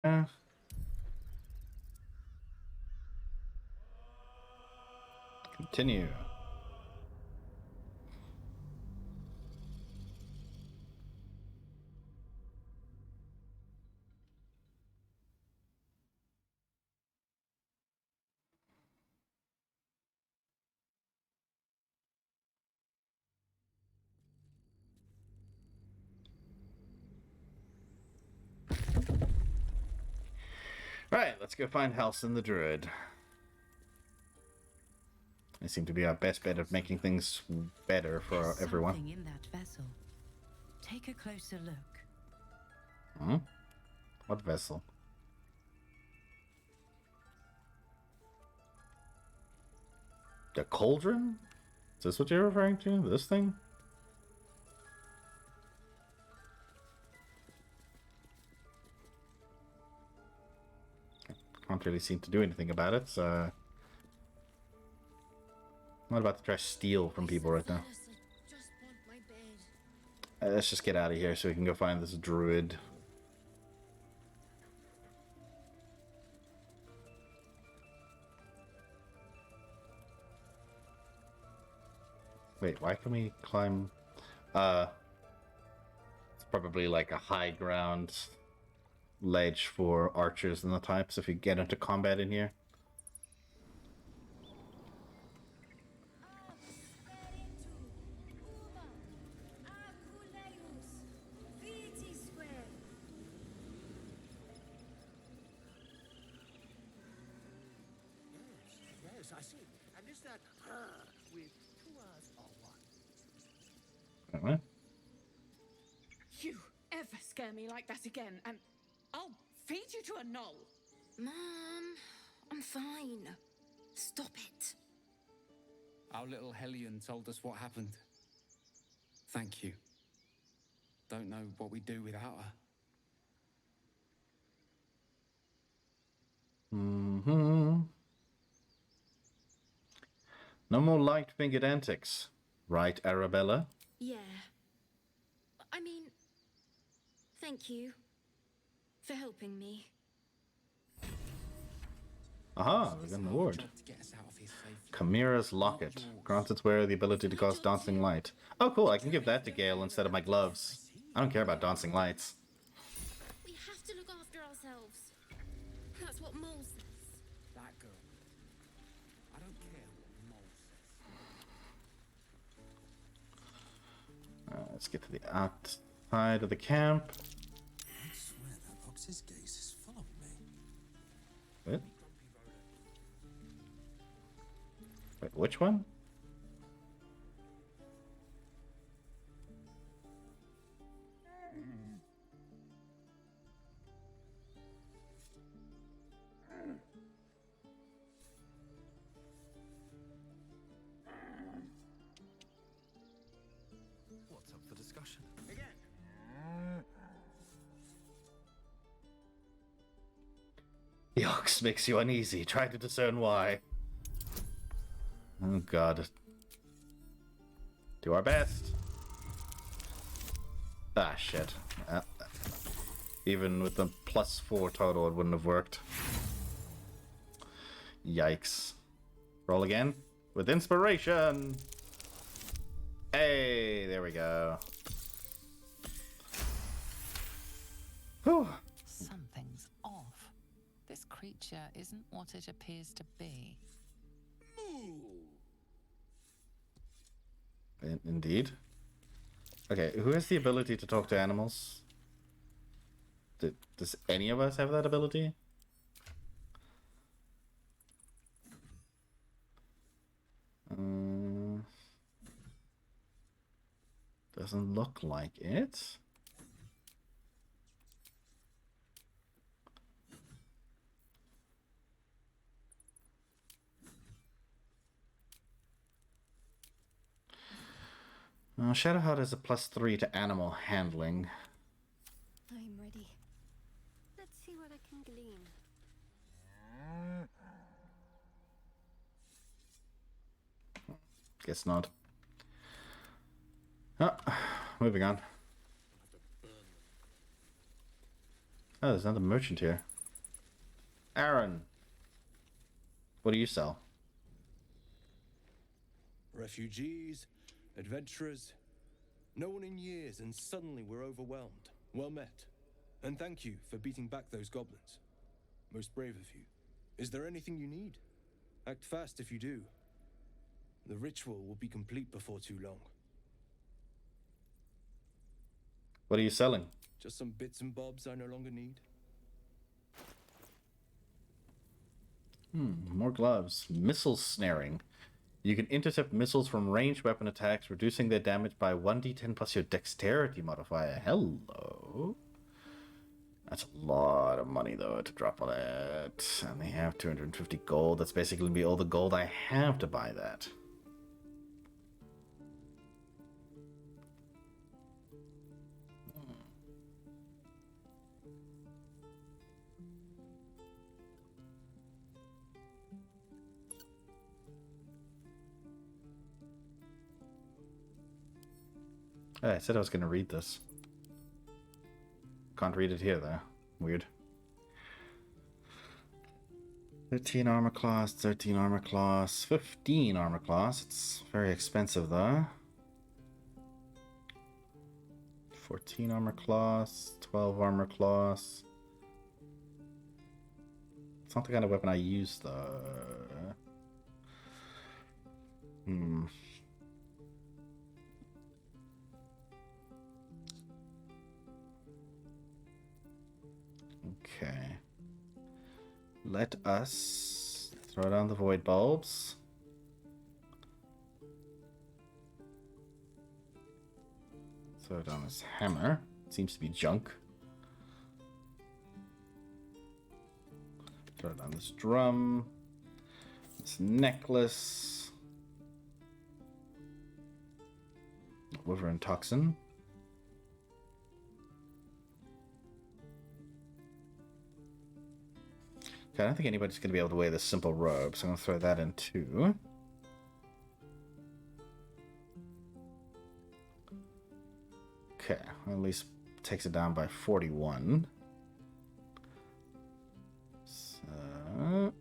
Uh, Continue. Right, let's go find Halcyon the Druid. They seem to be our best bet of making things better for There's everyone. something in that vessel. Take a closer look. Hmm? What vessel? The cauldron? Is this what you're referring to? This thing? Can't really seem to do anything about it, so... I'm not about to try to steal from people right now. Let's just get out of here so we can go find this druid. Wait, why can we climb? It's probably like a high ground ledge for archers and the types if you get into combat in here. Yes, I see. And is that with two R's or one? Alright. You ever scare me like that again, and I'll feed you to a knoll. Mom, I'm fine. Stop it. Our little Hellion told us what happened. Thank you. Don't know what we'd do without her. Mm-hmm. No more light-fingered antics. Right, Arabella? Yeah. I mean, thank you for helping me. Aha, we got an award. To get us out of here safely. Chimera's Locket. Grants its wearer the ability to cause dancing light. Oh, cool, I can give that to Gale instead of my gloves. I don't care about dancing lights. We have to look after ourselves. That's what Mole says. That girl. I don't care what Mole says. Let's get to the outside of the camp. I swear that Ox's gaze is following me. What? Wait, which one? What's up for discussion? The ox makes you uneasy. Try to discern why. Oh god. Do our best. Ah, shit. Even with the +4 total, it wouldn't have worked. Yikes. Roll again. With inspiration! Hey, there we go. Whew. Something's off. This creature isn't what it appears to be. Indeed. Okay, who has the ability to talk to animals? Does any of us have that ability? Doesn't look like it. Shadowheart has a +3 to animal handling. I'm ready. Let's see what I can glean. Guess not. Oh, moving on. Oh, there's another merchant here. Aaron, what do you sell? Refugees, adventurers. No one in years, and suddenly we're overwhelmed. Well met. And thank you for beating back those goblins. Most brave of you. Is there anything you need? Act fast if you do. The ritual will be complete before too long. What are you selling? Just some bits and bobs I no longer need. More gloves. Missile snaring. You can intercept missiles from ranged weapon attacks, reducing their damage by 1d10 plus your dexterity modifier. Hello. That's a lot of money, though, to drop on it. And they have 250 gold. That's basically going to be all the gold I have to buy that. Oh, I said I was going to read this. Can't read it here, though. Weird. 13 armor class, 13 armor class, 15 armor class. It's very expensive, though. 14 armor class, 12 armor class. It's not the kind of weapon I use, though. Okay. Let us throw down the void bulbs. Throw down this hammer. Seems to be junk. Throw down this drum. This necklace. Wyvern toxin. Okay, I don't think anybody's going to be able to wear this simple robe, so I'm going to throw that in too. Okay, well, at least takes it down by 41. So,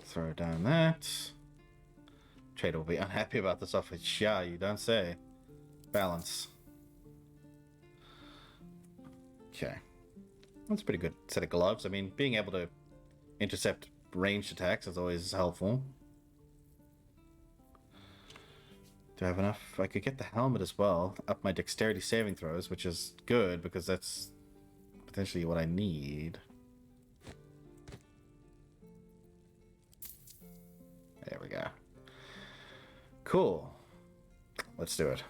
throw down that. Trader will be unhappy about this offer. Yeah, you don't say. Balance. Okay. That's a pretty good set of gloves. I mean, being able to intercept ranged attacks is always helpful. Do I have enough? I could get the helmet as well. Up my dexterity saving throws, which is good because that's potentially what I need. There we go. Cool. Let's do it.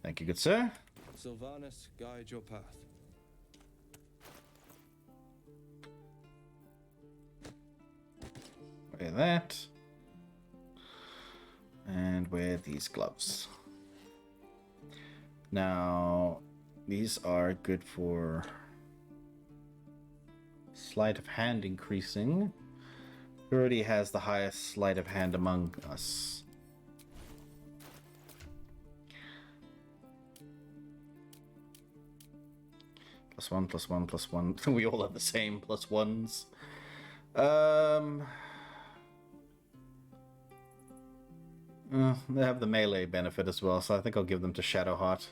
Thank you, good sir. Sylvanas, guide your path. Wear that. And wear these gloves. Now, these are good for sleight of hand increasing. Who already has the highest sleight of hand among us? +1, +1, +1. We all have the same +1s. They have the melee benefit as well, so I think I'll give them to Shadowheart.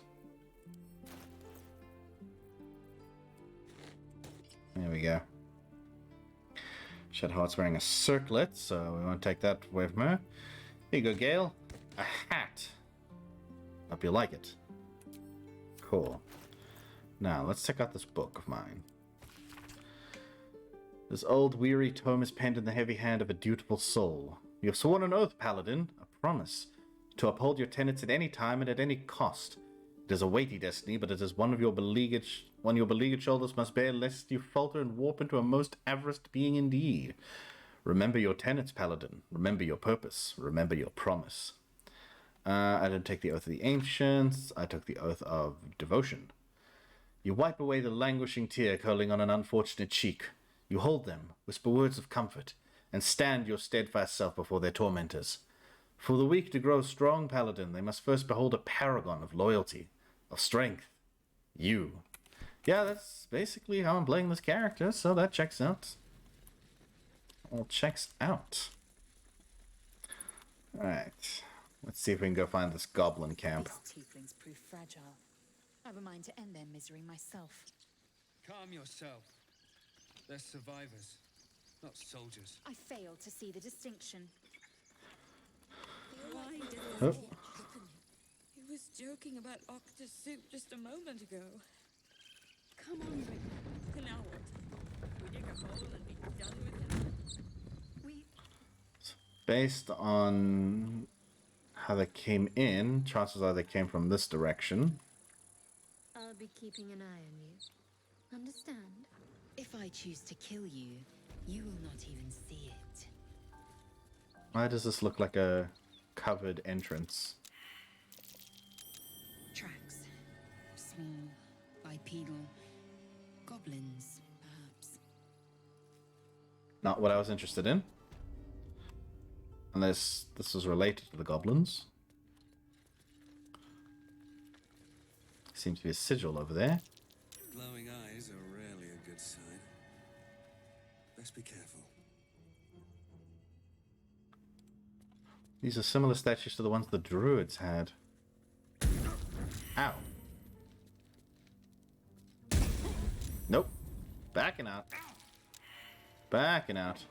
There we go. Shadowheart's wearing a circlet, so we won't take that away from her. Here you go, Gale. A hat. Hope you like it. Cool. Now, let's check out this book of mine. This old, weary tome is penned in the heavy hand of a dutiful soul. You have sworn an oath, Paladin, a promise, to uphold your tenets at any time and at any cost. It is a weighty destiny, but it is one your beleaguered shoulders must bear, lest you falter and warp into a most avarice being indeed. Remember your tenets, Paladin. Remember your purpose. Remember your promise. I didn't take the oath of the ancients. I took the oath of devotion. You wipe away the languishing tear curling on an unfortunate cheek. You hold them, whisper words of comfort, and stand your steadfast self before their tormentors. For the weak to grow strong, Paladin, they must first behold a paragon of loyalty, of strength. You Yeah, that's basically how I'm playing this character, so that checks out. All checks out. Alright. Let's see if we can go find this goblin camp. These tieflings prove fragile. I've a mind to end their misery myself. Calm yourself. They're survivors, not soldiers. I fail to see the distinction. Why did this Oh. keep happening? He was joking about octus soup just a moment ago. Come on, Rick. Now what? We dig a hole and be done with him? Based on how they came in, chances are they came from this direction. I'll be keeping an eye on you. Understand? If I choose to kill you, you will not even see it. Why does this look like a covered entrance? Tracks. Small, bipedal. Goblins, perhaps. Not what I was interested in. Unless this was related to the goblins. Seems to be a sigil over there. Glowing eyes are rarely a good sign. Best be careful. These are similar statues to the ones the druids had. Ow. Nope. Backing out. Backing out.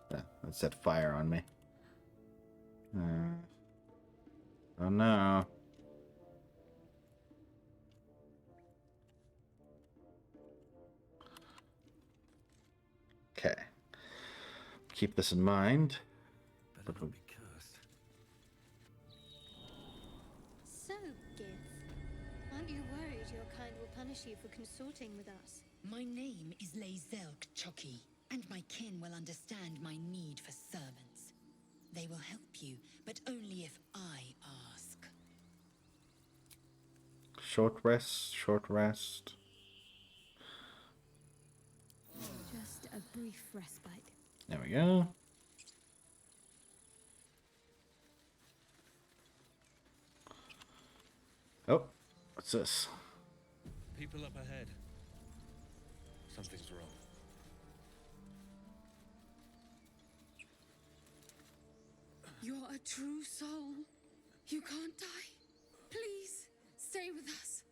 Yeah, that set fire on me. Oh no. Okay. Keep this in mind. Better not be cursed. So, Gith, aren't you worried your kind will punish you for consorting with us? My name is Lae'zelk Chucky, and my kin will understand my need for servants. They will help you, but only if I ask. Short rest, short rest. Just a brief respite. There we go. Oh, what's this? People up ahead. Something's wrong. You're a true soul. You can't die. Please, stay with us.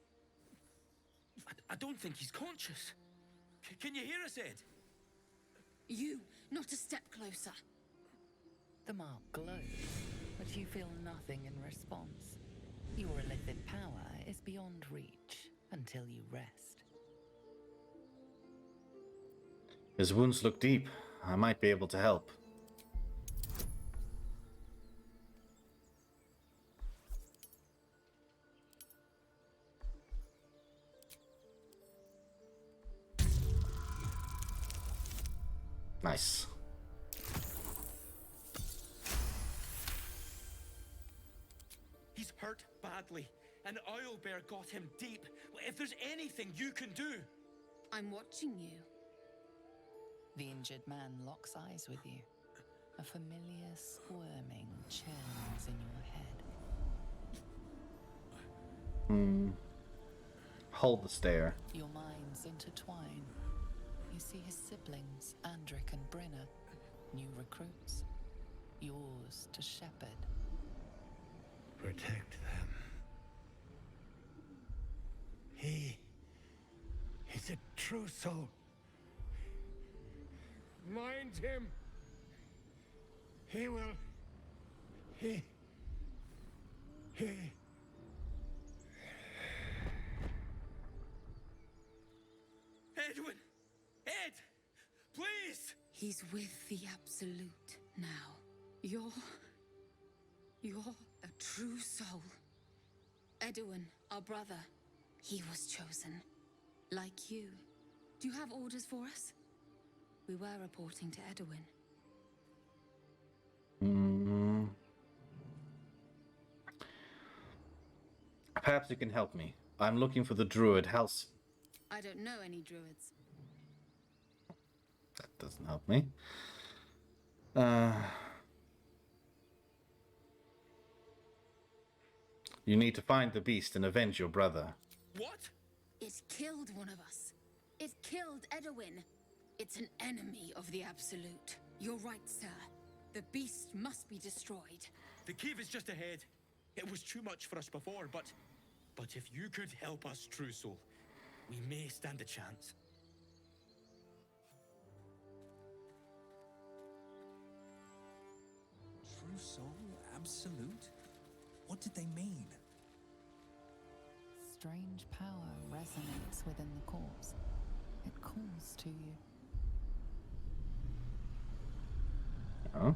I don't think he's conscious. Can you hear us, Ed? You, not a step closer. The mark glows, but you feel nothing in response. Your illicit power is beyond reach until you rest. His wounds look deep. I might be able to help. Nice. He's hurt badly, and Owlbear got him deep. If there's anything you can do... I'm watching you. The injured man locks eyes with you. A familiar squirming churns in your head. Hold the stare. Your minds intertwine. You see his siblings, Andric and Brenna, new recruits. Yours to shepherd. Protect them. He's a true soul. Mind him. He will... He... Edwin! Ed! Please! He's with the Absolute now. You're a true soul. Edwin, our brother, he was chosen. Like you. Do you have orders for us? We were reporting to Edwin. Perhaps you can help me. I'm looking for the druid Halcyon. I don't know any druids. That doesn't help me. You need to find the beast and avenge your brother. What? It killed one of us. It killed Edwin. It's an enemy of the Absolute. You're right, sir. The beast must be destroyed. The cave is just ahead. It was too much for us before, but if you could help us, True Soul, we may stand a chance. True Soul? Absolute? What did they mean? Strange power resonates within the corpse. It calls to you. Oh.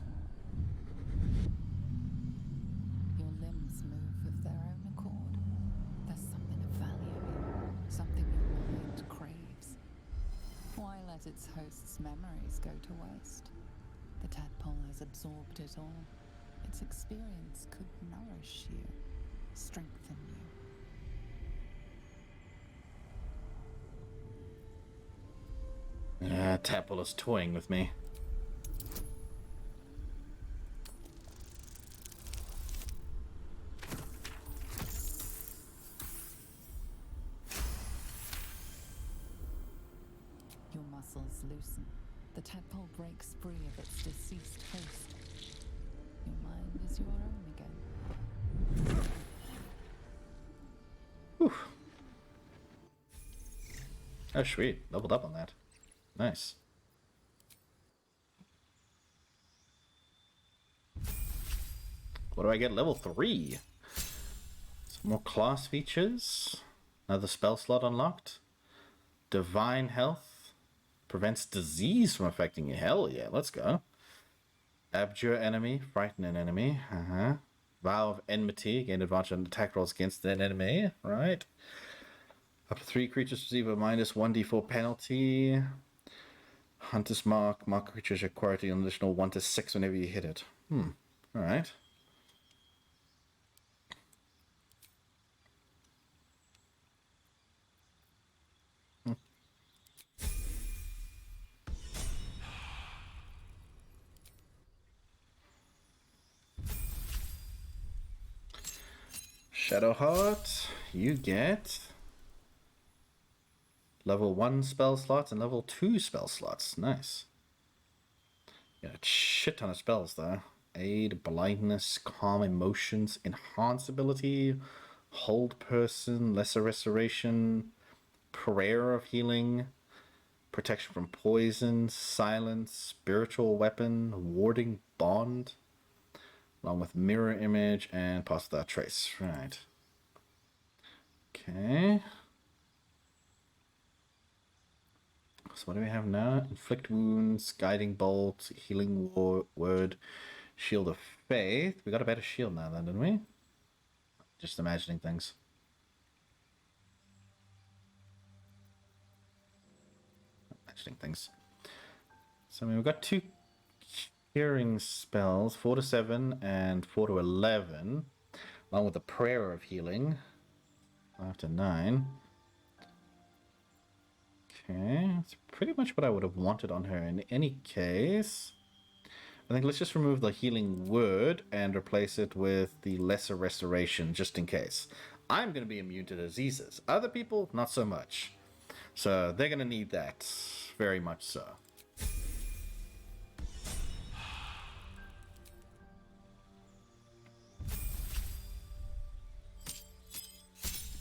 Your limbs move of their own accord. There's something of value here, something your mind craves. Why let its host's memories go to waste? The tadpole has absorbed it all. Its experience could nourish you, strengthen you. Tadpole is toying with me. Your muscles loosen. The tadpole breaks free of its deceased host. Your mind is your own again. Whew. Oh, sweet. Leveled up on that. Nice. What do I get? Level 3. Some more class features. Another spell slot unlocked. Divine health. Prevents disease from affecting you. Hell yeah, let's go. Abjure enemy. Frighten an enemy. Vow of enmity. Gain advantage on attack rolls against an enemy. Right. Up to 3 creatures receive a minus 1d4 penalty. Hunter's Mark. Mark creatures acquire an additional 1 to 6 whenever you hit it. Alright. Shadowheart, you get level 1 spell slots and level 2 spell slots. Nice. Got a shit ton of spells though. Aid, blindness, calm emotions, enhance ability, hold person, lesser restoration, prayer of healing, protection from poison, silence, spiritual weapon, warding bond, along with mirror image and pass without trace. Right. Okay. So what do we have now? Inflict wounds, guiding bolt, healing word, shield of faith. We got a better shield now then, didn't we? Just imagining things. Imagining things. So I mean, we've got 2 curing spells, 4 to 7 and 4 to 11, along with the prayer of healing, 5 to 9. Okay, that's pretty much what I would have wanted on her in any case. I think let's just remove the healing word and replace it with the lesser restoration just in case. I'm going to be immune to diseases. Other people, not so much. So they're going to need that, very much so.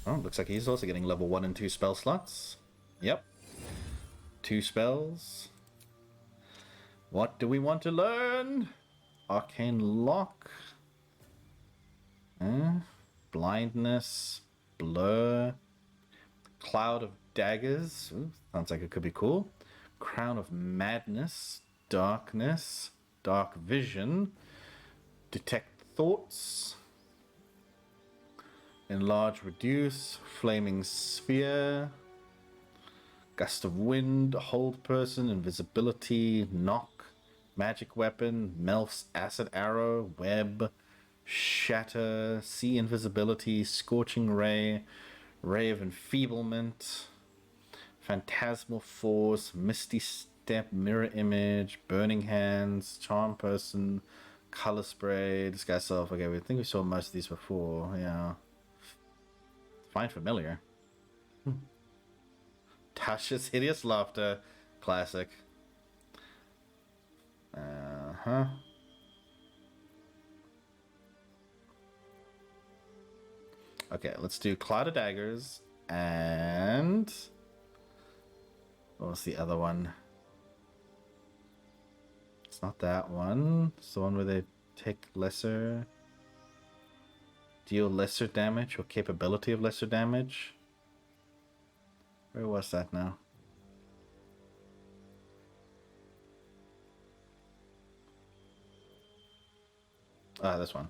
Oh, looks like he's also getting level 1 and 2 spell slots. Yep. 2 spells. What do we want to learn? Arcane Lock. Blindness. Blur. Cloud of Daggers. Ooh, sounds like it could be cool. Crown of Madness. Darkness. Dark Vision. Detect Thoughts. Enlarge, Reduce, Flaming Sphere, Gust of Wind, Hold Person, Invisibility, Knock, Magic Weapon, Melf's Acid Arrow, Web, Shatter, Sea Invisibility, Scorching Ray, Ray of Enfeeblement, Phantasmal Force, Misty Step, Mirror Image, Burning Hands, Charm Person, Color Spray, Disguise Self. Okay, I think we saw most of these before, yeah. Find familiar. Tasha's hideous laughter. Classic. Uh-huh. Okay, let's do Cloud of Daggers and... what was the other one? It's not that one. It's the one where they take lesser... deal lesser damage or capability of lesser damage. Where was that now? Ah, this one.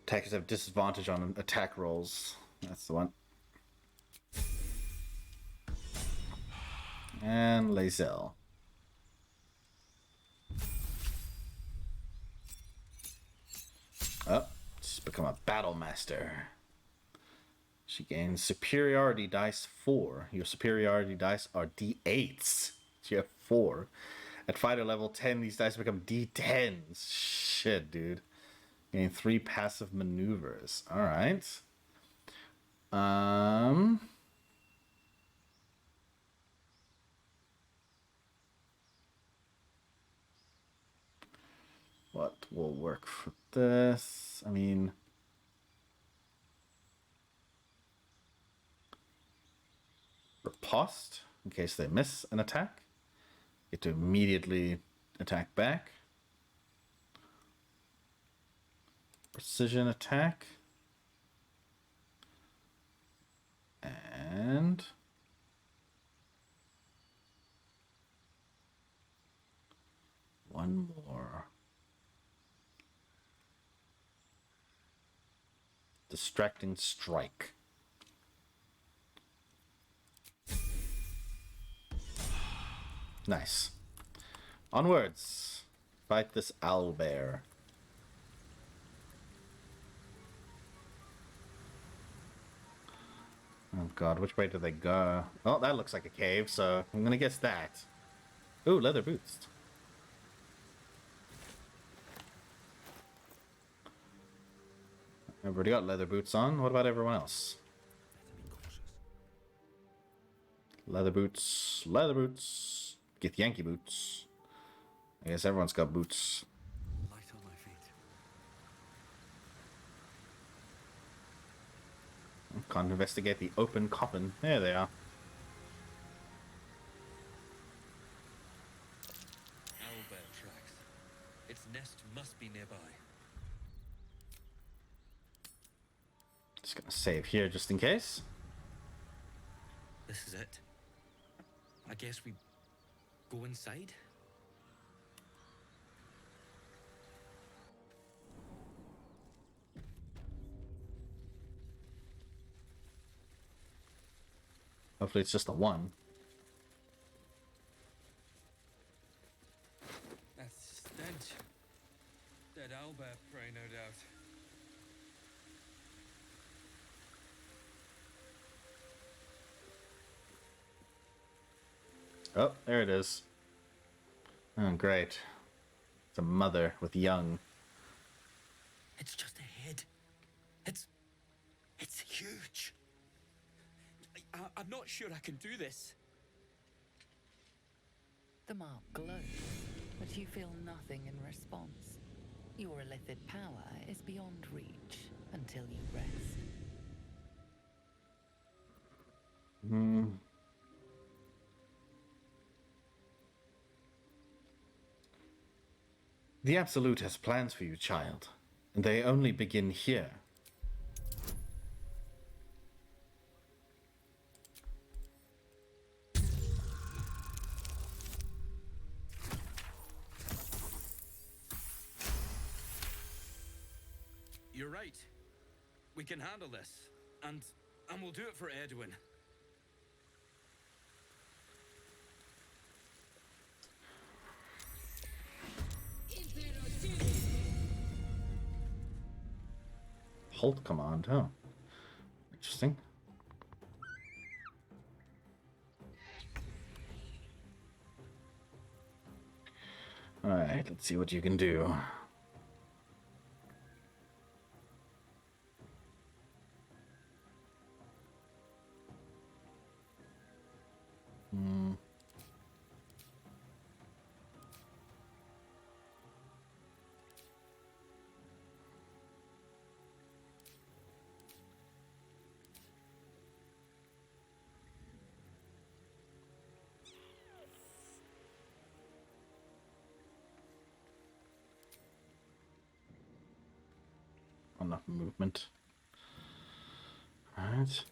Attackers have disadvantage on attack rolls. That's the one. And Lae'zel. Oh, she's become a battle master. She gains superiority dice 4. Your superiority dice are d8s. So you have 4. At fighter level 10, these dice become d10s. Shit, dude. Gain 3 passive maneuvers. Alright. What will work for this? I mean... riposte, in case they miss an attack. Get to immediately attack back. Precision attack. And... one more. Distracting strike. Nice. Onwards. Fight this owlbear. Oh god, which way do they go? Oh, that looks like a cave, so I'm gonna guess that. Ooh, leather boots. I've already got leather boots on. What about everyone else? Leather boots. Leather boots. Get Yankee boots. I guess everyone's got boots. Light on my feet. Can't investigate the open coffin. There they are. Owlbear tracks. Its nest must be nearby. Just gonna save here just in case. This is it. I guess we go inside? Hopefully it's just a one. That stench. Dead owlbear prey, no doubt. Oh, there it is. Oh, great. It's a mother with young. It's just a head. It's huge. I'm not sure I can do this. The mark glows, but you feel nothing in response. Your illithid power is beyond reach until you rest. The Absolute has plans for you, child, and they only begin here. You're right. We can handle this. And we'll do it for Edwin. Hold command, huh? Interesting. Alright, let's see what you can do. enough movement. Alright.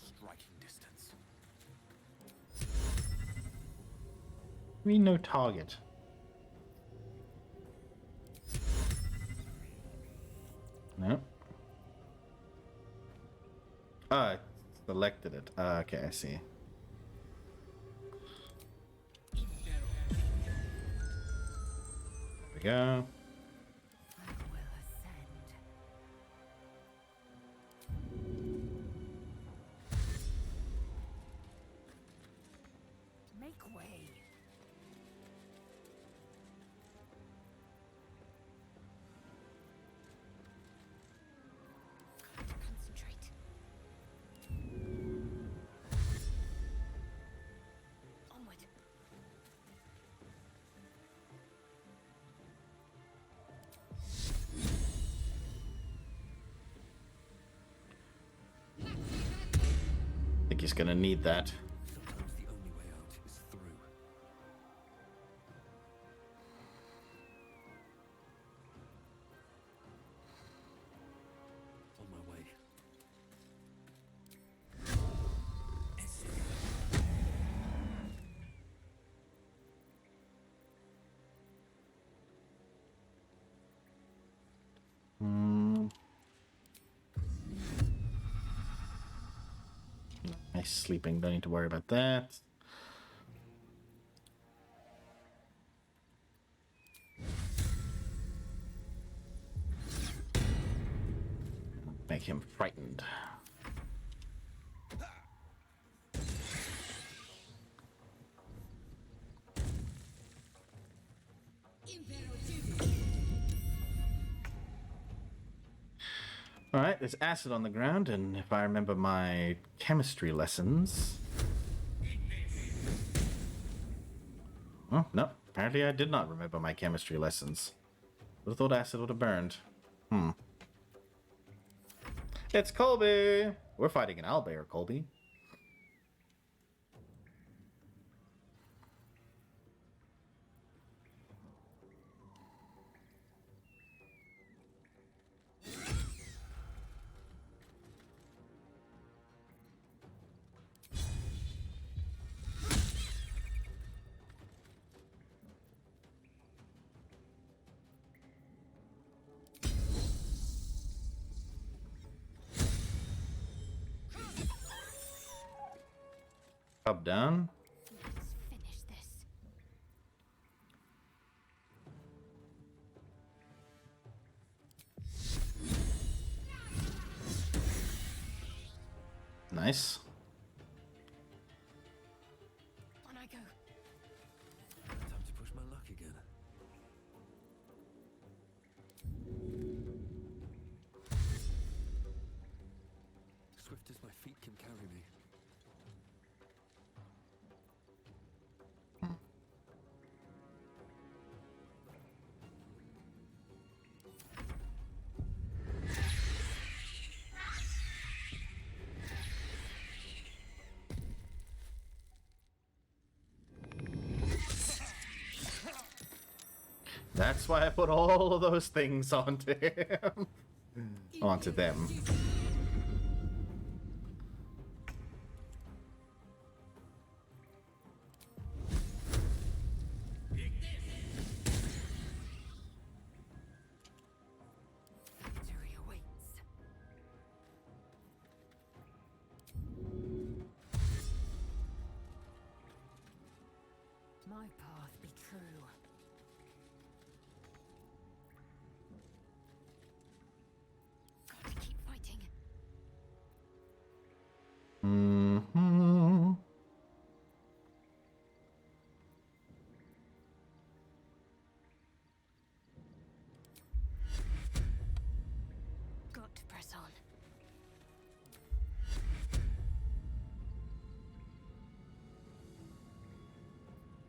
Striking distance. We no target. No. Ah, I selected it. Okay, I see. There we go. Make way. Concentrate. Onward. I think he's gonna need that. Sometimes the only way out is through. On my way. Hmm. Nice sleeping, don't need to worry about that. Make him frightened. Alright, there's acid on the ground, and if I remember my chemistry lessons... Oh, no. Apparently I did not remember my chemistry lessons. Would have thought acid would have burned. It's Colby! We're fighting an owlbear, Colby. Up, down. Let's finish this. Nice. On I go. Time to push my luck again. Swift as my feet can carry me. That's why I put all of those things onto him. Onto them. Victory awaits. My path be true. Got to keep fighting. Mm-hmm. Got to press on.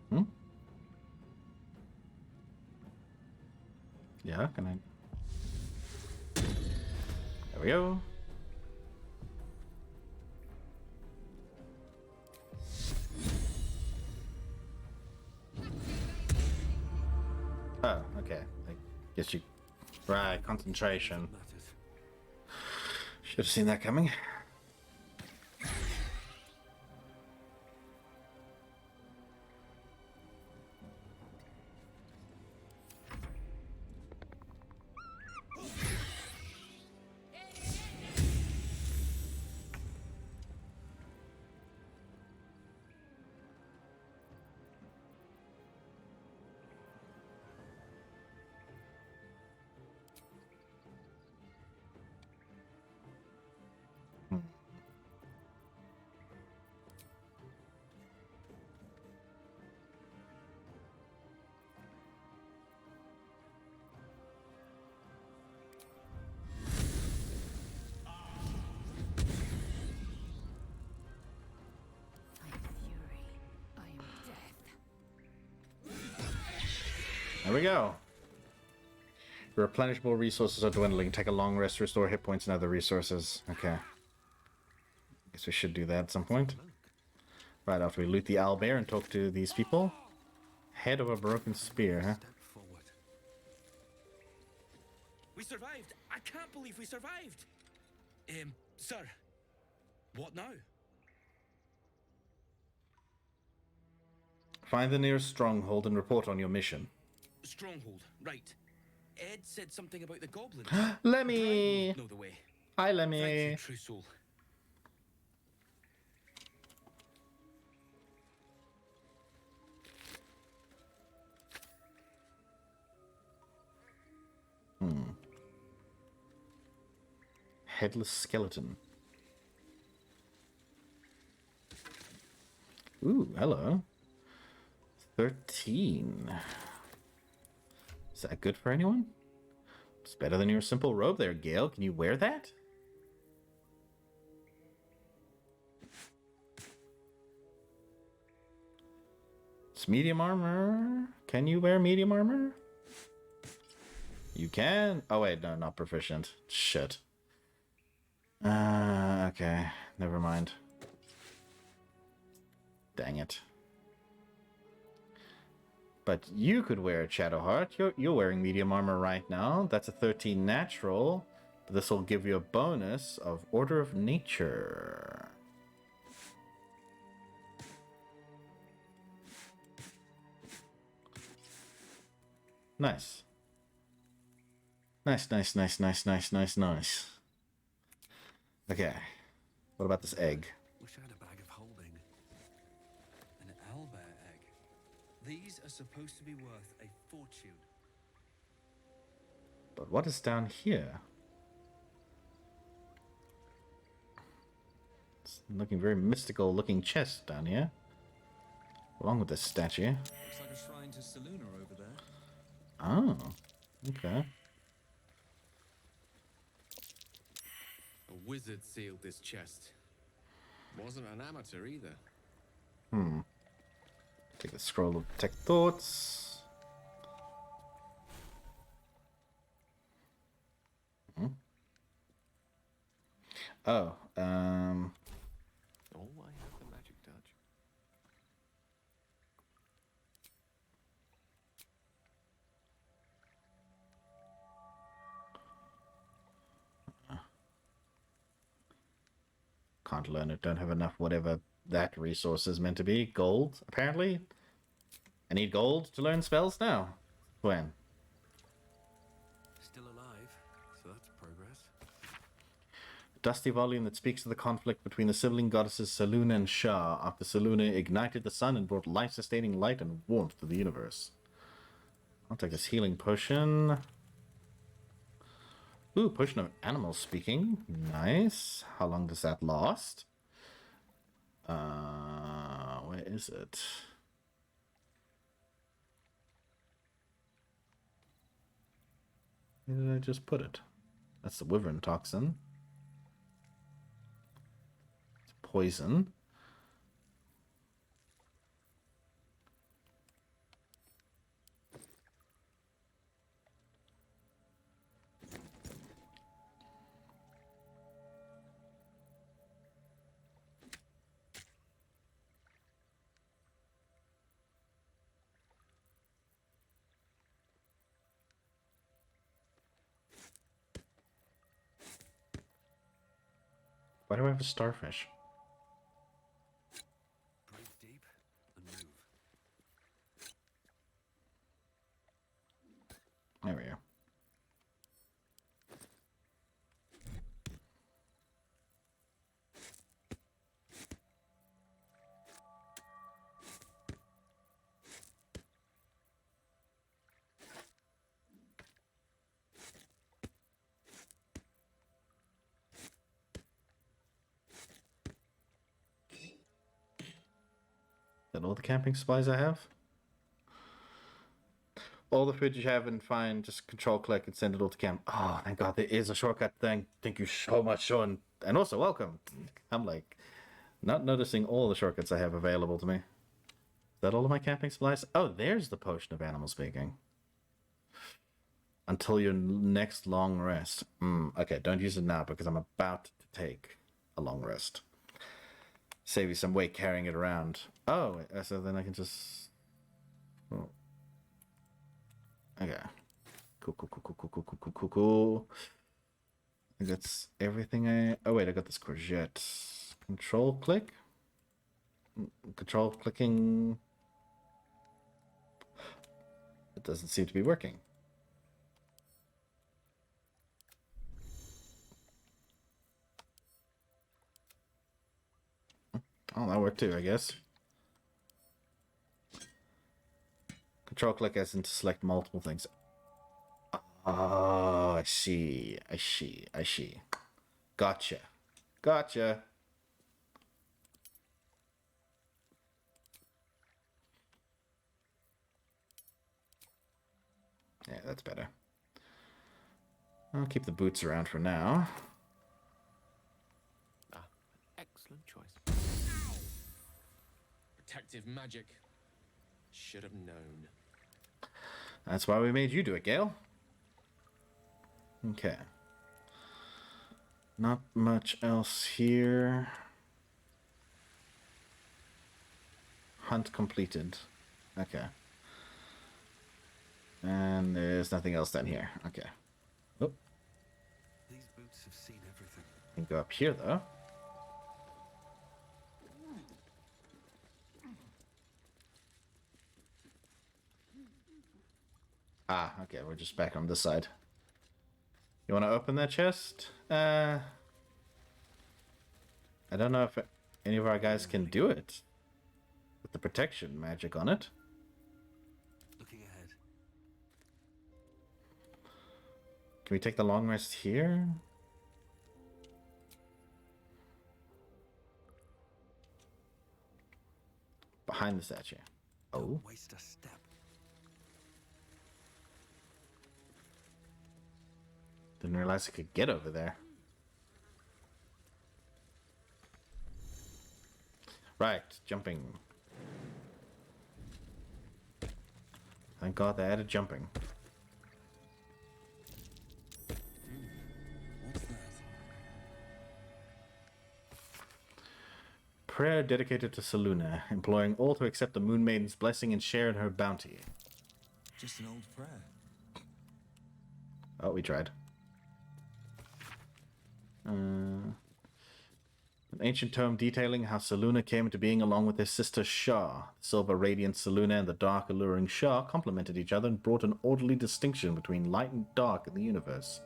Hmm? Yeah, can I? There we go. Oh, okay. I guess you... Right, concentration. Should have seen that coming. There we go. Replenishable resources are dwindling. Take a long rest to restore hit points and other resources. Okay. Guess we should do that at some point. Right after we loot the owlbear and talk to these people. Head of a broken spear, huh? We survived! I can't believe we survived! Sir, what now? Find the nearest stronghold and report on your mission. Stronghold, right. Ed said something about the goblins. Lemmy! Know the way. Hi, Lemmy. Thank you, true soul. Headless skeleton. Ooh, hello. 13. Is that good for anyone? It's better than your simple robe there, Gale. Can you wear that? It's medium armor. Can you wear medium armor? You can? Oh wait, no, not proficient. Shit. Okay. Never mind. Dang it. But you could wear a Shadowheart. You're wearing medium armor right now. That's a 13 natural. But this will give you a bonus of Order of Nature. Nice. Nice, nice, nice, nice, nice, nice, nice. Okay. What about this egg? Wish I had a bag of holding. An owlbear egg. These are supposed to be worth a fortune. But what is down here? It's looking very mystical looking chest down here. Along with this statue. Looks like a shrine to Seluna over there. Oh. Okay. A wizard sealed this chest. Wasn't an amateur either. Take the scroll of detect thoughts. Oh, Oh, I have the magic touch. can't learn it. Don't have enough whatever that resource is meant to be. Gold, apparently. I need gold to learn spells now. When? Still alive, so that's progress. Dusty volume that speaks of the conflict between the sibling goddesses Seluna and Shah after Seluna ignited the sun and brought life-sustaining light and warmth to the universe. I'll take this healing potion. Ooh, potion of animal speaking. Nice. How long does that last? Where is it? Where did I just put it? That's the wyvern toxin. It's poison. Why do I have a starfish? Breathe deep and move. There we go. Is that all the camping supplies I have? All the food you have and find, just control click and send it all to camp. Oh, thank God, there is a shortcut thing. Thank you so much, Sean. And also, welcome. I'm like, not noticing all the shortcuts I have available to me. Is that all of my camping supplies? Oh, there's the potion of animal speaking. Until your next long rest. Okay, don't use it now because I'm about to take a long rest. Save you some weight carrying it around. Oh, so then I can just... Oh. Okay. Cool. I think that's everything I... Oh, wait, I got this courgette. Control click? Control clicking... It doesn't seem to be working. Oh, that worked too, I guess. Control click as in to select multiple things. Oh, I see. Gotcha. Yeah, that's better. I'll keep the boots around for now. Excellent choice. Protective magic. Should have known. That's why we made you do it, Gale. Okay. Not much else here. Hunt completed. Okay. And there's nothing else down here. Okay. Oh. These boots have seen everything. Can go up here though. Ah, okay, we're just back on this side. You want to open that chest? I don't know if any of our guys can do it. With the protection magic on it. Looking ahead. Can we take the long rest here? Behind the statue. Oh. Don't waste a step. Didn't realize I could get over there. Right, jumping. Thank God they added jumping. What's that? Prayer dedicated to Selûne, imploring all to accept the Moon Maiden's blessing and share in her bounty. Just an old prayer. Oh, we tried. An ancient tome detailing how Selûne came into being along with his sister Shah. The silver radiant Selûne and the dark alluring Shah complemented each other and brought an orderly distinction between light and dark in the universe.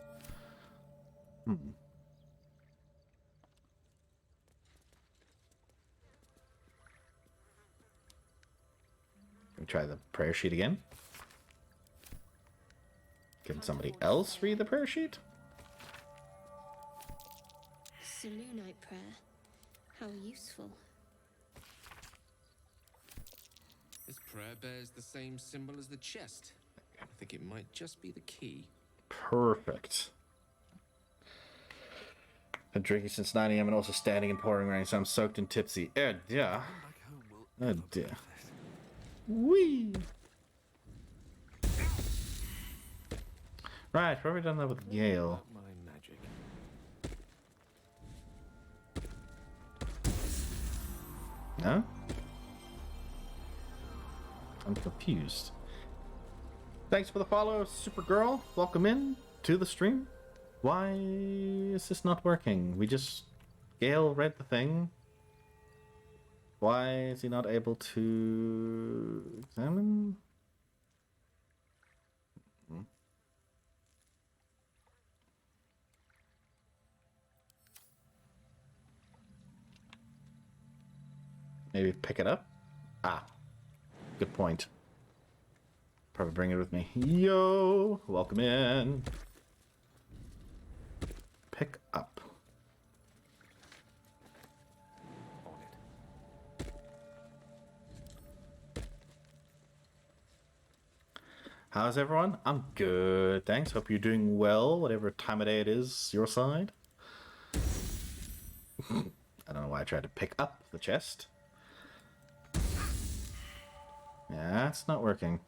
Can we try the prayer sheet again? Can somebody else read the prayer sheet? Selûnite prayer. How useful. This prayer bears the same symbol as the chest. I think it might just be the key. Perfect. Been drinking since 9 a.m. and also standing and pouring rain, so I'm soaked and tipsy. Oh dear. Back home will Oh dear. Whee! Right, where have we done that with Gale? My magic. No? I'm confused. Thanks for the follow, Supergirl. Welcome in to the stream. Why is this not working? We just Gale read the thing. Why is he not able to examine? Maybe pick it up? Ah, good point. Probably bring it with me. Yo, welcome in. Pick up. On it. How's everyone? I'm good, thanks. Hope you're doing well, whatever time of day it is your side. I don't know why I tried to pick up the chest. Yeah, it's not working.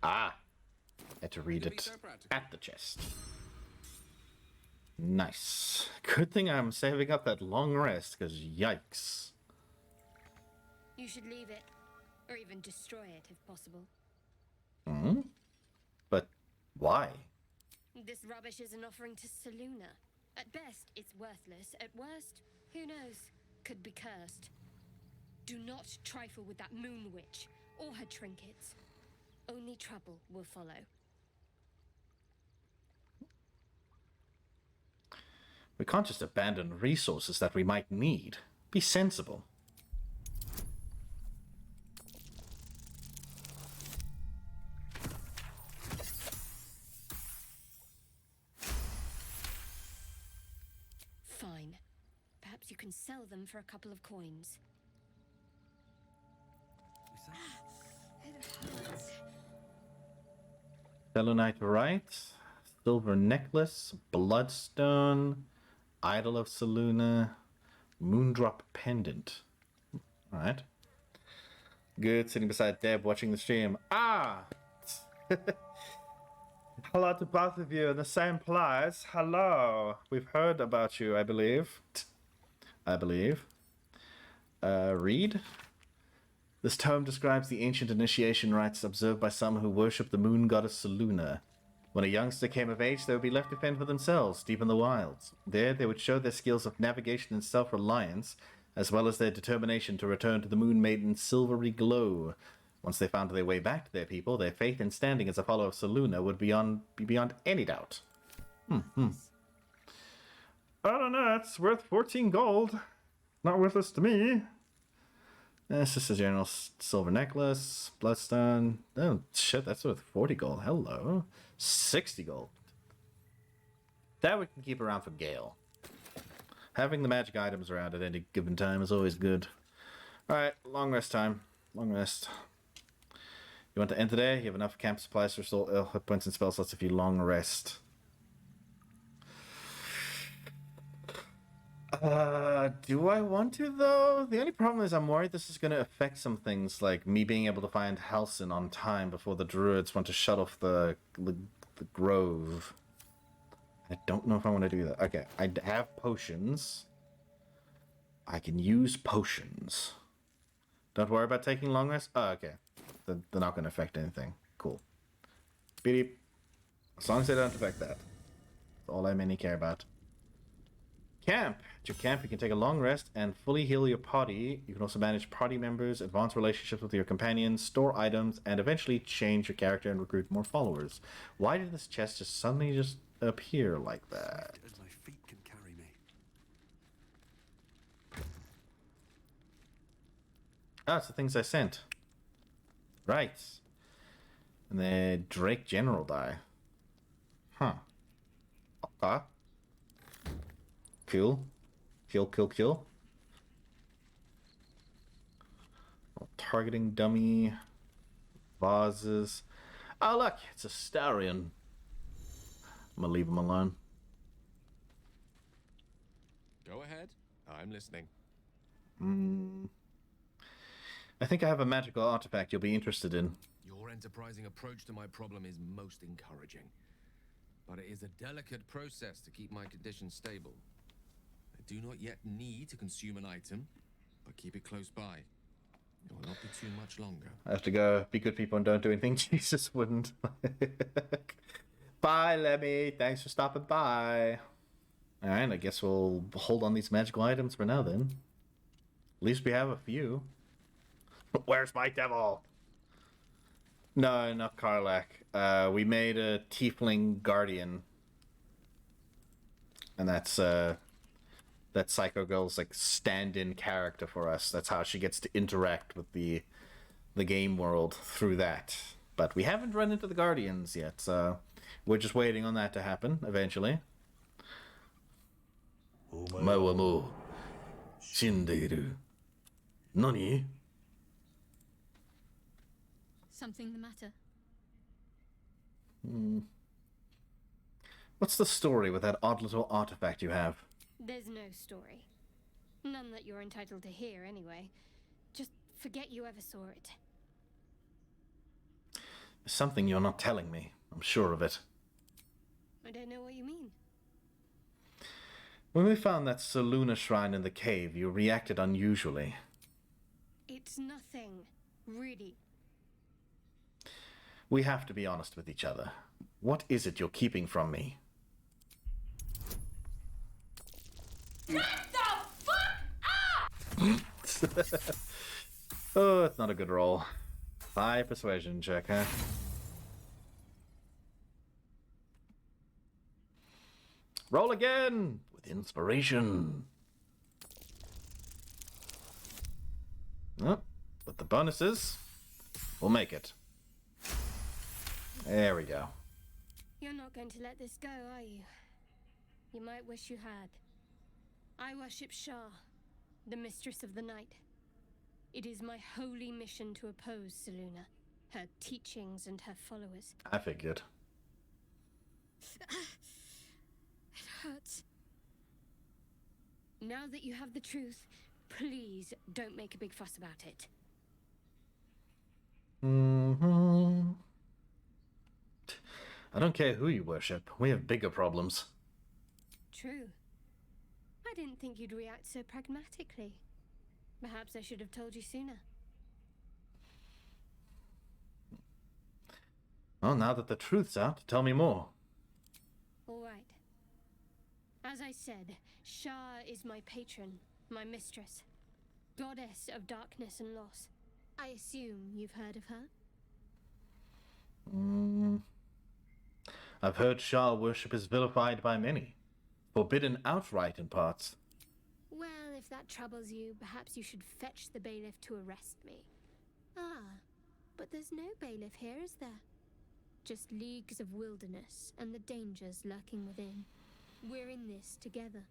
Ah, I had to read it at the chest. Nice. Good thing I'm saving up that long rest, because yikes. You should leave it, or even destroy it if possible. Hmm? But why? This rubbish is an offering to Seluna. At best, it's worthless. At worst, who knows? Could be cursed. Do not trifle with that moon witch, or her trinkets. Only trouble will follow. We can't just abandon resources that we might need. Be sensible. Fine. Perhaps you can sell them for a couple of coins. Selenite right, silver necklace, bloodstone, idol of Seluna, moondrop pendant. Alright. Good, sitting beside Deb watching the stream. Ah! Hello to both of you in the same place. Hello. We've heard about you, I believe. Read. This tome describes the ancient initiation rites observed by some who worship the moon goddess Seluna. When a youngster came of age, they would be left to fend for themselves, deep in the wilds. There, they would show their skills of navigation and self-reliance, as well as their determination to return to the Moon Maiden's silvery glow. Once they found their way back to their people, their faith and standing as a follower of Seluna would be beyond any doubt. I don't know, it's worth 14 gold. Not worthless to me. It's just a general silver necklace, bloodstone. Oh, shit, that's worth 40 gold. Hello. 60 gold. That we can keep around for Gale. Having the magic items around at any given time is always good. Alright, long rest time. Long rest. You want to end today? You have enough camp supplies to restore hit points and spell slots if you long rest. Do I want to, though? The only problem is I'm worried this is going to affect some things, like me being able to find Halcyon on time before the druids want to shut off the grove. I don't know if I want to do that. Okay, I have potions. I can use potions. Don't worry about taking long rest. Oh, okay. They're not going to affect anything. Cool. Beep. As long as they don't affect that. That's all I mainly care about. Camp. At your camp, you can take a long rest and fully heal your party. You can also manage party members, advance relationships with your companions, store items, and eventually change your character and recruit more followers. Why did this chest just suddenly just appear like that? As my feet can carry me. Ah, it's the things I sent. Right. And the Drake General die. Huh. Okay. Cool. Kill. Targeting dummy. Vases. Oh, look, it's a Starion. I'm gonna leave him alone. Go ahead. I'm listening. I think I have a magical artifact you'll be interested in. Your enterprising approach to my problem is most encouraging. but it is a delicate process to keep my condition stable. I do not yet need to consume an item, but keep it close by. It will not be too much longer. I have to go. Be good people and don't do anything Jesus wouldn't. Bye, Lemmy. Thanks for stopping by. Alright, I guess we'll hold on these magical items for now then. At least we have a few. Where's my devil? No, not Karlach. We made a tiefling guardian. And that's that Psycho Girl's like stand-in character for us. That's how she gets to interact with the game world through that. But we haven't run into the Guardians yet, so we're just waiting on that to happen eventually. Mawamu Shindeiru. Nani? Something the matter? What's the story with that odd little artifact you have? There's no story. None that you're entitled to hear, anyway. Just forget you ever saw it. There's something you're not telling me. I'm sure of it. I don't know what you mean. When we found that Selûne shrine in the cave, you reacted unusually. It's nothing, really. We have to be honest with each other. What is it you're keeping from me? Shut the fuck up! Oh, it's not a good roll. 5 persuasion check, huh? Roll again! With inspiration. Oh, with the bonuses, we'll make it. There we go. You're not going to let this go, are you? You might wish you had. I worship Shah, the mistress of the night. It is my holy mission to oppose Selûne, her teachings and her followers. I figured. It hurts. Now that you have the truth, please don't make a big fuss about it. I don't care who you worship. We have bigger problems. True. I didn't think you'd react so pragmatically. Perhaps I should have told you sooner. Well, now that the truth's out, tell me more. All right. As I said, Shah is my patron, my mistress. Goddess of darkness and loss. I assume you've heard of her? I've heard Shah worship is vilified by many. Forbidden outright in parts. Well, if that troubles you, perhaps you should fetch the bailiff to arrest me. Ah, but there's no bailiff here, is there? Just leagues of wilderness and the dangers lurking within. We're in this together.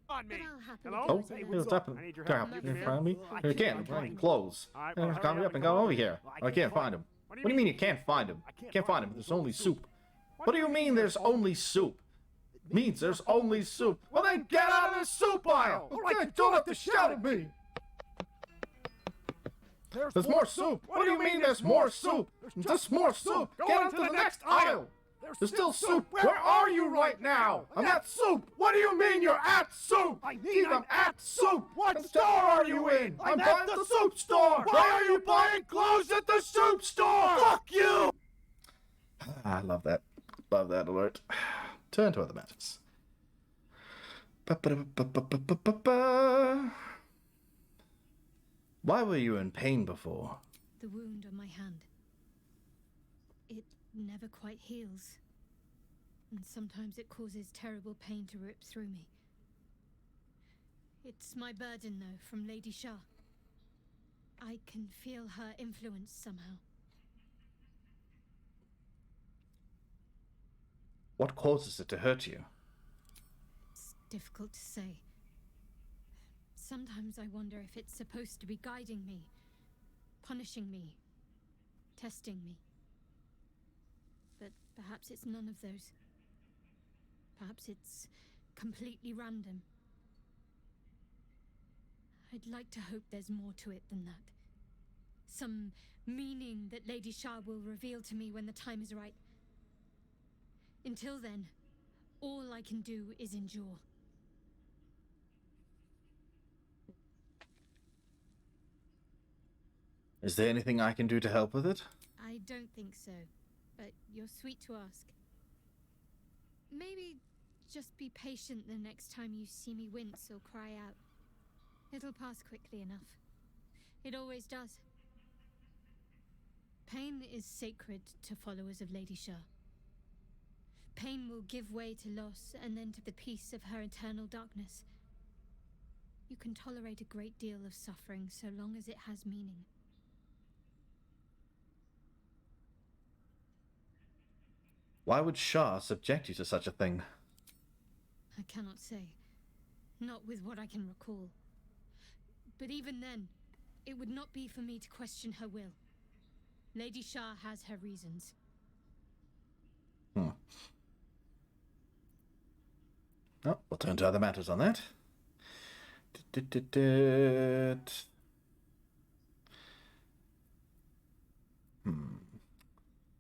On me. But I'll happily Hello? go Oh, it Hey, alone. what's happening? I need your Come help. in front of me. I You can't can't. find Wearing him. clothes. All right, well, Just hurry call me up up and and go come over over. here. I I can't find him. What do What do you mean you can't find him? Can't find him. There's only soup. What do you mean there's only soup? Means there's only soup. Well then get out of the soup aisle! Okay, don't have to shout at me! There's more soup! What do you mean there's more soup? Just more soup! Get on to the next aisle! There's still soup! Where are you right now? I'm at soup! What do you mean you're at soup? I'm at soup! What store are you in? I'm at the soup store! Why are you buying clothes at the soup store? Fuck you! I love that. Love that alert. Turn to other matters. Why were you in pain before? The wound on my hand. It never quite heals. And sometimes it causes terrible pain to rip through me. It's my burden, though, from Lady Shah. I can feel her influence somehow. What causes it to hurt you? It's difficult to say. Sometimes I wonder if it's supposed to be guiding me, punishing me, testing me. But perhaps it's none of those. Perhaps it's completely random. I'd like to hope there's more to it than that. Some meaning that Lady Shah will reveal to me when the time is right. Until then, All I can do is endure. Is there anything I can do to help with it? I don't think so, but you're sweet to ask. Maybe just be patient the next time you see me wince or cry out. It'll pass quickly enough. It always does. Pain is sacred to followers of Lady Shah. Pain will give way to loss and then to the peace of her eternal darkness. You can tolerate a great deal of suffering so long as it has meaning. Why would Shah subject you to such a thing? I cannot say. Not with what I can recall. But even then, it would not be for me to question her will. Lady Shah has her reasons. Oh, we'll turn to other matters on that.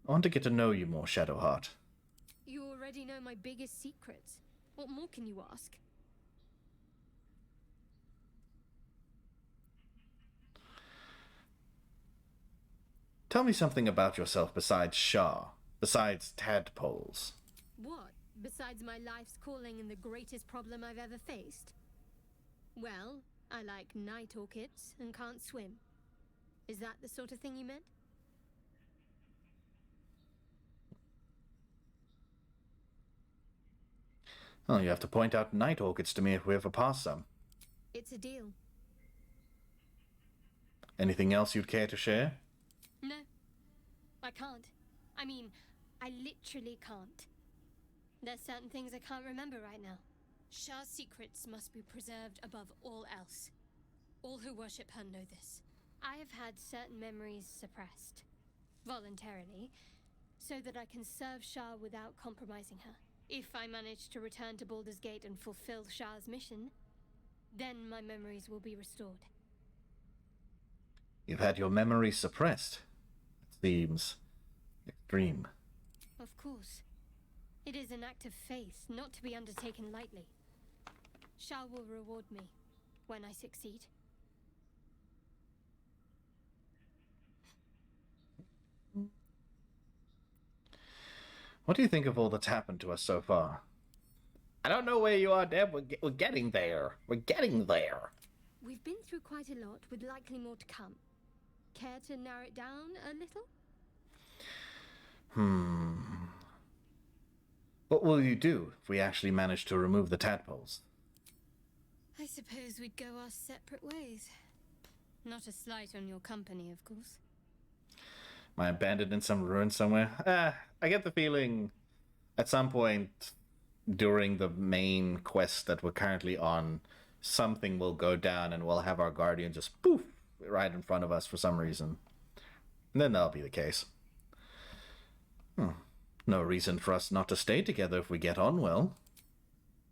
I want to get to know you more, Shadowheart. You already know my biggest secrets. What more can you ask? Tell me something about yourself besides Shah, besides tadpoles. What? Besides my life's calling and the greatest problem I've ever faced? Well, I like night orchids and can't swim. Is that the sort of thing you meant? Oh, you have to point out night orchids to me if we ever pass some. It's a deal. Anything else you'd care to share? No, I can't. I mean, I literally can't. There's certain things I can't remember right now. Shah's secrets must be preserved above all else. All who worship her know this. I have had certain memories suppressed, voluntarily, so that I can serve Shah without compromising her. If I manage to return to Baldur's Gate and fulfill Shah's mission, then my memories will be restored. You've had your memory suppressed. It seems extreme. Of course. It is an act of faith, not to be undertaken lightly. Shah will reward me when I succeed. What do you think of all that's happened to us so far? I don't know where you are, Deb. We're getting there. We're getting there. We've been through quite a lot, with likely more to come. Care to narrow it down a little? What will you do if we actually manage to remove the tadpoles? I suppose we'd go our separate ways. Not a slight on your company, of course. Am I abandoned in some ruin somewhere? I get the feeling at some point during the main quest that we're currently on, something will go down and we'll have our guardian just poof right in front of us for some reason. And then that'll be the case. No reason for us not to stay together if we get on well.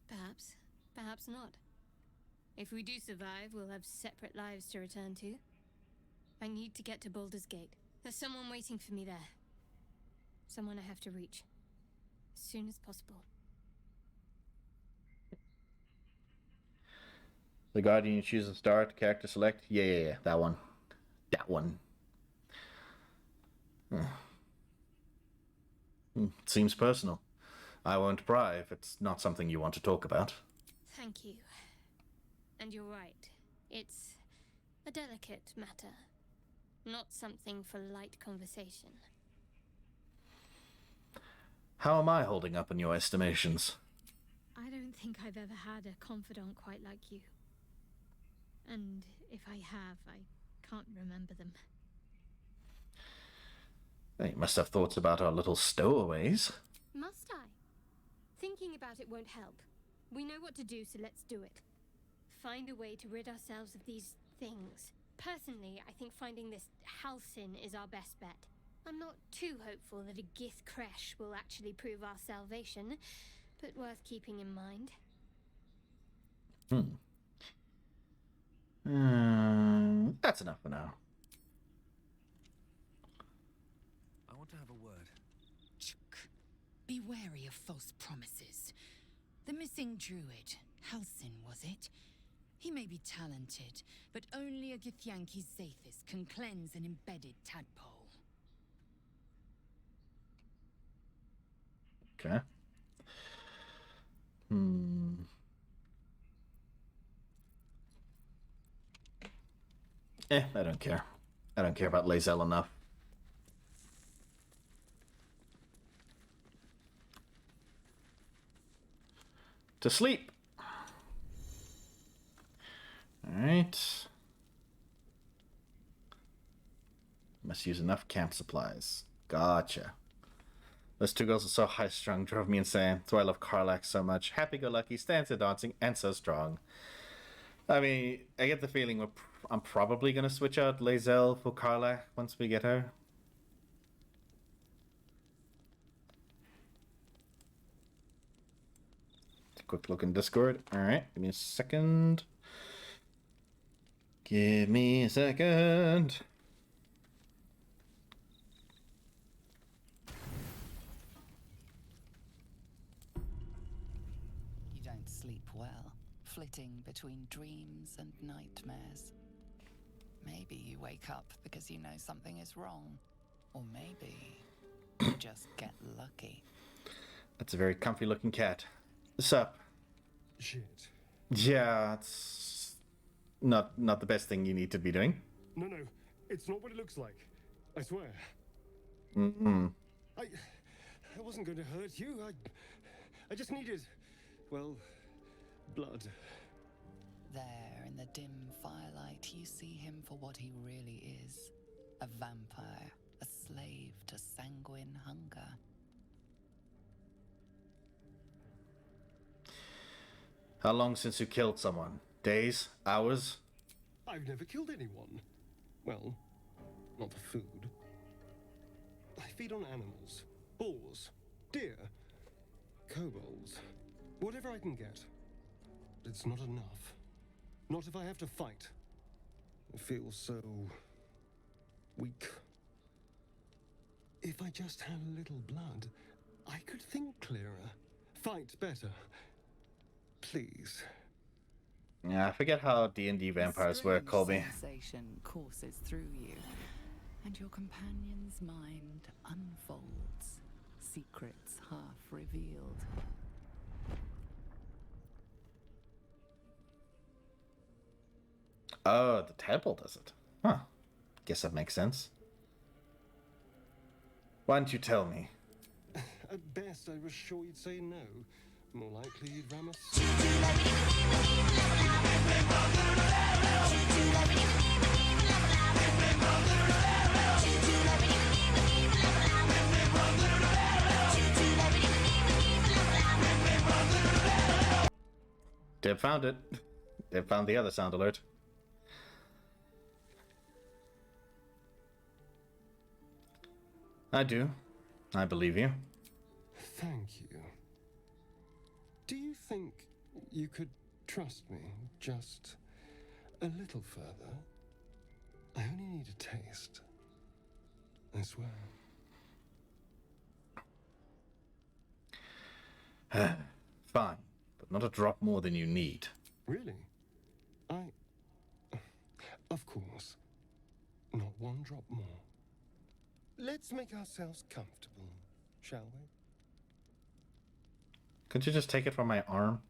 Perhaps. Perhaps not. If we do survive, we'll have separate lives to return to. I need to get to Baldur's Gate. There's someone waiting for me there. Someone I have to reach. As soon as possible. The guardian, you choose a start, character select. Yeah, that one. That one. Seems personal. I won't pry if it's not something you want to talk about. Thank you. And you're right. It's a delicate matter. Not something for light conversation. How am I holding up in your estimations? I don't think I've ever had a confidant quite like you. And if I have, I can't remember them. You must have thoughts about our little stowaways. Must I? Thinking about it won't help. We know what to do, so let's do it. Find a way to rid ourselves of these things. Personally, I think finding this Halcyon is our best bet. I'm not too hopeful that a Gith Kresh will actually prove our salvation, but worth keeping in mind. That's enough for now. I want to have a word. Be wary of false promises. The missing druid, Halsin, was it? He may be talented, but only a Githyanki's Zathis can cleanse an embedded tadpole. Okay. I don't care. I don't care about Lae'zel enough. To sleep. Alright. Must use enough camp supplies. Gotcha. Those two girls are so high-strung, drove me insane. That's why I love Karlach so much. Happy-go-lucky, stands there dancing, and so strong. I mean, I get the feeling I'm probably going to switch out Lae'zel for Karlach once we get her. Quick look in Discord. Alright, give me a second. Give me a second. You don't sleep well, flitting between dreams and nightmares. Maybe you wake up because you know something is wrong. Or maybe you just get lucky. That's a very comfy looking cat. What's up? Shit. Yeah, it's not the best thing you need to be doing. No, it's not what it looks like. I swear. Mm-hmm. I wasn't going to hurt you. I just needed, well, blood. There, in the dim firelight, you see him for what he really is. A vampire, a slave to sanguine hunger. How long since you killed someone? Days? Hours? I've never killed anyone. Well, not for food. I feed on animals. Boars. Deer. Kobolds. Whatever I can get. But it's not enough. Not if I have to fight. I feel so... weak. If I just had a little blood, I could think clearer. Fight better. Please. Yeah, I forget how D&D vampires work, Colby. Sensation courses through you, and your companion's mind unfolds, secrets half revealed. Oh, the tadpole does it. Huh. Guess that makes sense. Why don't you tell me? At best, I was sure you'd say no. More likely you'd ram us. Deb found it. Deb found the other sound alert. I do. I believe you. Thank you. Do you think you could trust me just a little further? I only need a taste. I swear. Fine, but not a drop more than you need. Really? Of course. Not one drop more. Let's make ourselves comfortable, shall we? Couldn't you just take it from my arm?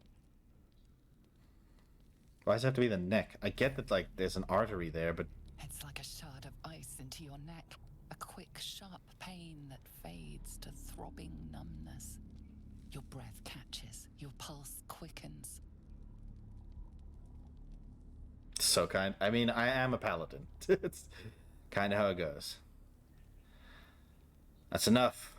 Why does it have to be the neck? I get that, like, there's an artery there, but... It's like a shard of ice into your neck. A quick, sharp pain that fades to throbbing numbness. Your breath catches. Your pulse quickens. So kind. I mean, I am a paladin. It's kind of how it goes. That's enough.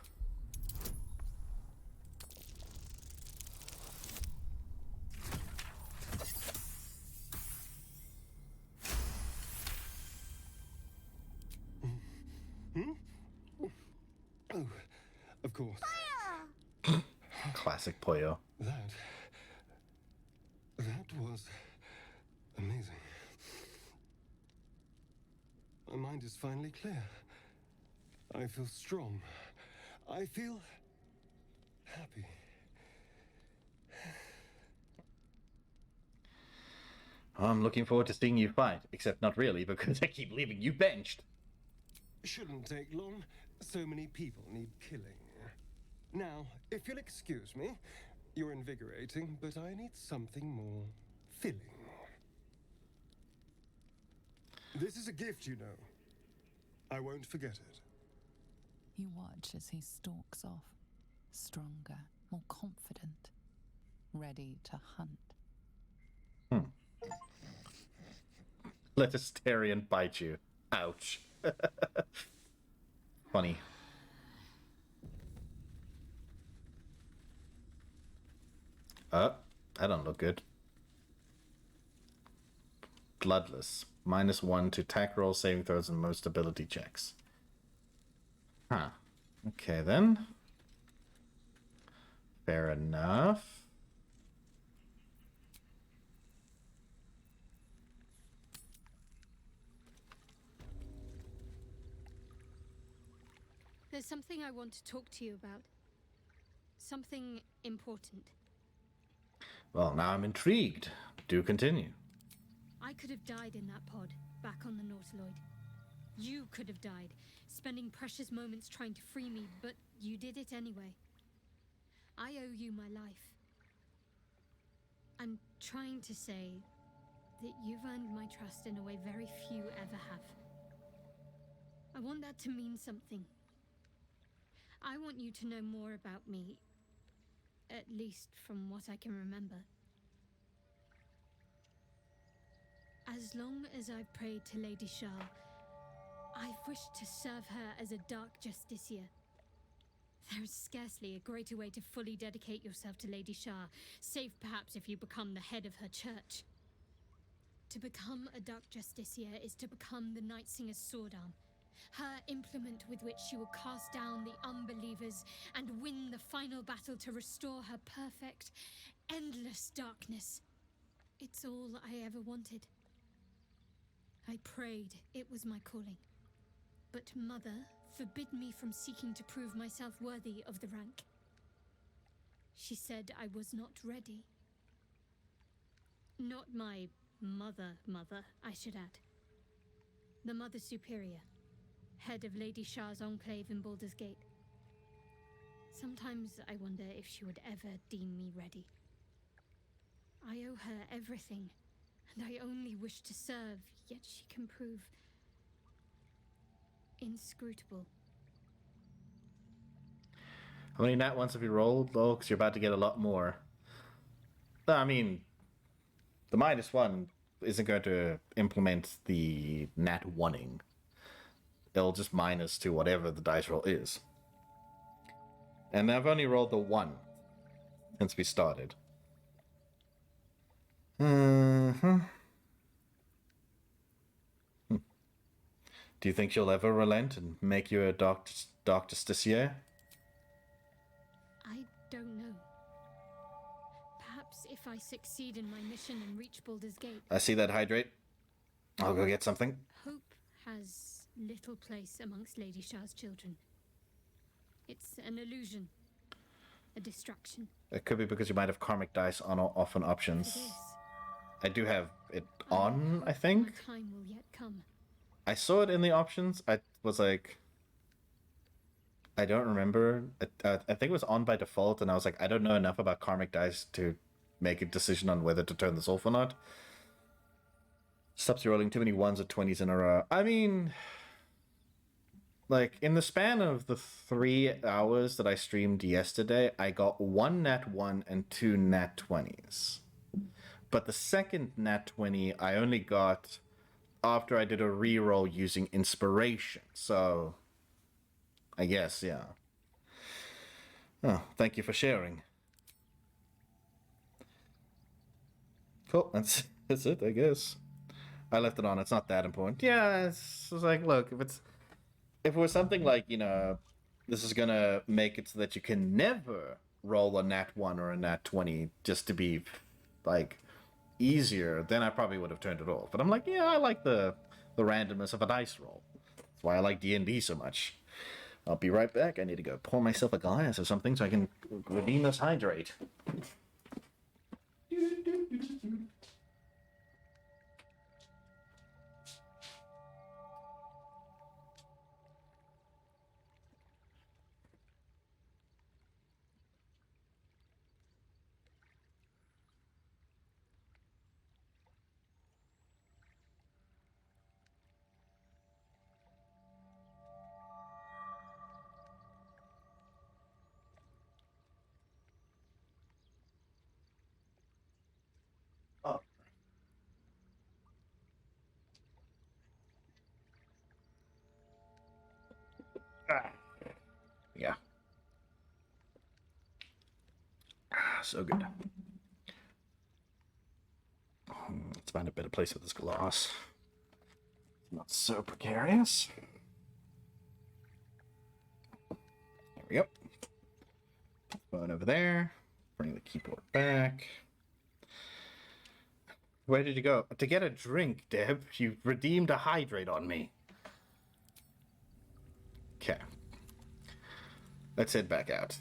Oh, of course. Classic Poyo. That was amazing. My mind is finally clear. I feel strong. I feel happy. I'm looking forward to seeing you fight, except not really, because I keep leaving you benched. Shouldn't take long. So many people need killing. Now, if you'll excuse me, you're invigorating, but I need something more filling. This is a gift, you know. I won't forget it. You watch as he stalks off, stronger, more confident, ready to hunt. Let Astarion bite you. Ouch. Funny. That don't look good. Bloodless. -1 to attack roll, saving throws, and most ability checks. Huh. Okay then. Fair enough. There's something I want to talk to you about. Something important. Well, now I'm intrigued. Do continue. I could have died in that pod, back on the Nautiloid. You could have died, spending precious moments trying to free me, but you did it anyway. I owe you my life. I'm trying to say that you've earned my trust in a way very few ever have. I want that to mean something. I want you to know more about me, at least from what I can remember. As long as I've prayed to Lady Shah, I've wished to serve her as a Dark Justiciar. There is scarcely a greater way to fully dedicate yourself to Lady Shah, save perhaps if you become the head of her church. To become a Dark Justiciar is to become the Night Singer's sword arm, her implement with which she will cast down the unbelievers and win the final battle to restore her perfect, endless darkness. It's all I ever wanted. I prayed it was my calling. But Mother forbid me from seeking to prove myself worthy of the rank. She said I was not ready. Not my mother, I should add. The Mother Superior, head of Lady Shah's enclave in Baldur's Gate. Sometimes I wonder if she would ever deem me ready. I owe her everything, and I only wish to serve, yet she can prove inscrutable. How many nat ones have you rolled, though? Because you're about to get a lot more. I mean, the -1 isn't going to implement the nat oneing. It'll just minus to whatever the dice roll is. And I've only rolled the 1 since we started. Do you think she'll ever relent and make you a Dark Justiciar? I don't know. Perhaps if I succeed in my mission and reach Baldur's Gate. I see that, Hydrate. I'll go get something. Hope has little place amongst Lady Shah's children. It's an illusion. A distraction. It could be because you might have karmic dice on or off on options. It is. I do have it on, I think. My time will yet come. I saw it in the options. I was like, I don't remember. I think it was on by default, and I was like, I don't know enough about karmic dice to make a decision on whether to turn this off or not. Stops you rolling too many 1s or 20s in a row. I mean, like, in the span of the 3 hours that I streamed yesterday, I got 1 nat 1 and 2 nat 20s. But the second nat 20, I only got after I did a reroll using inspiration. So, I guess, yeah. Oh, thank you for sharing. Cool, that's it, I guess. I left it on, it's not that important. Yeah, it's like, look, if it was something like, you know, this is gonna make it so that you can never roll a nat 1 or a nat 20 just to be, like, easier, then I probably would have turned it off. But I'm like, yeah, I like the randomness of a dice roll. That's why I like D&D so much. I'll be right back. I need to go pour myself a glass or something so I can redeem this hydrate. so good. Let's find a better place with this glass. Not so precarious. There we go. Phone over there. Bring the keyboard back. Where did you go? To get a drink, Deb. You redeemed a hydrate on me. Okay. Let's head back out.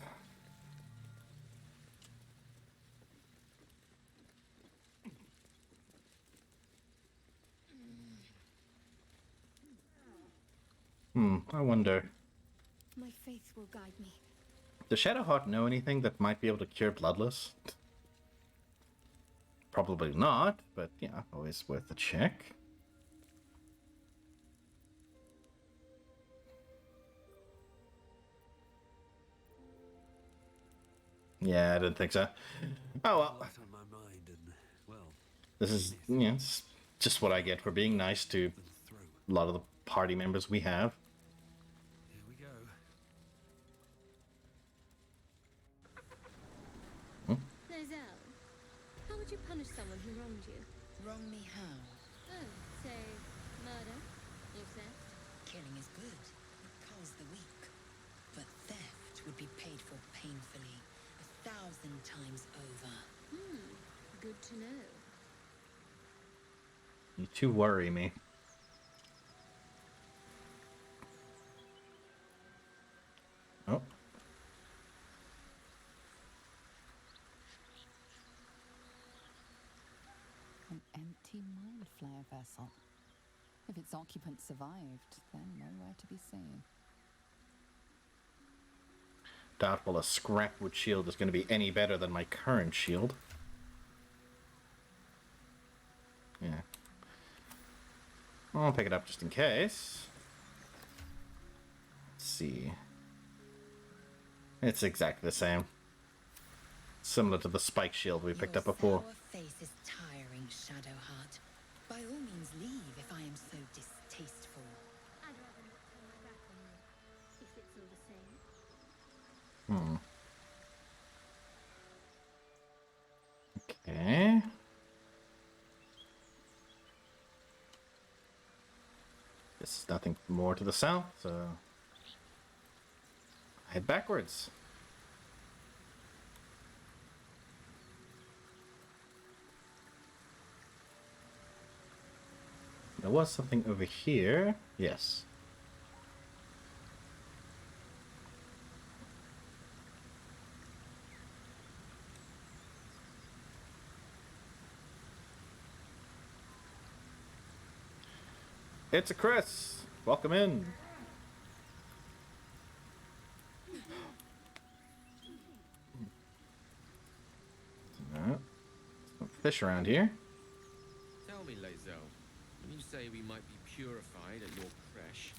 I wonder. My faith will guide me. Does Shadowheart know anything that might be able to cure Bloodlust? Probably not, but yeah, always worth a check. Yeah, I didn't think so. Oh well. On my mind and, well, This is, yeah, it's just what I get for being nice to a lot of the party members we have. here we go. Lizelle, how would you punish someone who wronged you? Wrong me how? Oh, say, murder? Or theft? Killing is good. It culls the weak. But theft would be paid for painfully, 1,000 times over. Good to know. You two worry me. Oh. An empty mind flare vessel. If its occupant survived, then nowhere to be seen. Doubtful a scrapwood shield is going to be any better than my current shield. Yeah. I'll pick it up just in case. Let's see. It's exactly the same. Similar to the spike shield we picked up before. Your face is tiring, Shadowheart. By all means leave if I am so distasteful. I'd rather not turn my back on you, if it's all the same. Okay. There's nothing more to the south, so head backwards. There was something over here. Yes. It's a Chris. Welcome in. Some fish around here. Tell me, Lizelle, when you say we might be purified at your creche,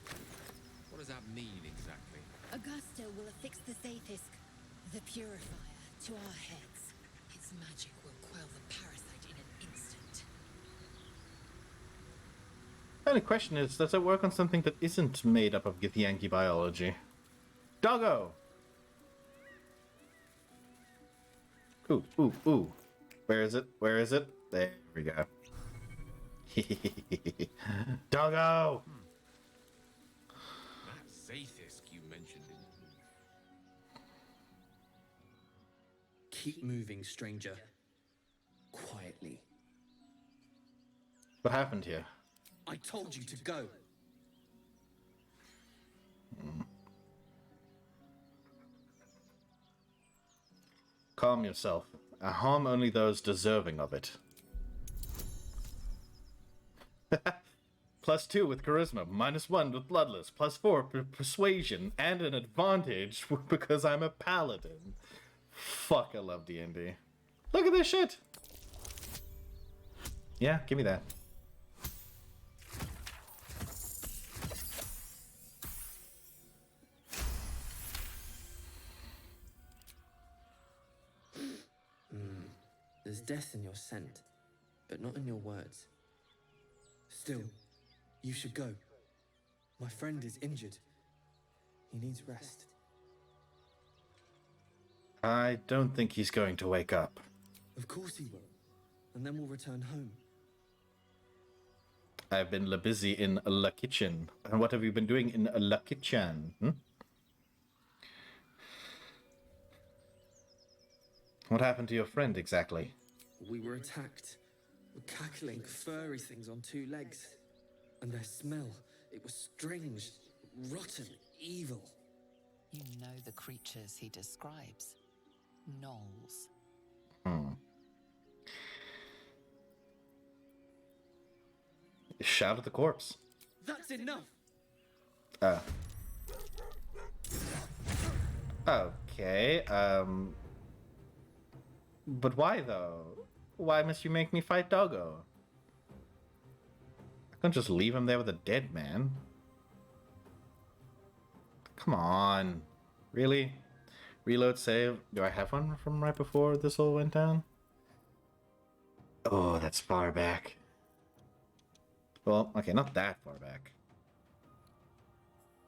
what does that mean exactly? Augusto will affix the Zaithisk, the purifier, to our heads. Its magic will quell the parasite in an instant. The only question is, does it work on something that isn't made up of Githyanki biology? Doggo! Ooh, ooh, ooh. Where is it? Where is it? There we go. Doggo! That Zaithisk you mentioned Keep moving, stranger. Quietly. What happened here? I told you to go. Calm yourself. I harm only those deserving of it. +2 with charisma, -1 with bloodless, +4 persuasion, and an advantage because I'm a paladin. Fuck, I love D&D. Look at this shit! Yeah, give me that. There's death in your scent, but not in your words. Still, you should go. My friend is injured. He needs rest. I don't think he's going to wake up. Of course he will. And then we'll return home. I've been busy in the kitchen. And what have you been doing in the kitchen? What happened to your friend exactly? We were attacked. Cackling, furry things on two legs. And their smell, it was strange, rotten, evil. You know the creatures he describes. Gnolls. Shout at the corpse. That's enough! Okay, but why though? Why must you make me fight Doggo? I can't just leave him there with a dead man. Come on. Really? Reload save. Do I have one from right before this all went down? Oh, that's far back. Well, okay, not that far back.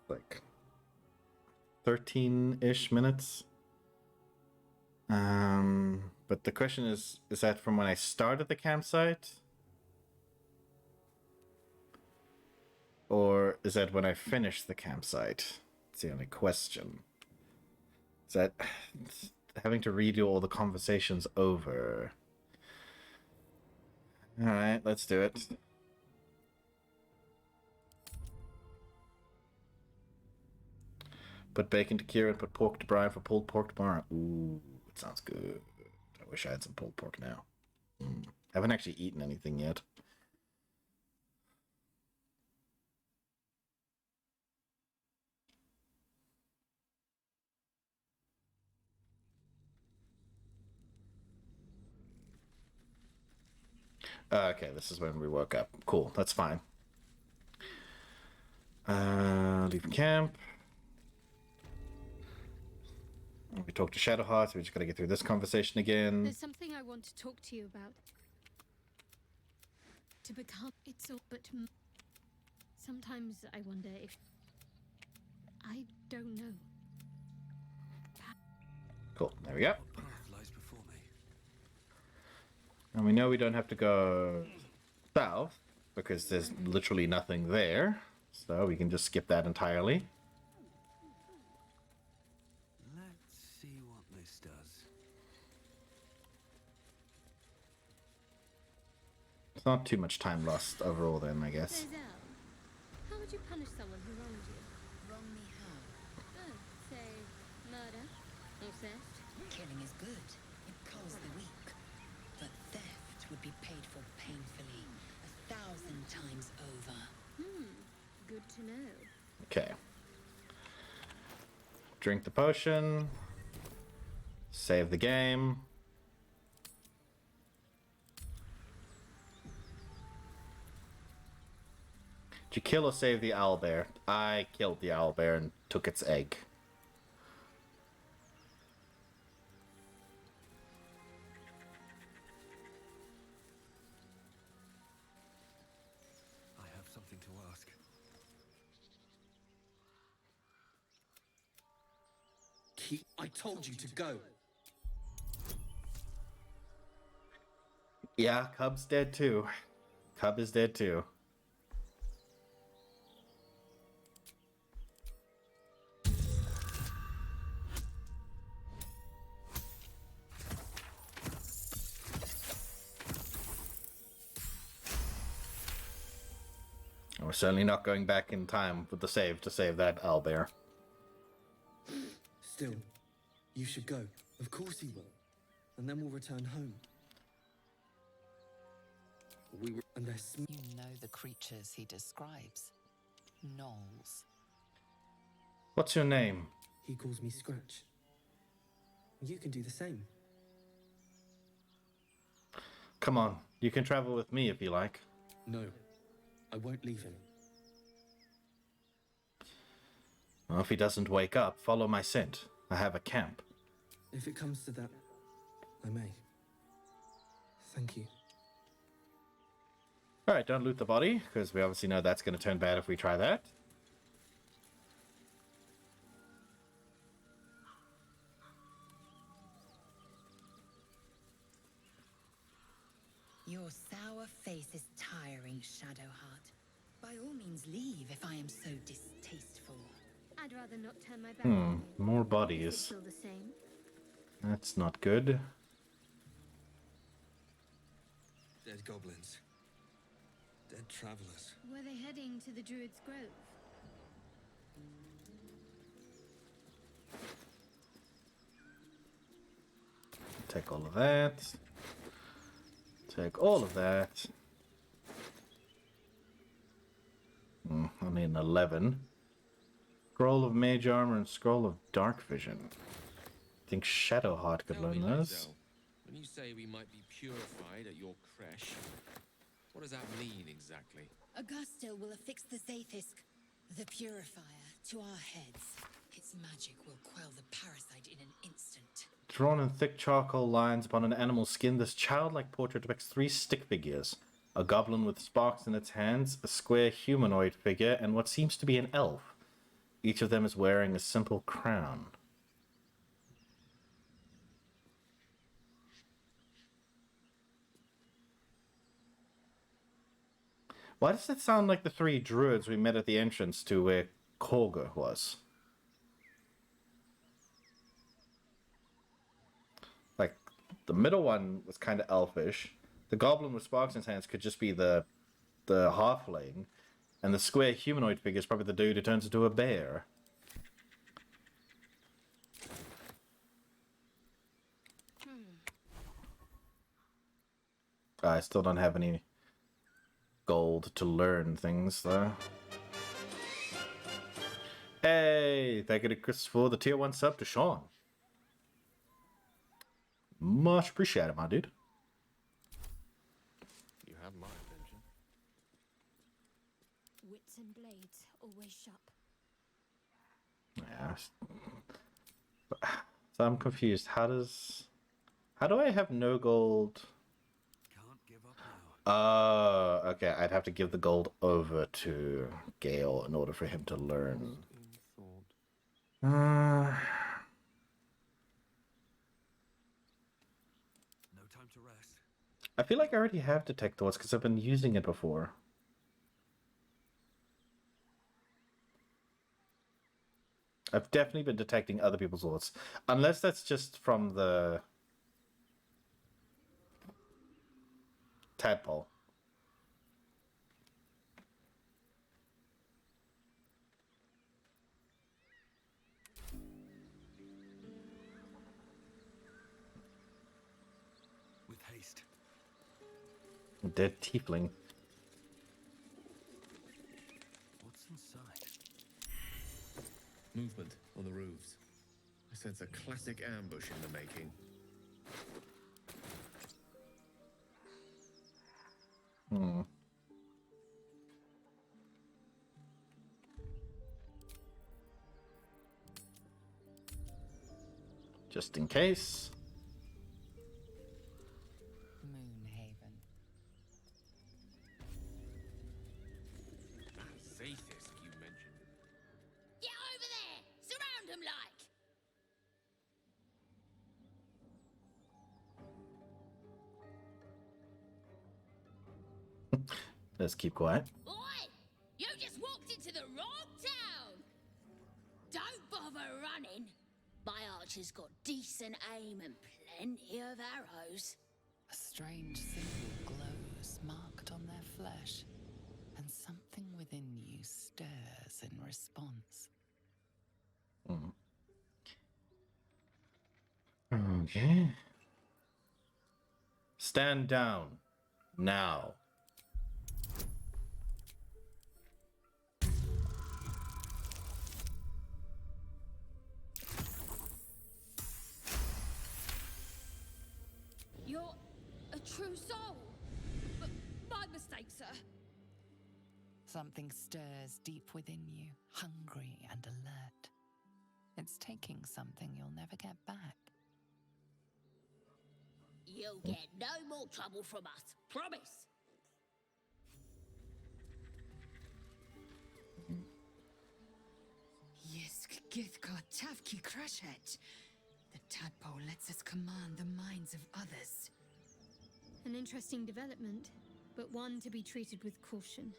Like 13-ish minutes. But the question is that from when I started the campsite? Or is that when I finished the campsite? It's the only question. Is that having to redo all the conversations over? Alright, let's do it. Put bacon to cure and put pork to brine for pulled pork tomorrow. Ooh, it sounds good. I wish I had some pulled pork now. Haven't actually eaten anything yet. Okay, this is when we woke up. Cool, that's fine. Leave camp. We talked to Shadowheart, so we just gotta get through this conversation again. There's something I want to talk to you about. To become it's all but sometimes I wonder if I don't know. Cool, there we go. Path lies before me. And we know we don't have to go south because there's literally nothing there. So we can just skip that entirely. Let's see what this does. It's not too much time lost overall then, I guess. Lae'zel, how would you punish someone who wronged you? Wrong me how? Oh, say murder or theft? Killing is good. It calls the weak. But theft would be paid for painfully, 1,000 times over. Good to know. Okay. Drink the potion. Save the game. Did you kill or save the owlbear? I killed the owlbear and took its egg. I have something to ask. I told you to go. Yeah, Cub's dead too. Cub is dead too. We're certainly not going back in time with the save to save that owlbear. Still, you should go. Of course he will. And then we'll return home. And their You know the creatures he describes. Gnolls. What's your name? He calls me Scratch. You can do the same. Come on, you can travel with me if you like. No, I won't leave him. Well, if he doesn't wake up, follow my scent. I have a camp. If it comes to that, I may. Thank you. Alright, don't loot the body, because we obviously know that's going to turn bad if we try that. face is tiring, Shadowheart. By all means leave if I am so distasteful. I'd rather not turn my back on you. More Is it bodies. still the same? That's not good. Dead goblins. Dead travelers. Were they heading to the Druid's Grove? Take all of that. Take all of that. I need an 11. Scroll of Mage Armor and Scroll of Dark Vision. I think Shadowheart could Tell me, learn those. Lizelle, when you say we might be purified at your creche, what does that mean exactly? Augustil will affix the Zaithisk, the purifier, to our heads. Its magic will quell the parasite in an instant. Drawn in thick charcoal lines upon an animal's skin, this childlike portrait depicts 3 stick figures. A goblin with sparks in its hands, a square humanoid figure, and what seems to be an elf. Each of them is wearing a simple crown. Why does that sound like the 3 druids we met at the entrance to where Korga was? Like, the middle one was kind of elfish. The goblin with sparks in his hands could just be the halfling. And the square humanoid figure is probably the dude who turns into a bear. I still don't have any gold to learn things, though. Hey! Thank you to Chris for the tier 1 sub to Sean. Much appreciated, my dude. You have my attention. Wits and blades always sharp. Yeah. So I'm confused. How do I have no gold? Can't give up now. Okay. I'd have to give the gold over to Gale in order for him to learn. No time to rest. I feel like I already have Detect Thoughts because I've been using it before. I've definitely been detecting other people's thoughts. Unless that's just from the tadpole. With haste. Dead tiefling. What's inside? Movement on the roofs. I sense a classic ambush in the making. Just in case. Moonhaven. That Zaithisk you mentioned. Get over there! Surround him like! Let's keep quiet. Oi! You just walked into the wrong town! Don't bother running. My archer's got decent aim and plenty of arrows. A strange symbol glows marked on their flesh, and something within you stirs in response. Okay. Stand down. Now. You're a true soul. My mistake, sir. Something stirs deep within you, hungry and alert. It's taking something you'll never get back. You'll get no more trouble from us. Promise. Yisk Githkar Tavki Krashet. The tadpole lets us command the minds of others. An interesting development. but one to be treated with caution.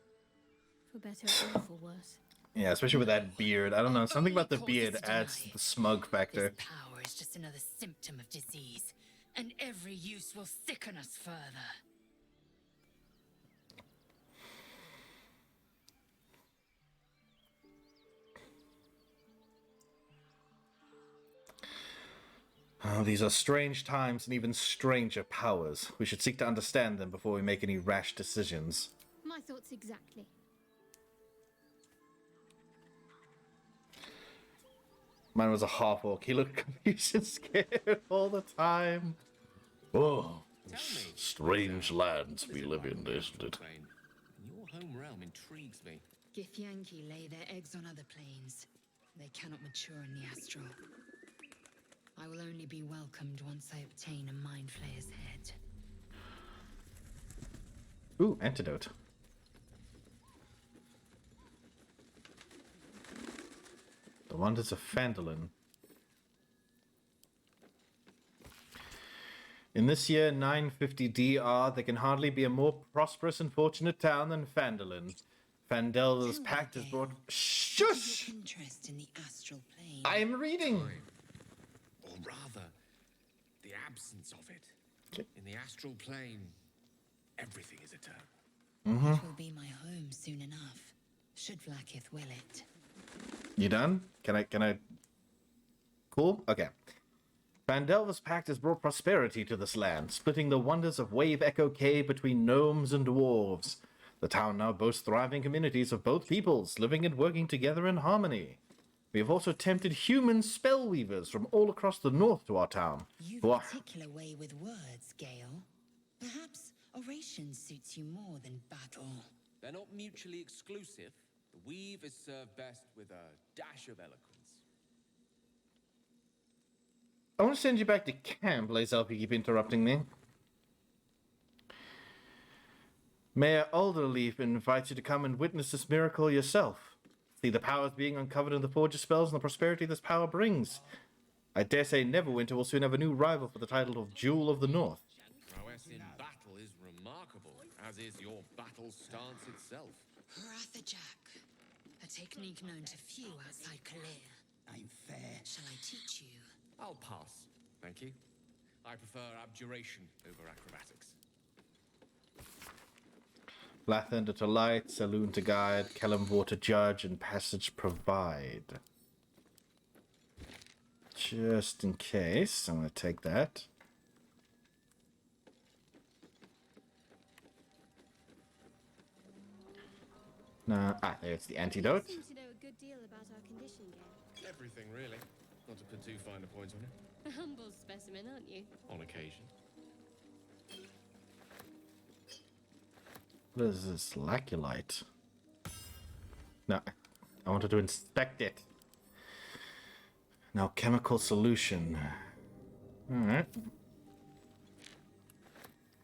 For better or for worse. Yeah, especially with that beard. I don't know, something about the beard adds to the smug factor. This power is just another symptom of disease, and every use will sicken us further. Oh, these are strange times and even stranger powers. We should seek to understand them before we make any rash decisions. My thoughts exactly. Mine was a half-orc. He looked confused and scared all the time. Oh, strange lands we live in, isn't it? Your home realm intrigues me. Githyanki lay their eggs on other planes. They cannot mature in the astral. I will only be welcomed once I obtain a Mind Flayer's head. Ooh, antidote. The Wonders of Phandalin. In this year 950 DR, there can hardly be a more prosperous and fortunate town than Phandalin. Phandel's pact has brought... Shush! Interest in the astral plane. I am reading! Or rather, the absence of it. In the astral plane, everything is eternal. It will be my home soon enough, should Vlaakith will it. You done? Can I... Cool? Okay. Phandel's pact has brought prosperity to this land, splitting the wonders of Wave Echo Cave between gnomes and dwarves. The town now boasts thriving communities of both peoples, living and working together in harmony. We have also tempted human spellweavers from all across the north to our town. You've a particular way with words, Gale. Perhaps oration suits you more than battle. They're not mutually exclusive. The weave is served best with a dash of eloquence. I want to send you back to camp, Lae'zel, if you keep interrupting me. Mayor Alderleaf invites you to come and witness this miracle yourself. See the powers being uncovered in the Forger spells and the prosperity this power brings. I dare say Neverwinter will soon have a new rival for the title of Jewel of the North. Prowess in battle is remarkable, as is your battle stance itself. Rathajak, a technique known to few outside Kalir. I'm fair. Shall I teach you? I'll pass, thank you. I prefer abjuration over acrobatics. Lathander to light, Saloon to guide, Kellamvor to judge, and passage provide. Just in case, I'm going to take that. No, there's the antidote. You seem to know a good deal about our condition, Gale. Everything, really. Not to put too fine a point on it. A humble specimen, aren't you? On occasion. What is this? Laculite. No, I wanted to inspect it. Now, chemical solution. Alright.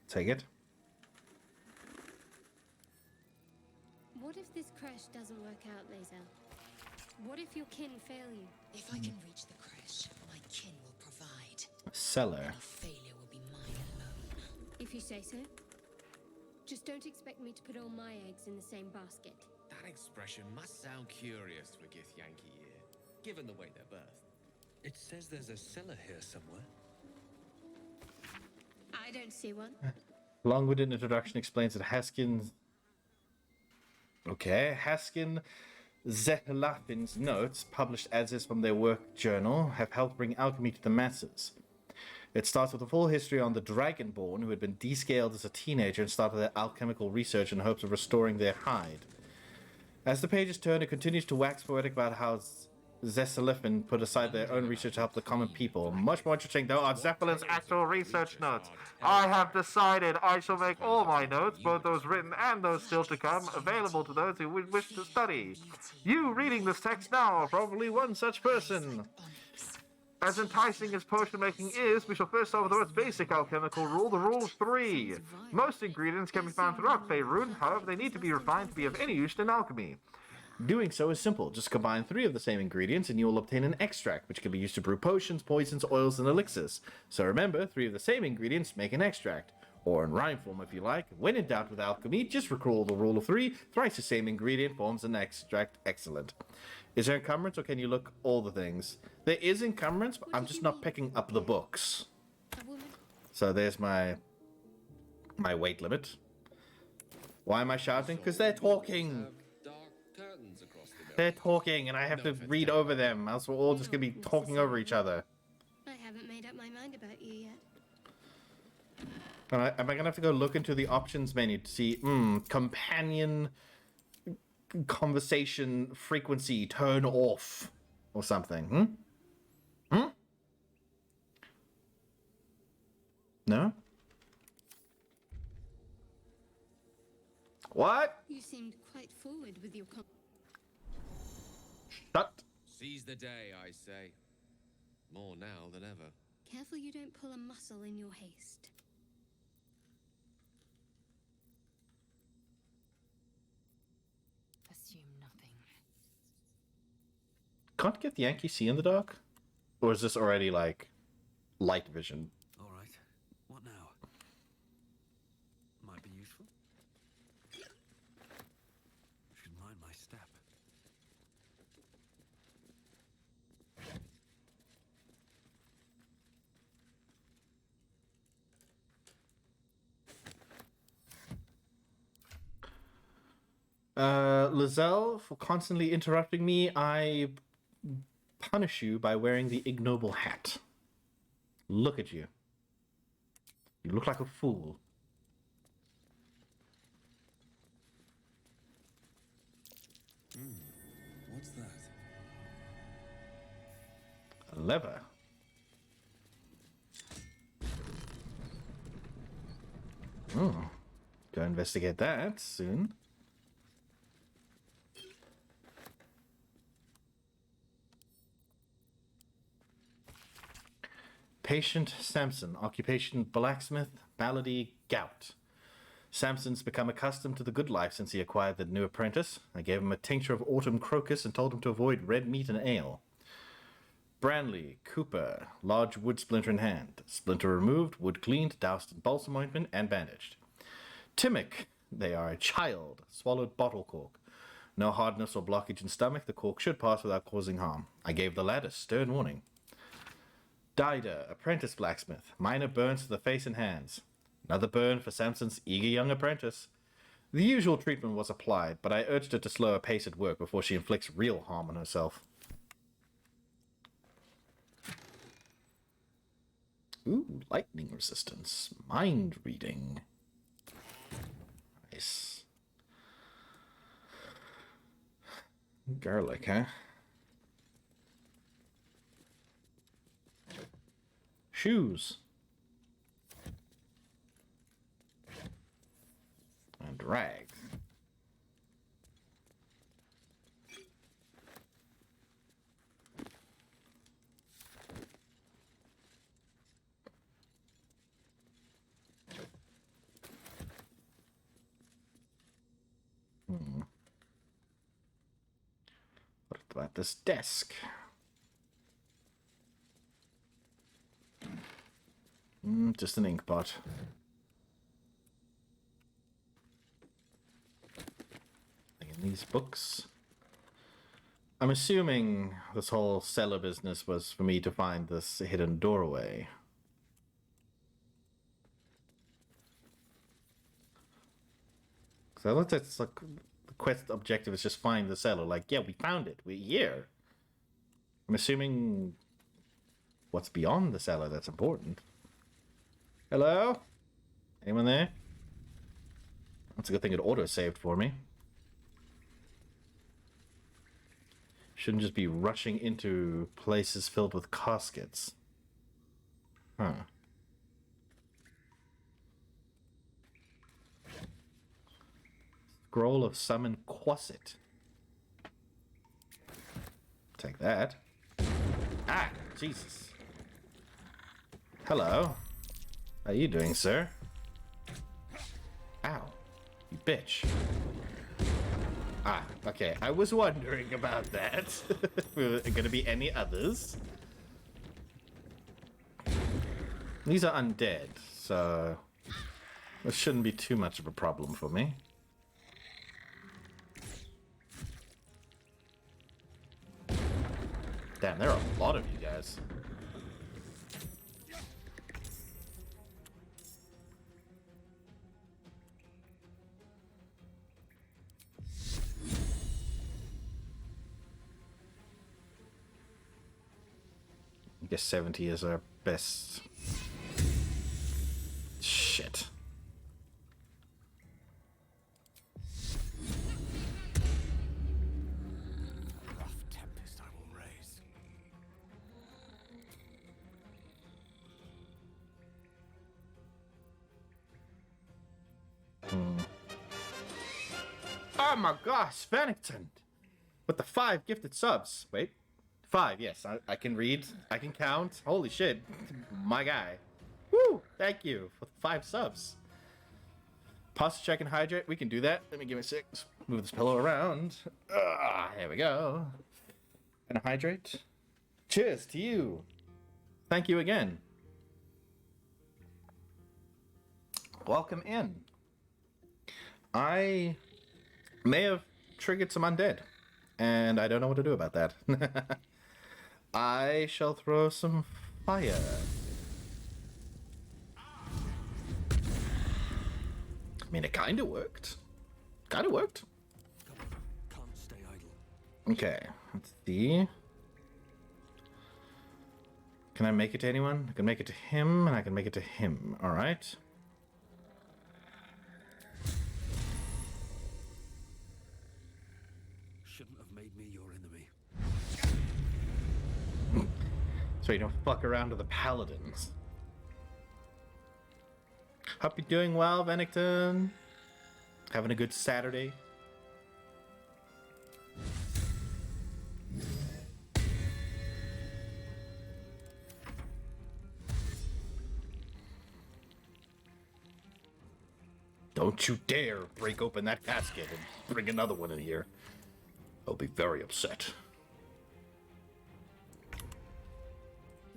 Take it. What if this crash doesn't work out, Lae'zel? What if your kin fail you? If I can reach the crash, my kin will provide. Seller. Any failure will be mine alone. If you say so. Just don't expect me to put all my eggs in the same basket. That expression must sound curious for Githyanki ear, given the way they're birthed. It says there's a cellar here somewhere. I don't see one. Long-winded introduction explains that Haskin Zehalafin's notes, published as is from their work journal, have helped bring alchemy to the masses. It starts with a full history on the Dragonborn, who had been descaled as a teenager and started their alchemical research in hopes of restoring their hide. As the pages turn, it continues to wax poetic about how Zesalifin put aside their own research to help the common people. Much more interesting, though, are Zeppelin's actual research notes. I have decided I shall make all my notes, both those written and those still to come, available to those who would wish to study. You reading this text now are probably one such person. As enticing as potion making is, we shall first start with the most basic alchemical rule, the rule of 3. Most ingredients can be found throughout Faerun, however they need to be refined to be of any use in alchemy. Doing so is simple. Just combine 3 of the same ingredients and you will obtain an extract, which can be used to brew potions, poisons, oils, and elixirs. So remember, 3 of the same ingredients make an extract. Or in rhyme form if you like. When in doubt with alchemy, just recall the rule of 3. Thrice the same ingredient forms an extract. Excellent. Is there encumbrance, or can you look all the things? There is encumbrance, but I'm just not picking up the books. So there's my weight limit. Why am I shouting? Because they're talking. They're talking, and I have to read over them. Else we're all just going to be talking over each other. I haven't made up my mind about you yet. Am I going to have to go look into the options menu to see, companion conversation frequency turn off or something? No? What? You seemed quite forward with your Shut. Seize the day, I say. More now than ever. Careful you don't pull a muscle in your haste. Assume nothing. Can't get the Yankee see in the dark? Or is this already, like, light vision? All right. What now? Might be useful. Should mind my step. Lizelle, for constantly interrupting me, I punish you by wearing the ignoble hat. Look at you. You look like a fool. What's that? A lever. Go investigate that soon. Patient Samson, occupation blacksmith, malady gout. Samson's become accustomed to the good life since he acquired the new apprentice. I gave him a tincture of autumn crocus and told him to avoid red meat and ale. Branley, Cooper, large wood splinter in hand. Splinter removed, wood cleaned, doused in balsam ointment, and bandaged. Timmick, they are a child, swallowed bottle cork. No hardness or blockage in stomach, the cork should pass without causing harm. I gave the lad a stern warning. Dida, apprentice blacksmith. Minor burns to the face and hands. Another burn for Samson's eager young apprentice. The usual treatment was applied, but I urged her to slow her pace at work before she inflicts real harm on herself. Ooh, lightning resistance. Mind reading. Nice. Garlic, huh? Shoes. And rags. What about this desk? Just an ink pot. In these books. I'm assuming this whole cellar business was for me to find this hidden doorway. So I looked at like the quest objective is just find the cellar. Like, yeah, we found it. We're here. I'm assuming what's beyond the cellar that's important. Hello? Anyone there? That's a good thing it auto-saved for me. Shouldn't just be rushing into places filled with caskets. Huh. Scroll of Summon Quasset. Take that. Ah! Jesus. Hello. How are you doing, sir? Ow. You bitch. Ah, okay. I was wondering about that. Were there gonna be any others? These are undead, so... This shouldn't be too much of a problem for me. Damn, there are a lot of you guys. I guess 70 is our best. Shit. Rough tempest I will raise. Oh my gosh, Bennington! With the 5 gifted subs. Wait. 5, yes. I can read. I can count. Holy shit. My guy. Woo! Thank you for the 5 subs. Pause to check and hydrate. We can do that. Let me give it 6. Move this pillow around. There we go. And hydrate. Cheers to you. Thank you again. Welcome in. I may have triggered some undead, and I don't know what to do about that. I shall throw some fire. I mean, it kind of worked. Kind of worked. Can't stay idle. Okay, let's see. Can I make it to anyone? I can make it to him, and I can make it to him. All right. Shouldn't have made me your enemy. So you don't fuck around with the paladins. Hope you're doing well, Bennington. Having a good Saturday. Don't you dare break open that casket and bring another one in here. I'll be very upset.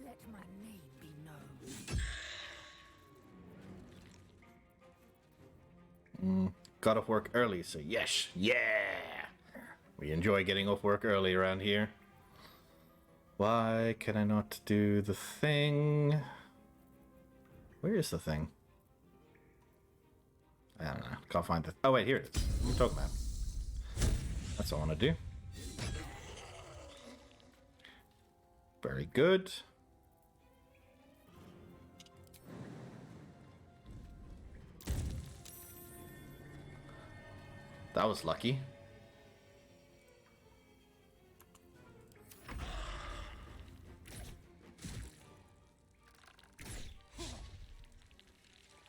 Let my name be known. Got off work early, so yes. Yeah! We enjoy getting off work early around here. Why can I not do the thing? Where is the thing? I don't know. Can't find the... Oh, wait, here it is. What are you talking about? That's what I want to do. Very good. That was lucky.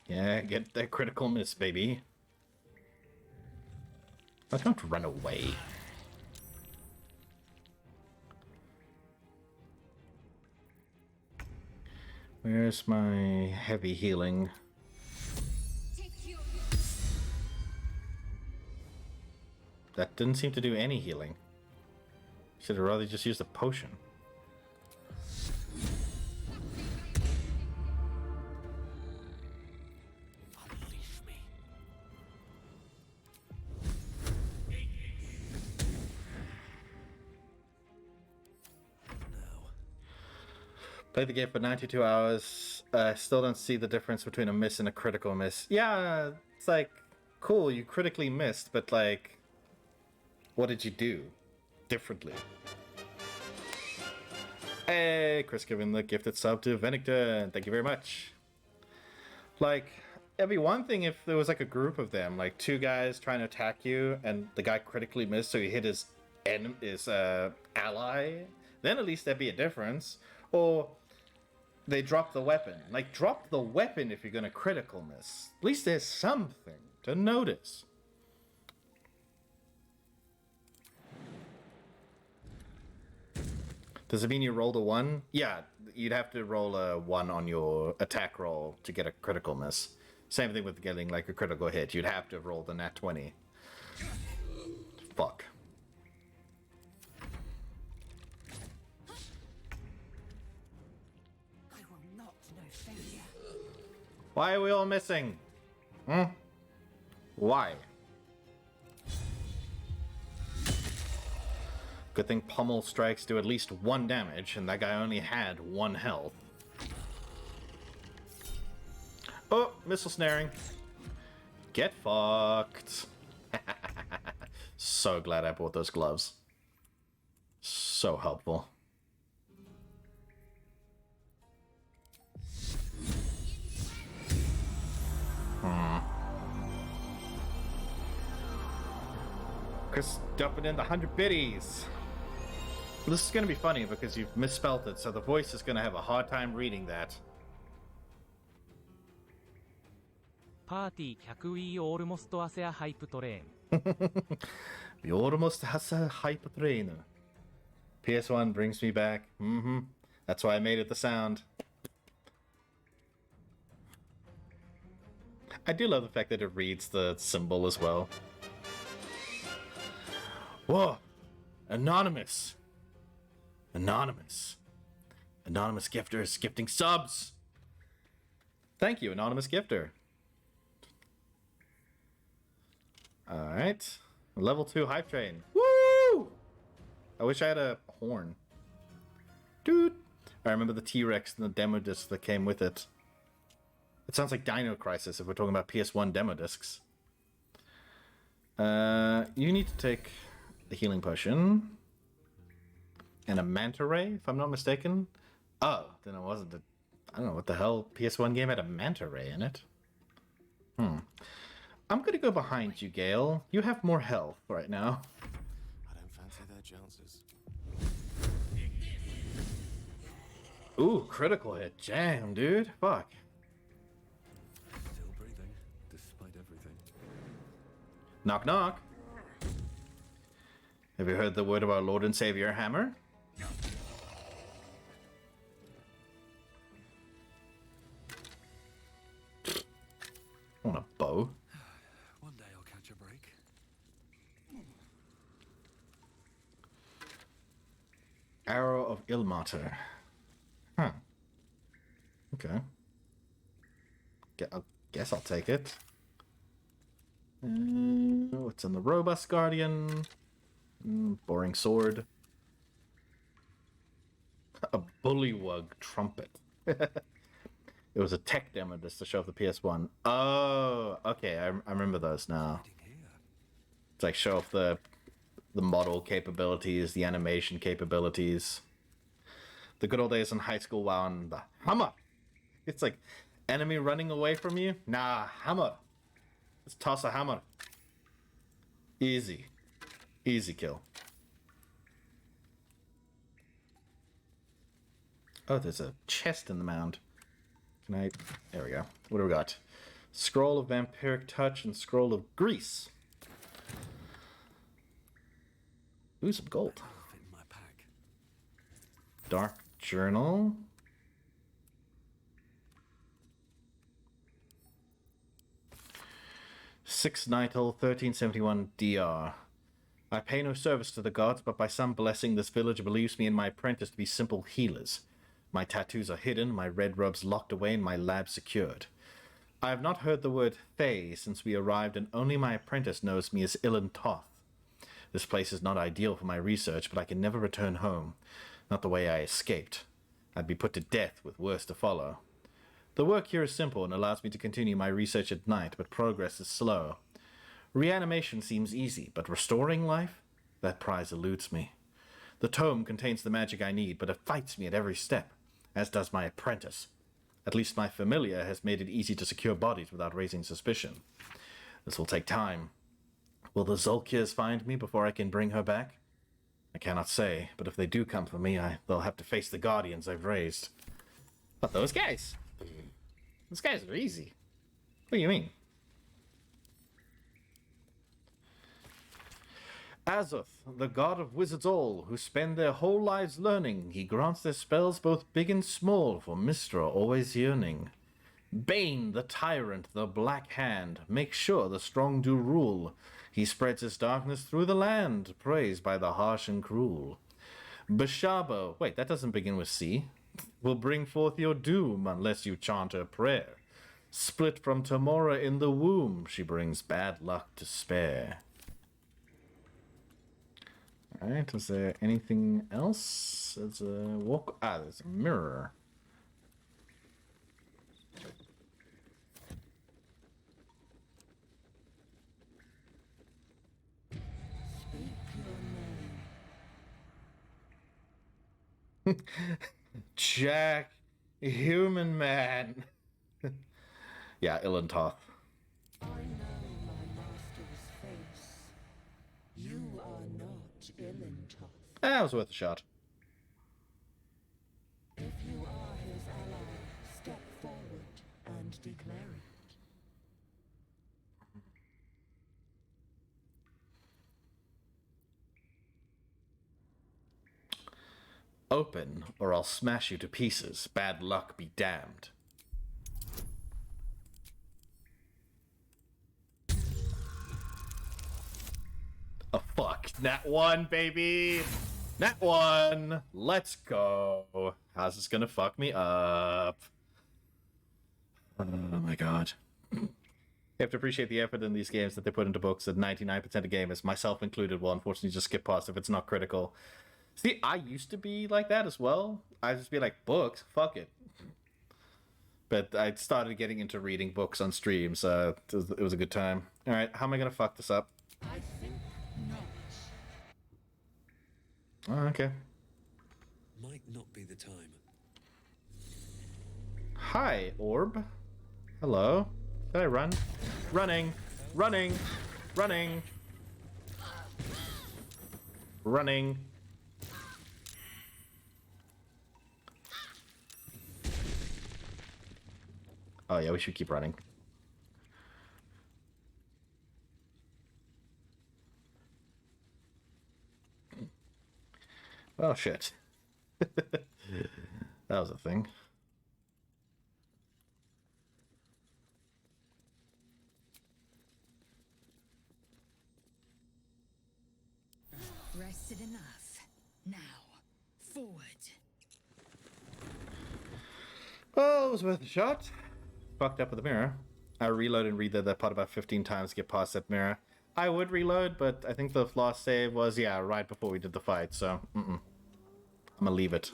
Yeah, get that critical miss, baby. I don't run away. Where's my heavy healing? That didn't seem to do any healing. Should have rather just used a potion. Unleash me. Played the game for 92 hours. Still don't see the difference between a miss and a critical miss. Yeah, it's like, cool, you critically missed, but like, what did you do differently? Hey, Chris giving the gifted sub to Venington. Thank you very much. Like, it'd be one thing if there was like a group of them, like 2 guys trying to attack you, and the guy critically missed, so he hit his ally. Then at least there'd be a difference. Or they drop the weapon. Like, drop the weapon if you're gonna critical miss. At least there's something to notice. Does it mean you rolled a 1? Yeah, you'd have to roll a 1 on your attack roll to get a critical miss. Same thing with getting like a critical hit. You'd have to have rolled a nat 20. Fuck. I will not know failure. Why are we all missing? Why? Good thing pommel strikes do at least 1 damage, and that guy only had 1 health. Oh, missile snaring. Get fucked. So glad I bought those gloves. So helpful. Chris dumping in the 100 biddies. This is going to be funny because you've misspelt it, so the voice is going to have a hard time reading that. パーティー客ウィーオールモストアセアハイプトレーン We almost has a hype train. PS1 brings me back. That's why I made it the sound. I do love the fact that it reads the symbol as well. Whoa! Anonymous! Anonymous. Anonymous gifter is gifting subs! Thank you, Anonymous Gifter. Alright. Level 2 hype train. Woo! I wish I had a horn. Dude! I remember the T-Rex and the demo disc that came with it. It sounds like Dino Crisis if we're talking about PS1 demo discs. You need to take the healing potion. And a manta ray, if I'm not mistaken. Oh, then it wasn't a... I don't know what the hell PS1 game had a manta ray in it. I'm gonna go behind you, Gale. You have more health right now. I don't fancy their chances. Ooh, critical hit. Jam, dude. Fuck. Still breathing, despite everything. Knock, knock. Have you heard the word of our Lord and Savior, Hammer? On a bow. One day I'll catch a break. Arrow of Ilmater. Huh. Okay. I guess I'll take it. What's in the Robust Guardian? Boring sword. A bullywug trumpet. It was a tech demo just to show off the PS1. Oh, okay, I remember those now. It's like show off the model capabilities, the animation capabilities. The good old days in high school while on the hammer. It's like enemy running away from you. Nah, hammer. Let's toss a hammer. Easy. Easy kill. Oh, there's a chest in the mound. Can I... There we go. What do we got? Scroll of Vampiric Touch and Scroll of Grease. Ooh, some gold. Dark Journal. Six Nightle, 1371 DR. I pay no service to the gods, but by some blessing this village believes me and my apprentice to be simple healers. My tattoos are hidden, my red robes locked away, and my lab secured. I have not heard the word Fae since we arrived, and only my apprentice knows me as Ilan Toth. This place is not ideal for my research, but I can never return home. Not the way I escaped. I'd be put to death with worse to follow. The work here is simple and allows me to continue my research at night, but progress is slow. Reanimation seems easy, but restoring life? That prize eludes me. The tome contains the magic I need, but it fights me at every step, as does my apprentice. At least my familiar has made it easy to secure bodies without raising suspicion. This will take time. Will the Zolkias find me before I can bring her back? I cannot say, but if they do come for me, they'll have to face the guardians I've raised. But those guys? Those guys are easy. What do you mean? Azoth, the god of wizards all, who spend their whole lives learning, he grants their spells both big and small, for Mistra always yearning. Bane, the tyrant, the black hand, make sure the strong do rule. He spreads his darkness through the land, praised by the harsh and cruel. Bashabo, wait, that doesn't begin with C. Will bring forth your doom unless you chant a prayer. Split from Tamora in the womb, she brings bad luck to spare. Alright, is there anything else? There's a walk. Ah, there's a mirror. Jack, human man. Yeah, Ilantoth. I know my master's face. You are not Ilintoth. That was worth a shot. If you are his ally, step forward and declare it. Open, or I'll smash you to pieces. Bad luck be damned. Oh, fuck. Nat 1, baby! Nat 1! Let's go. How's this gonna fuck me up? Oh my god. You have to appreciate the effort in these games that they put into books that 99% of gamers, myself included, will unfortunately just skip past if it's not critical. See, I used to be like that as well. I'd just be like, books? Fuck it. But I started getting into reading books on stream, so it was a good time. Alright, how am I gonna fuck this up? I think not. Oh, okay. Might not be the time. Hi, Orb. Hello. Did I run? Running! Running! Running! Running! Oh yeah, we should keep running. Oh shit. That was a thing. Rested enough. Now, forward. Well, it was worth a shot. Fucked up with the mirror. I reload and read that part about 15 times to get past that mirror. I would reload, but I think the last save was, yeah, right before we did the fight, so, I'm gonna leave it.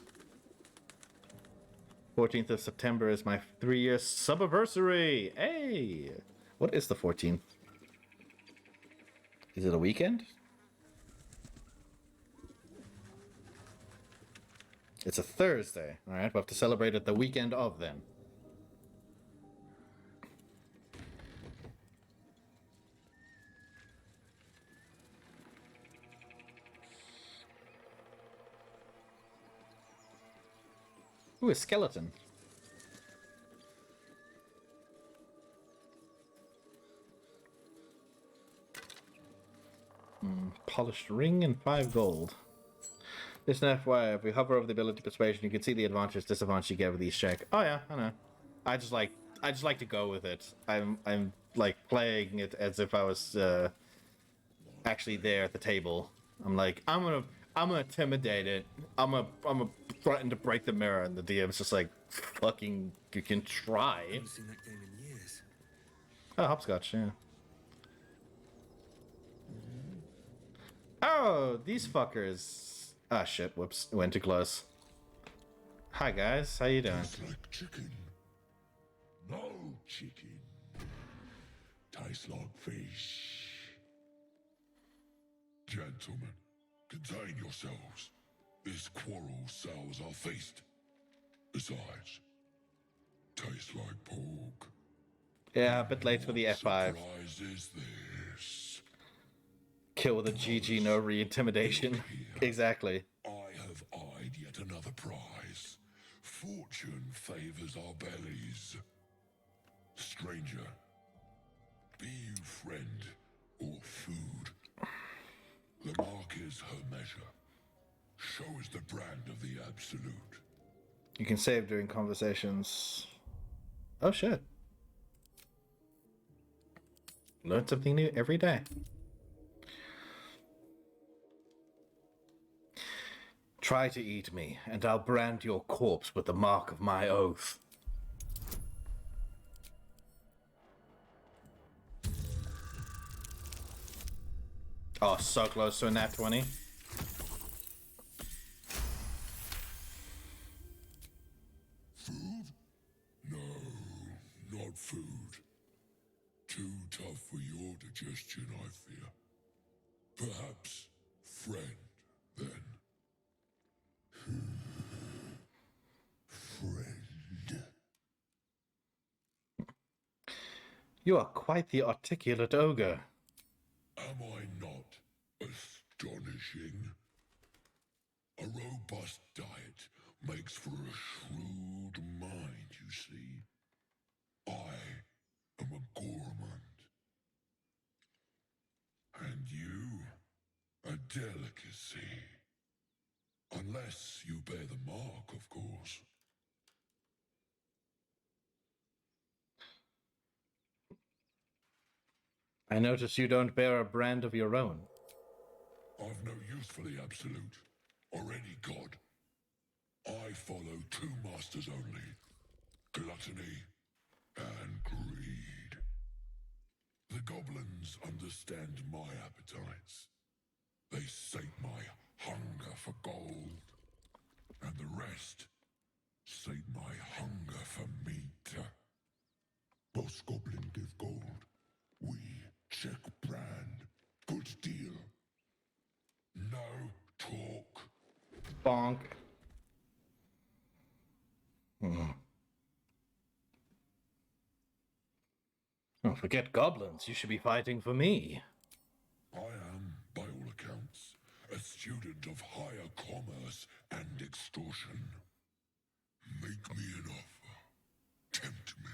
14th of September is my 3-year subiversary! Hey! What is the 14th? Is it a weekend? It's a Thursday. Alright, we'll have to celebrate it the weekend of then. Ooh, a skeleton. Polished ring and 5 gold. Just an FYI, if we hover over the ability persuasion, you can see the advantage, disadvantage you get with each check. Oh yeah, I know. I just like to go with it. I'm like playing it as if I was actually there at the table. I'm like, I'm gonna intimidate it. I'm gonna threaten to break the mirror, and the DM's just like, fucking, you can try. I haven't seen that game in years. Oh, hopscotch, yeah. Oh, these fuckers. Ah, shit, whoops. Went too close. Hi, guys. How you doing? Tastes like chicken. No chicken. Tastes like fish. Gentlemen, contain yourselves. This quarrel sours our feast. Besides, tastes like pork. Yeah, a bit late for the F5. Surprise is this? Kill with a GG, no re-intimidation. Exactly. I have eyed yet another prize. Fortune favors our bellies. Stranger, be you friend or food. The mark is her measure. Show is the brand of the absolute. You can save during conversations. Oh shit. Learn something new every day. Try to eat me, and I'll brand your corpse with the mark of my oath. Oh, so close to a nat 20. Food? No, not food. Too tough for your digestion, I fear. Perhaps friend, then. Friend. You are quite the articulate ogre. Am I not astonishing? A robust diet makes for a shrewd mind, you see. I am a gourmand. And you, a delicacy. Unless you bear the mark, of course. I notice you don't bear a brand of your own. I've no use for the absolute, or any god. I follow two masters only, gluttony and greed. The goblins understand my appetites. They sate my hunger for gold, and the rest sate my hunger for meat. Boss goblin give gold, we check brand. Good deal. No talk. Bonk. Oh, forget goblins. You should be fighting for me. I am, by all accounts, a student of higher commerce and extortion. Make me an offer. Tempt me.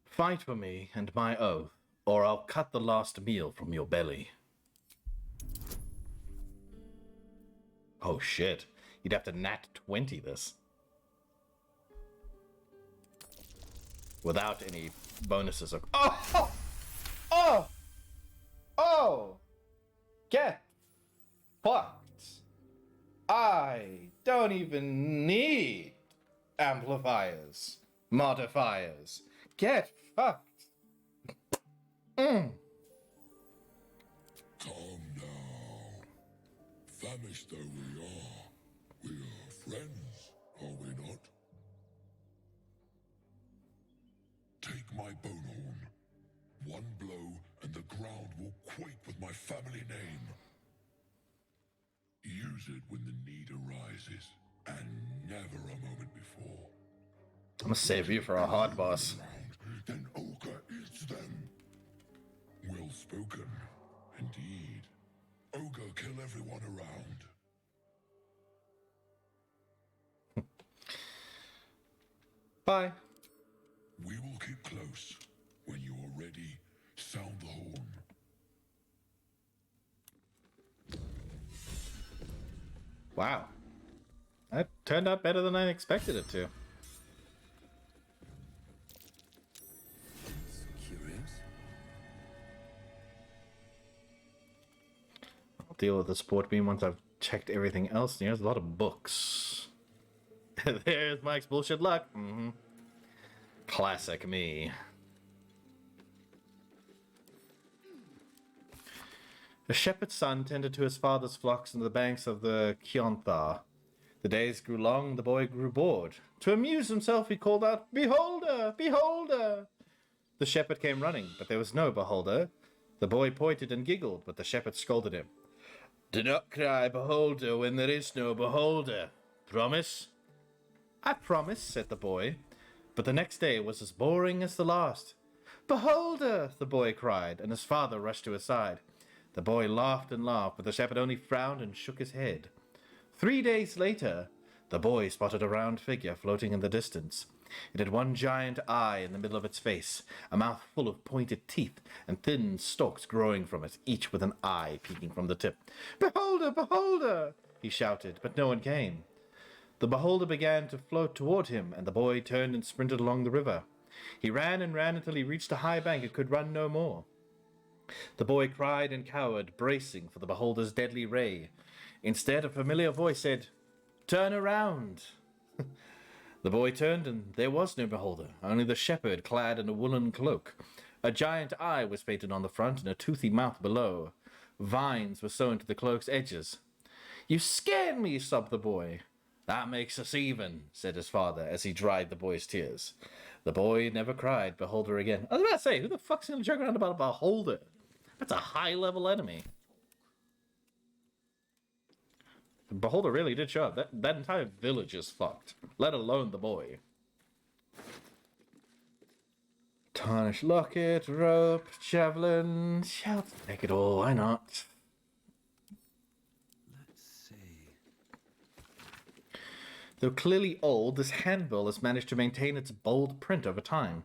Fight for me and my oath, or I'll cut the last meal from your belly. Oh shit. You'd have to nat 20 this. Without any bonuses. Oh! Oh! Oh! Get fucked. I don't even need amplifiers, modifiers. Get fucked. Calm now. Famished though we are friends, are we not? Take my bone horn. One blow and the ground will quake with my family name. Use it when the need arises, and never a moment before. I'm gonna save you for a hard boss. Then Ogre eats them. Well spoken, indeed. Ogre kill everyone around. Bye. We will keep close. When you are ready, sound the horn. Wow. That turned out better than I expected it to. Curious. I'll deal with the sport beam once I've checked everything else. There's a lot of books. There's Mike's bullshit luck. Classic me. A shepherd's son tended to his father's flocks on the banks of the Kionthar. The days grew long, the boy grew bored. To amuse himself, he called out, "Beholder! Beholder!" The shepherd came running, but there was no beholder. The boy pointed and giggled, but the shepherd scolded him. "Do not cry, beholder, when there is no beholder. Promise?" "I promise," said the boy. But the next day was as boring as the last. "Beholder!" the boy cried, and his father rushed to his side. The boy laughed and laughed, but the shepherd only frowned and shook his head. 3 days later, the boy spotted a round figure floating in the distance. It had one giant eye in the middle of its face, a mouth full of pointed teeth, and thin stalks growing from it, each with an eye peeking from the tip. "Beholder! Beholder!" he shouted, but no one came. The beholder began to float toward him, and the boy turned and sprinted along the river. He ran and ran until he reached a high bank and could run no more. The boy cried and cowered, bracing for the beholder's deadly ray. Instead, a familiar voice said, "Turn around." The boy turned, and there was no beholder, only the shepherd clad in a woolen cloak. A giant eye was painted on the front and a toothy mouth below. Vines were sewn to the cloak's edges. "You scared me," sobbed the boy. "That makes us even," said his father as he dried the boy's tears. The boy never cried beholder again. I was about to say, who the fuck's gonna joke around about a beholder? That's a high-level enemy. The beholder really did show up. That entire village is fucked, let alone the boy. Tarnished locket, rope, javelin, shout. Take it all, why not? Though clearly old, this handbill has managed to maintain its bold print over time.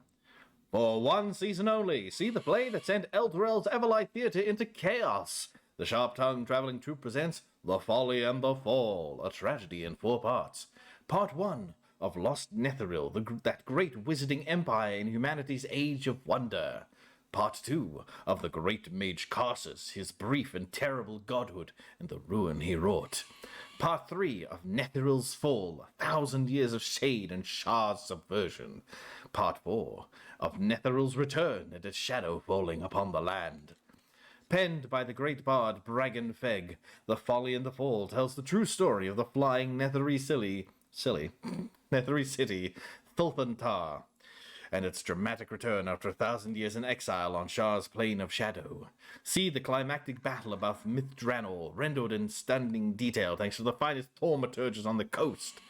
For one season only, see the play that sent Eldrell's Everlight Theatre into chaos. The sharp-tongued traveling troupe presents The Folly and the Fall, a tragedy in 4 parts. Part 1 of Lost Netheril, that great wizarding empire in humanity's age of wonder. Part 2 of the great mage Karsus, his brief and terrible godhood, and the ruin he wrought. Part 3 of Netheril's Fall, 1,000 years of shade and Shard's subversion. Part 4 of Netheril's return and its shadow falling upon the land. Penned by the great bard Bragan Feg, The Folly and the Fall tells the true story of the flying Nethery city, Thulthantar, and its dramatic return after 1,000 years in exile on Shar's Plane of Shadow. See the climactic battle above Myth-Dranor, rendered in stunning detail thanks to the finest thaumaturges on the coast.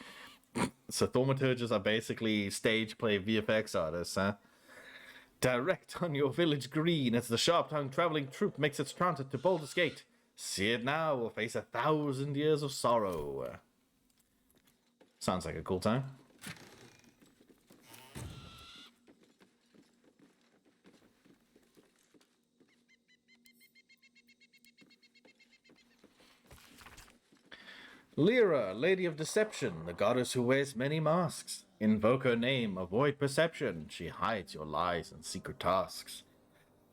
So thaumaturges are basically stage play VFX artists, huh? Direct on your village green as the sharp-tongued traveling troupe makes its transit to Baldur's Gate. See it now or face 1,000 years of sorrow. Sounds like a cool time. Lyra, Lady of Deception, the goddess who wears many masks. Invoke her name, avoid perception. She hides your lies and secret tasks.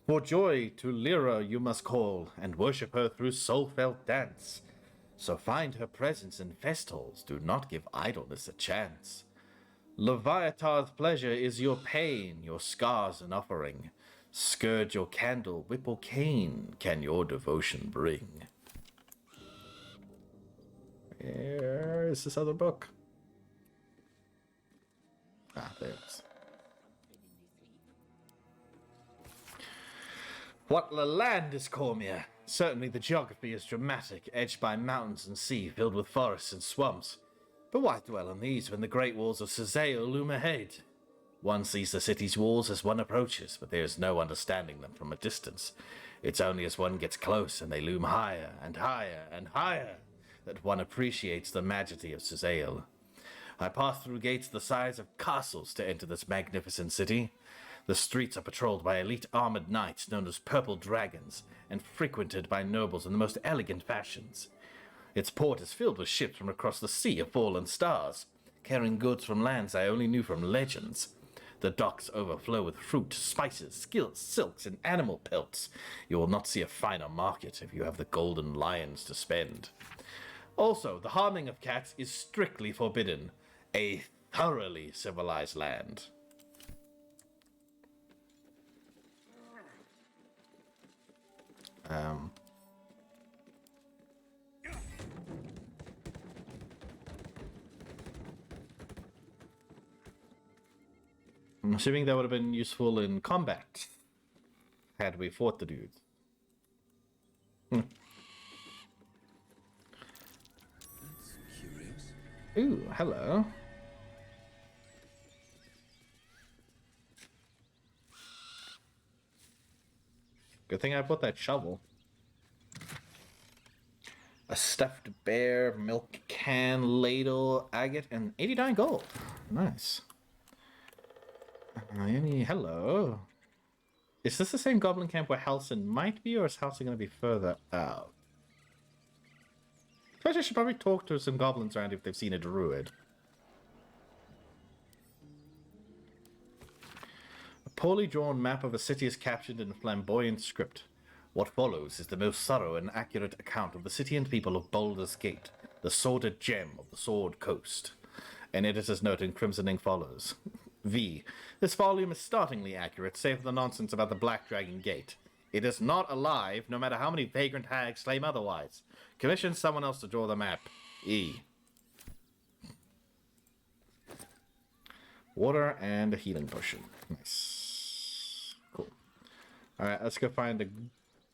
For joy to Lyra you must call, and worship her through soul-felt dance. So find her presence in fest halls, do not give idleness a chance. Leviathar's pleasure is your pain, your scars an offering. Scourge your candle, whip or cane, can your devotion bring. Where is this other book? Ah, there it is. What the land is Cormia? Certainly the geography is dramatic, edged by mountains and sea, filled with forests and swamps. But why dwell on these when the great walls of Sazeo loom ahead? One sees the city's walls as one approaches, but there is no understanding them from a distance. It's only as one gets close and they loom higher and higher and higher that one appreciates the majesty of Sazeo. I pass through gates the size of castles to enter this magnificent city. The streets are patrolled by elite armored knights known as Purple Dragons, and frequented by nobles in the most elegant fashions. Its port is filled with ships from across the sea of fallen stars, carrying goods from lands I only knew from legends. The docks overflow with fruit, spices, silks, and animal pelts. You will not see a finer market if you have the golden lions to spend. Also, the harming of cats is strictly forbidden. A thoroughly civilized land. I'm assuming that would have been useful in combat, had we fought the dude. That's curious. Ooh, hello. Good thing I bought that shovel. A stuffed bear, milk can, ladle, agate, and 89 gold. Nice. Hello. Is this the same goblin camp where Halsin might be, or is Halsin going to be further out? I should probably talk to some goblins around if they've seen a druid. A poorly drawn map of a city is captured in flamboyant script. What follows is the most thorough and accurate account of the city and people of Baldur's Gate, the sordid gem of the Sword Coast. An editor's note in crimson ink follows. V. This volume is startlingly accurate, save for the nonsense about the Black Dragon Gate. It is not alive, no matter how many vagrant hags claim otherwise. Commission someone else to draw the map. E. Water and a healing potion. Nice. Cool. Alright, let's go find the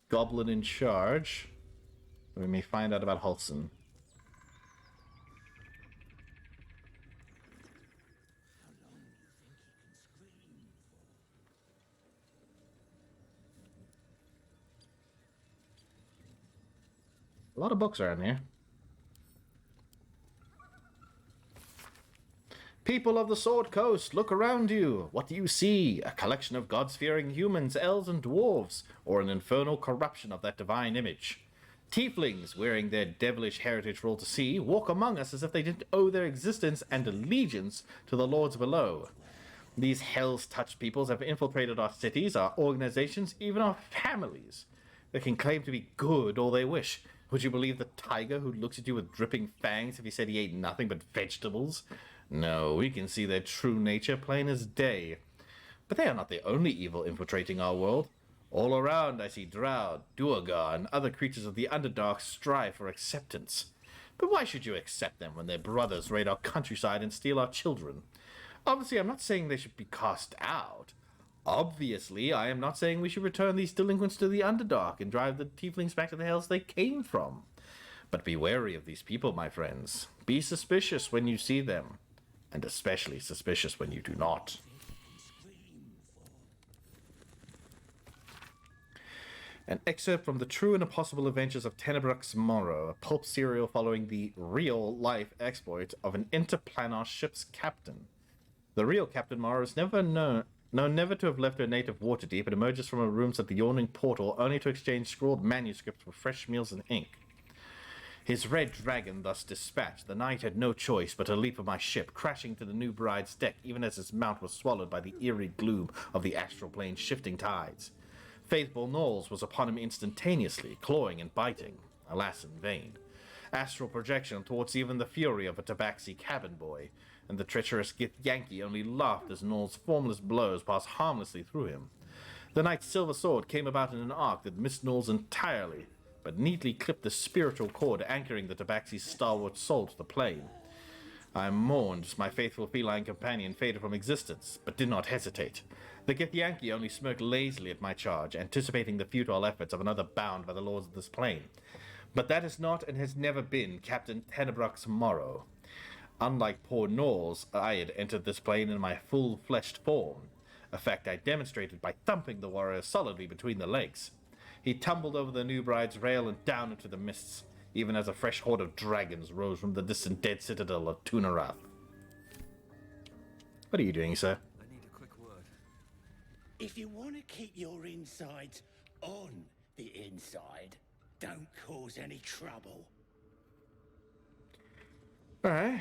goblin in charge. We may find out about Halsin. A lot of books around here. People of the Sword Coast, look around you. What do you see? A collection of gods-fearing humans, elves, and dwarves, or an infernal corruption of that divine image? Tieflings, wearing their devilish heritage rolled to sea, walk among us as if they didn't owe their existence and allegiance to the lords below. These hell's-touched peoples have infiltrated our cities, our organizations, even our families. They can claim to be good all they wish. Would you believe the tiger who looks at you with dripping fangs if he said he ate nothing but vegetables? No, we can see their true nature plain as day. But they are not the only evil infiltrating our world. All around I see Drow, Duergar, and other creatures of the Underdark strive for acceptance. But why should you accept them when their brothers raid our countryside and steal our children? Obviously, I'm not saying they should be cast out. Obviously, I am not saying we should return these delinquents to the Underdark and drive the tieflings back to the hells they came from. But be wary of these people, my friends. Be suspicious when you see them, and especially suspicious when you do not. An excerpt from The True and Impossible Adventures of Tenebrux Morrow, a pulp serial following the real-life exploit of an interplanar ship's captain. The real Captain Morrow is known never to have left her native Waterdeep, and emerges from her rooms at the yawning portal only to exchange scrawled manuscripts for fresh meals and ink. His red dragon thus dispatched, the knight had no choice but to leap from my ship, crashing to the new bride's deck even as his mount was swallowed by the eerie gloom of the astral plane's shifting tides. Faithful Knowles was upon him instantaneously, clawing and biting, alas in vain. Astral projection thwarts even the fury of a tabaxi cabin boy, and the treacherous Yankee only laughed as Knowles' formless blows passed harmlessly through him. The knight's silver sword came about in an arc that missed Knowles entirely, but neatly clipped the spiritual cord anchoring the tabaxi's stalwart soul to the plane. I mourned as my faithful feline companion faded from existence, but did not hesitate. The Githyanki only smirked lazily at my charge, anticipating the futile efforts of another bound by the lords of this plane. But that is not and has never been Captain Tenebrux Morrow. Unlike poor Knowles, I had entered this plane in my full-fleshed form, a fact I demonstrated by thumping the warrior solidly between the legs. He tumbled over the new bride's rail and down into the mists, even as a fresh horde of dragons rose from the distant dead citadel of Tunarath. What are you doing, sir? I need a quick word. If you want to keep your insides on the inside, don't cause any trouble. Alright.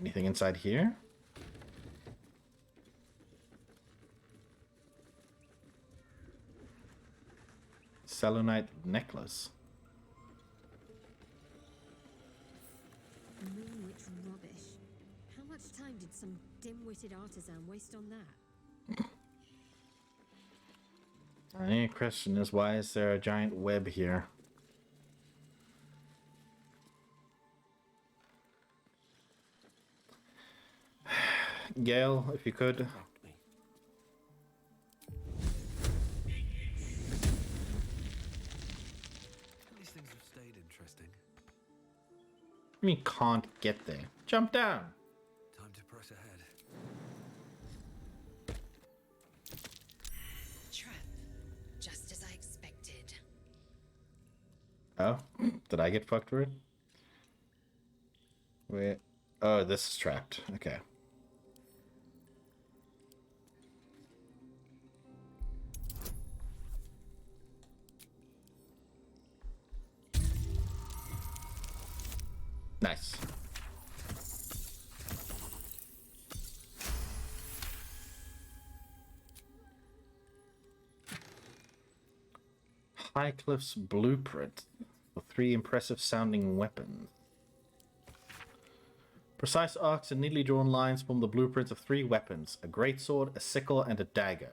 Anything inside here? Selenite necklace. Moonwitch rubbish. How much time did some dim-witted artisan waste on that? The only question is, why is there a giant web here? Gale, if you could. These things have stayed interesting. I mean, can't get there. Jump down. Time to press ahead. Oh, did I get fucked for it? Wait. Oh, this is trapped. Okay. Nice. Highcliff's blueprint for 3 impressive sounding weapons. Precise arcs and neatly drawn lines form the blueprints of 3 weapons: a greatsword, a sickle, and a dagger.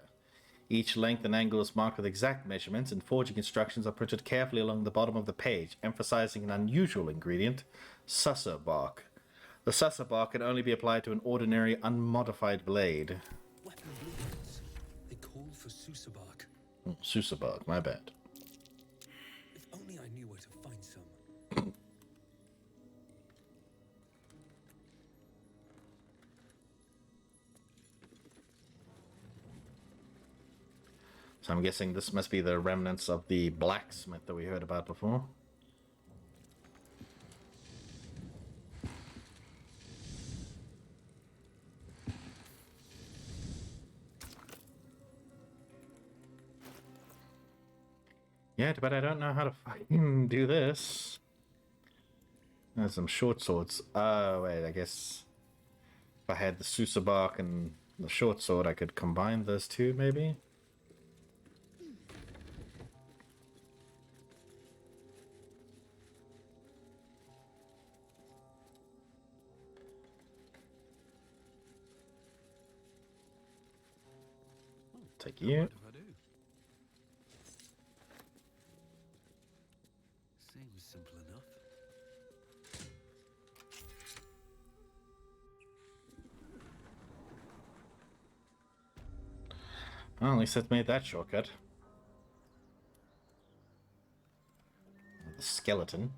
Each length and angle is marked with exact measurements, and forging instructions are printed carefully along the bottom of the page, emphasizing an unusual ingredient, susser bark. The susser bark can only be applied to an ordinary, unmodified blade. Weapon blueprints. They call for Sousa bark. Sousa bark, my bad. If only I knew where to find some. So I'm guessing this must be the remnants of the blacksmith that we heard about before. Yeah, but I don't know how to fucking do this. There's some short swords. Oh, wait, I guess if I had the Sousa bark and the short sword, I could combine those two, maybe? Take you. What if I do? Seems simple enough. Well, at least it made that shortcut. The skeleton.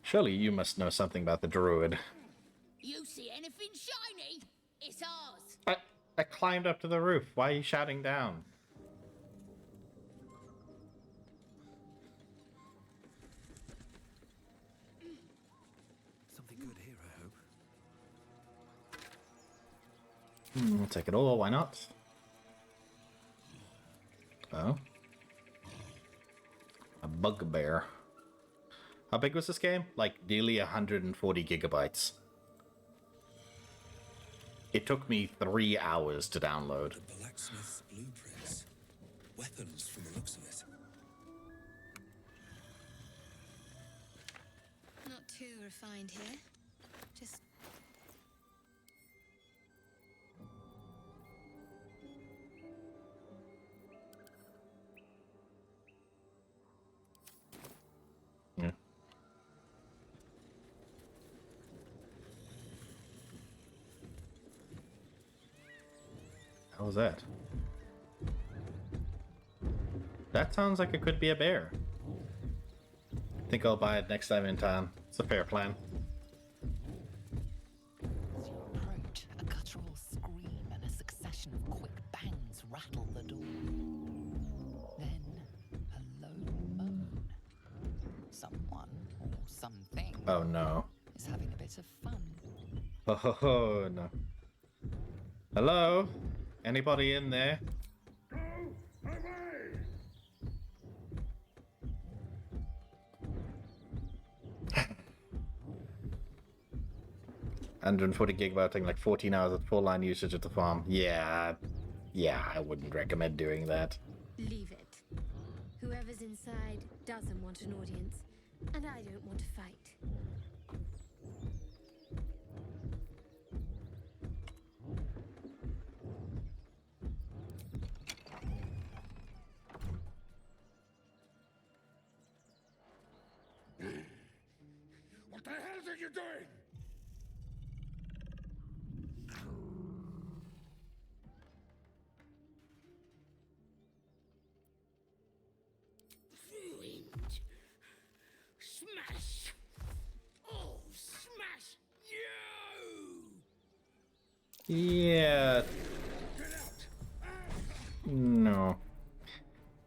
Surely you must know something about the druid. You see anything shiny? It's ours. I climbed up to the roof. Why are you shouting down? Something good here, I hope. I'll take it all, why not? Oh. A bugbear. How big was this game? Like nearly 140 gigabytes. It took me 3 hours to download. The blacksmith's blueprints. Weapons from the looks of it. Not too refined here. Just... Yeah. How was that? That sounds like it could be a bear. I think I'll buy it next time in town. It's a fair plan. As you approach, a guttural scream and a succession of quick bangs rattle the door. Then, a low moan. Someone, or something, Oh no. is having a bit of fun. Oh no. Hello? Anybody in there? 140 gigabyte taking like 14 hours of full line usage at the farm. Yeah, I wouldn't recommend doing that. Leave it. Whoever's inside doesn't want an audience, and I don't want to fight. What the hell are you doing? Ruined. Smash. Oh, smash you! Yeah. No.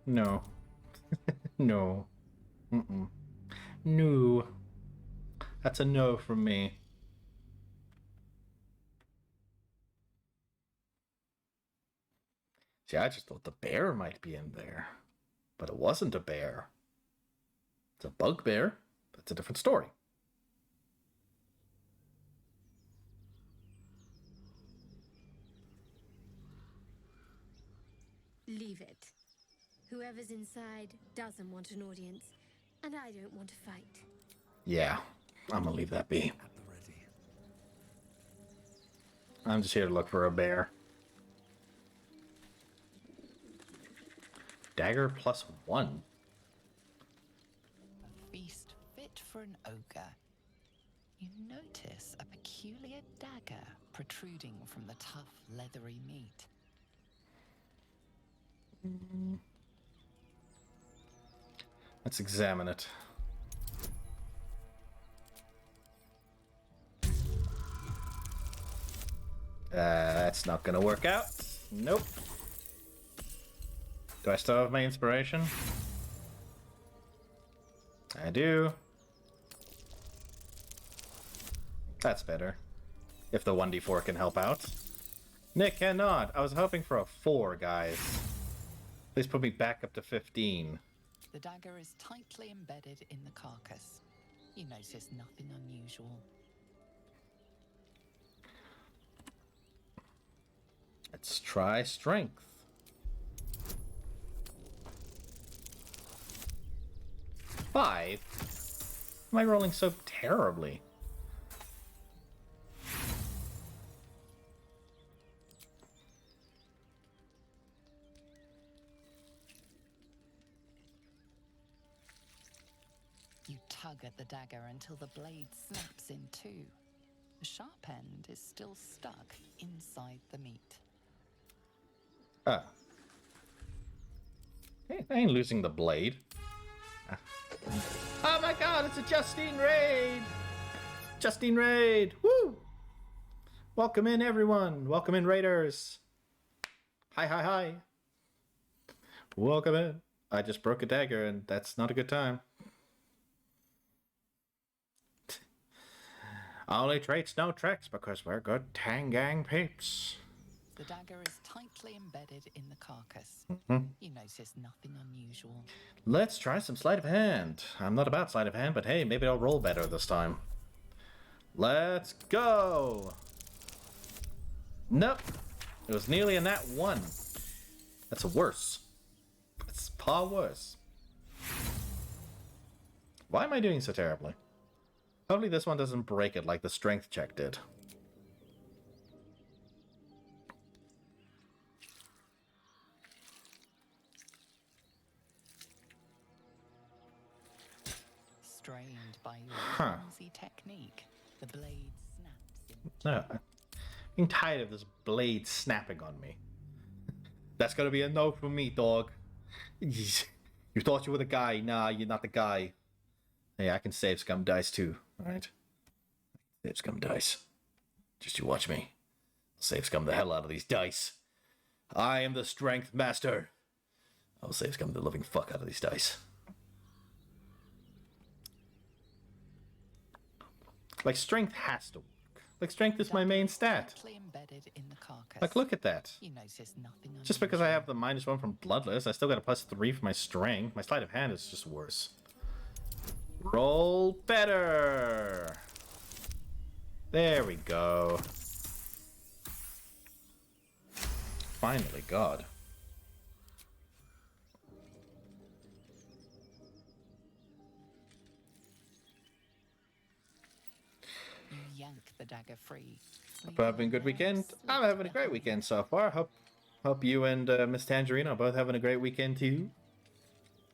No. No. Mm-mm. No. That's a no from me. See, I just thought the bear might be in there. But it wasn't a bear. It's a bugbear. That's a different story. Leave it. Whoever's inside doesn't want an audience, and I don't want to fight. Yeah, I'm gonna leave that be. I'm just here to look for a bear. Dagger +1. A feast fit for an ogre. You notice a peculiar dagger protruding from the tough, leathery meat. Let's examine it. That's not gonna work out. Nope. Do I still have my inspiration? I do. That's better. If the 1d4 can help out. Nick cannot. I was hoping for a 4, guys. Please put me back up to 15. The dagger is tightly embedded in the carcass. You notice nothing unusual. Let's try strength. 5? Am I rolling so terribly? You tug at the dagger until the blade snaps in two. The sharp end is still stuck inside the meat. Ah. Hey, I ain't losing the blade. Ah. Oh my god, it's a Justine raid! Justine raid! Woo! Welcome in, everyone! Welcome in, raiders! Hi, hi, hi! Welcome in. I just broke a dagger, and that's not a good time. Only traits, no tricks, because we're good Tangang peeps. The dagger is tightly embedded in the carcass. You notice nothing unusual. Let's try some sleight of hand. I'm not about sleight of hand, but hey, maybe I'll roll better this time. Let's go! Nope. It was nearly a nat 1. That's a worse. It's far worse. Why am I doing so terribly? Hopefully this one doesn't break it like the strength check did. Strained by your clumsy technique, the blade snaps in. No, I'm getting tired of this blade snapping on me. That's gonna be a no from me, dog. You thought you were the guy. Nah, you're not the guy. Hey, I can save scum dice too, alright? Save scum dice. Just you watch me. I'll save scum the hell out of these dice. I am the strength master. I'll save scum the living fuck out of these dice. Like, strength has to work. Like, strength is my main stat. Like, look at that. Just because I have the -1 from Bloodless, I still got a +3 for my strength. My sleight of hand is just worse. Roll better. There we go. Finally, God. You yank the dagger free. Hope you're having a good weekend. I'm having a great weekend so far. Hope you and Miss Tangerino are both having a great weekend too.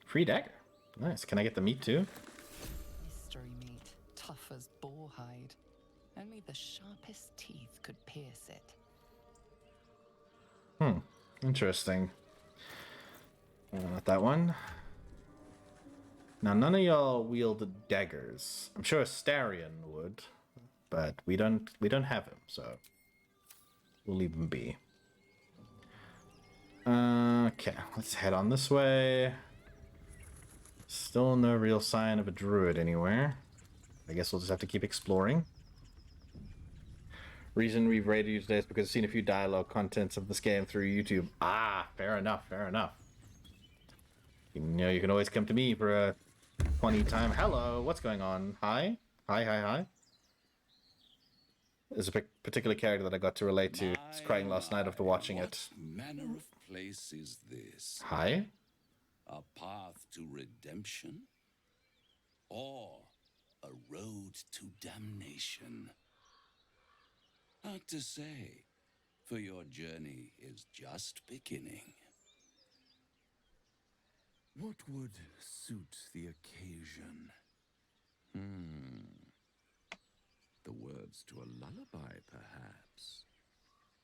Free dagger. Nice. Can I get the meat too? Mystery meat, tough as boar hide. Only the sharpest teeth could pierce it. Interesting. Not that one. Now, none of y'all wield daggers. I'm sure Astarion would, but we don't have him, so we'll leave him be. Okay, let's head on this way. Still no real sign of a druid anywhere. I guess we'll just have to keep exploring. Reason we've raided you today is because I've seen a few dialogue contents of this game through YouTube. Ah, fair enough, fair enough. You know, you can always come to me for a 20 time. Hello, what's going on? Hi? Hi. There's a particular character that I got to relate to. I was crying last night after watching it. What manner of place is this? Hi? A path to redemption? Or a road to damnation? Hard to say, for your journey is just beginning. What would suit the occasion? The words to a lullaby, perhaps.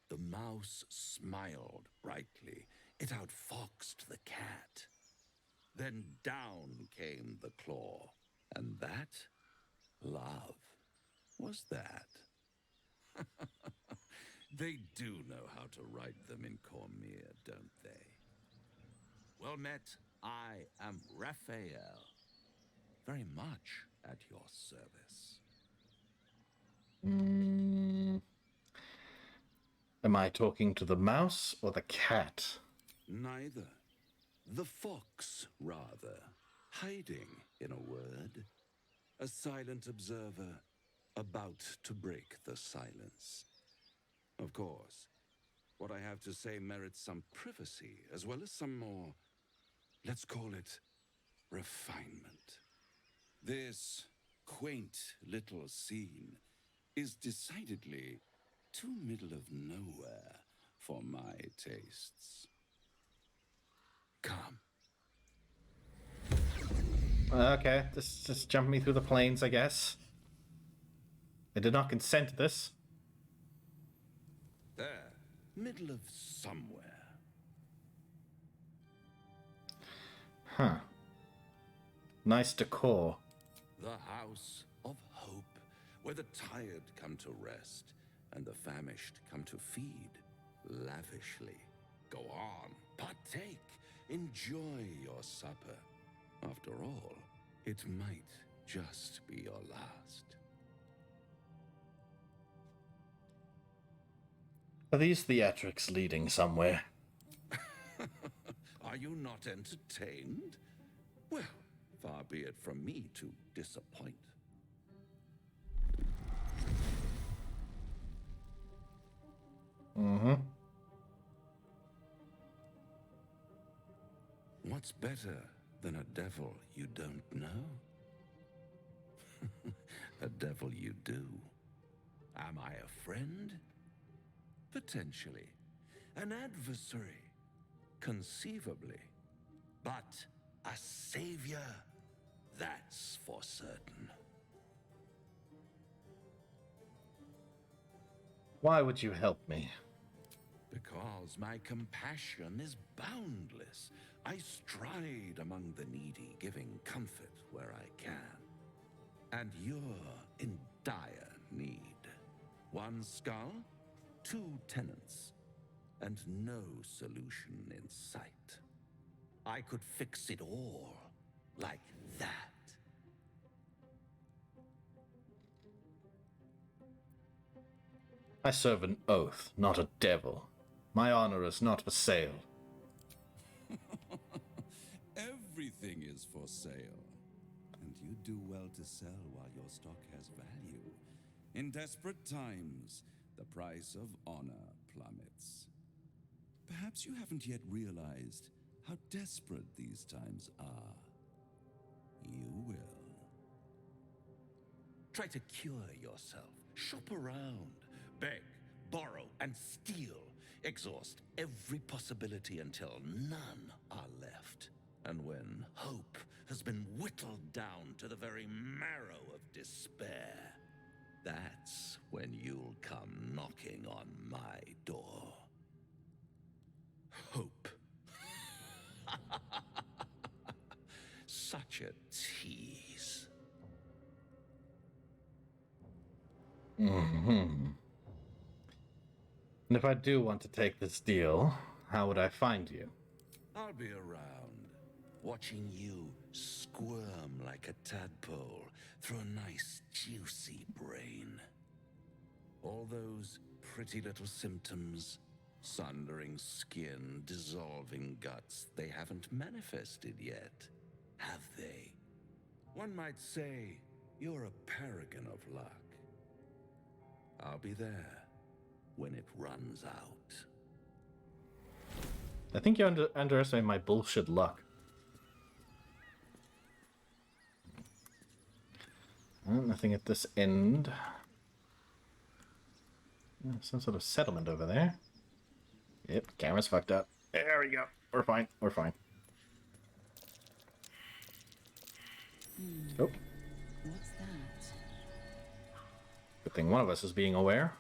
The mouse smiled brightly. It outfoxed the cat. Then down came the claw. And that, love, was that. They do know how to write them in Cormier, don't they? Well met, I am Raphael. Very much at your service. Am I talking to the mouse or the cat? Neither. The fox, rather. Hiding, in a word. A silent observer, about to break the silence. Of course, what I have to say merits some privacy, as well as some more, let's call it, refinement. This quaint little scene is decidedly too middle of nowhere for my tastes. Come. Okay, just jump me through the plains, I guess. I did not consent to this. There, middle of somewhere. Huh. Nice decor. The house of hope, where the tired come to rest and the famished come to feed lavishly. Go on, partake, enjoy your supper. After all, it might just be your last. Are these theatrics leading somewhere? Are you not entertained? Well, far be it from me to disappoint. What's better than a devil you don't know? A devil you do. Am I a friend? Potentially. An adversary? Conceivably. But a savior? That's for certain. Why would you help me? Because my compassion is boundless. I stride among the needy, giving comfort where I can. And you're in dire need. One skull, 2 tenants, and no solution in sight. I could fix it all like that. I serve an oath, not a devil. My honor is not for sale. Everything is for sale. And you do well to sell while your stock has value. In desperate times, the price of honor plummets. Perhaps you haven't yet realized how desperate these times are. You will. Try to cure yourself. Shop around. Beg, borrow, and steal. Exhaust every possibility until none are left. And when hope has been whittled down to the very marrow of despair, that's when you'll come knocking on my door. Hope. Such a tease. And if I do want to take this deal, how would I find you? I'll be around, watching you squirm like a tadpole through a nice, juicy brain. All those pretty little symptoms, sundering skin, dissolving guts, they haven't manifested yet, have they? One might say you're a paragon of luck. I'll be there when it runs out. I think you underestimate my bullshit luck. Nothing at this end. Some sort of settlement over there. Yep, camera's fucked up. There we go. We're fine. We're fine. Oh. What's that? Good thing one of us is being aware.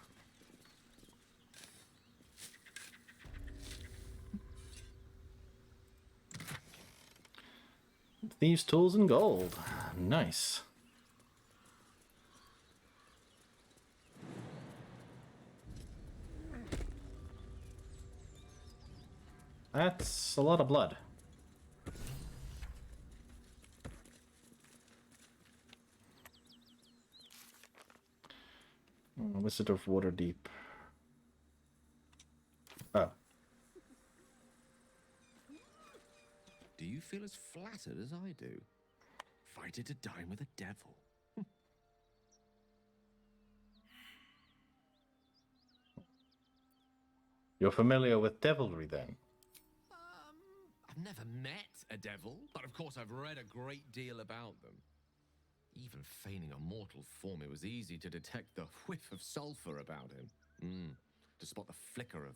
Thieves' tools and gold. Nice. That's a lot of blood. Wizard of Waterdeep. Oh. Do you feel as flattered as I do? Fighter to dine with a devil. You're familiar with devilry, then? I've never met a devil, but of course I've read a great deal about them. Even feigning a mortal form, it was easy to detect the whiff of sulfur about him. To spot the flicker of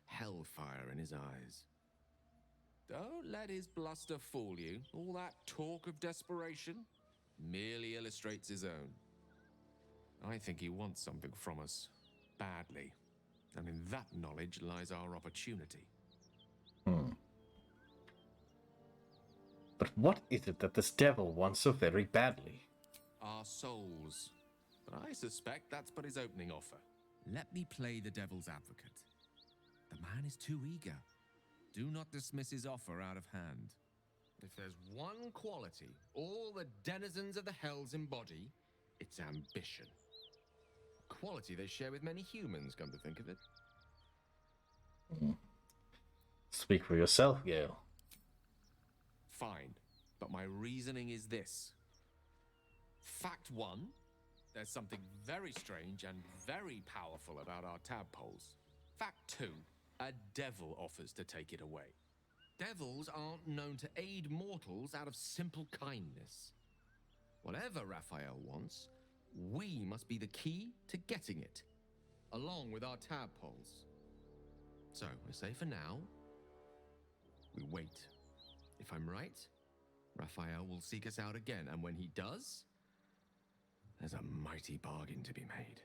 hellfire in his eyes. Don't let his bluster fool you. All that talk of desperation merely illustrates his own. I think he wants something from us, badly. And in that knowledge lies our opportunity. But what is it that this devil wants so very badly? Our souls. But I suspect that's but his opening offer. Let me play the devil's advocate. The man is too eager. Do not dismiss his offer out of hand. If there's one quality all the denizens of the hells embody, it's ambition. A quality they share with many humans, come to think of it. Speak for yourself, Gale. Fine, but my reasoning is this. Fact one, there's something very strange and very powerful about our tadpoles. Fact two, a devil offers to take it away. Devils aren't known to aid mortals out of simple kindness. Whatever Raphael wants, we must be the key to getting it, along with our tadpoles. So, we say for now, we wait. If I'm right, Raphael will seek us out again, and when he does, there's a mighty bargain to be made.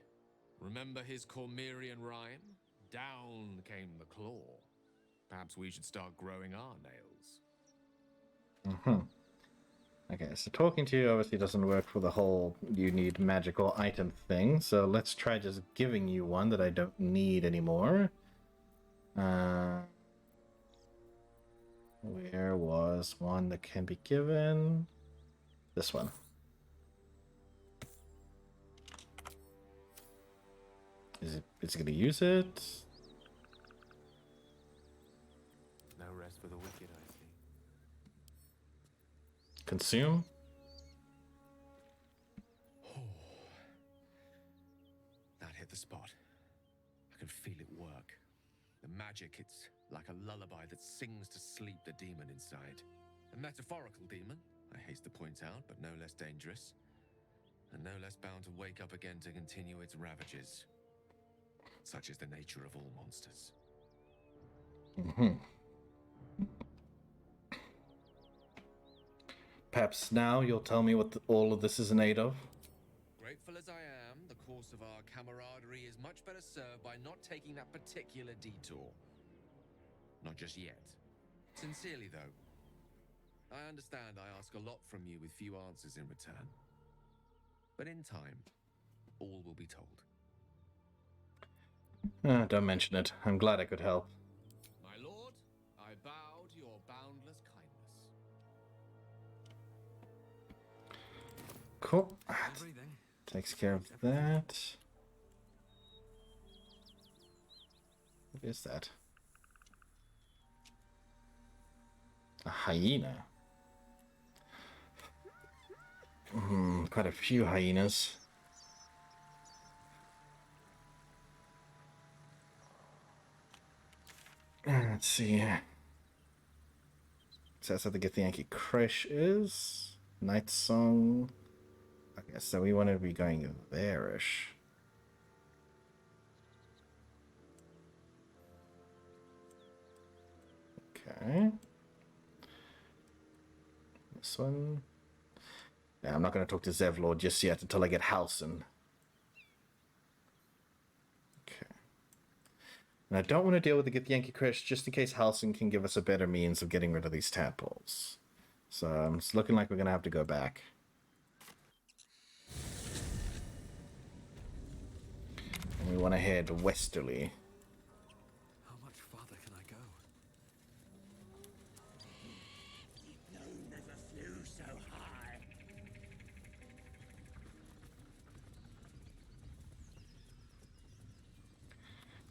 Remember his Cormyrean rhyme? Down came the claw. Perhaps we should start growing our nails. Okay, so talking to you obviously doesn't work for the whole you need magical item thing, so let's try just giving you one that I don't need anymore. Where was one that can be given? This one. Is it gonna use it? No rest for the wicked, I see. Consume? That hit the spot. I can feel it work. The magic, it's like a lullaby that sings to sleep the demon inside. A metaphorical demon, I haste to point out, but no less dangerous. And no less bound to wake up again to continue its ravages. Such is the nature of all monsters. Perhaps now you'll tell me what all of this is in aid of? Grateful as I am, the course of our camaraderie is much better served by not taking that particular detour. Not just yet. Sincerely, though. I understand I ask a lot from you with few answers in return. But in time, all will be told. Don't mention it. I'm glad I could help. My lord, Cool. Takes care of that. What is that? A hyena. Quite a few hyenas. Let's see. So that's how the Githyanki Crash is. Night Song. Okay, so we want to be going there-ish. Okay. This one. Yeah, I'm not going to talk to Zevlord just yet until I get Halsin. Okay. And I don't want to deal with the Githyanki Crash just in case Halsin can give us a better means of getting rid of these tadpoles. So it's looking like we're going to have to go back. And we want to head westerly. How much farther can I go? No, never flew so high.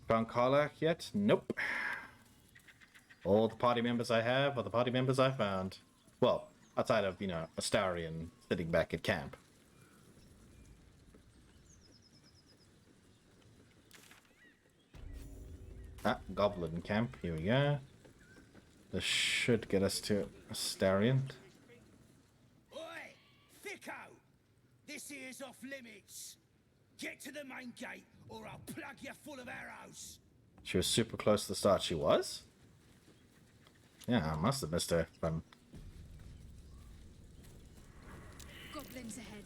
Found Karlach yet? Nope. All the party members I have are the party members I found. Well, outside of, Astarion sitting back at camp. Ah, Goblin camp. Here we go. This should get us to Astarion. Oi! Thicko! This here's off limits. Get to the main gate, or I'll plug you full of arrows. She was super close to the start. She was? Yeah, I must have missed her from... Goblins ahead.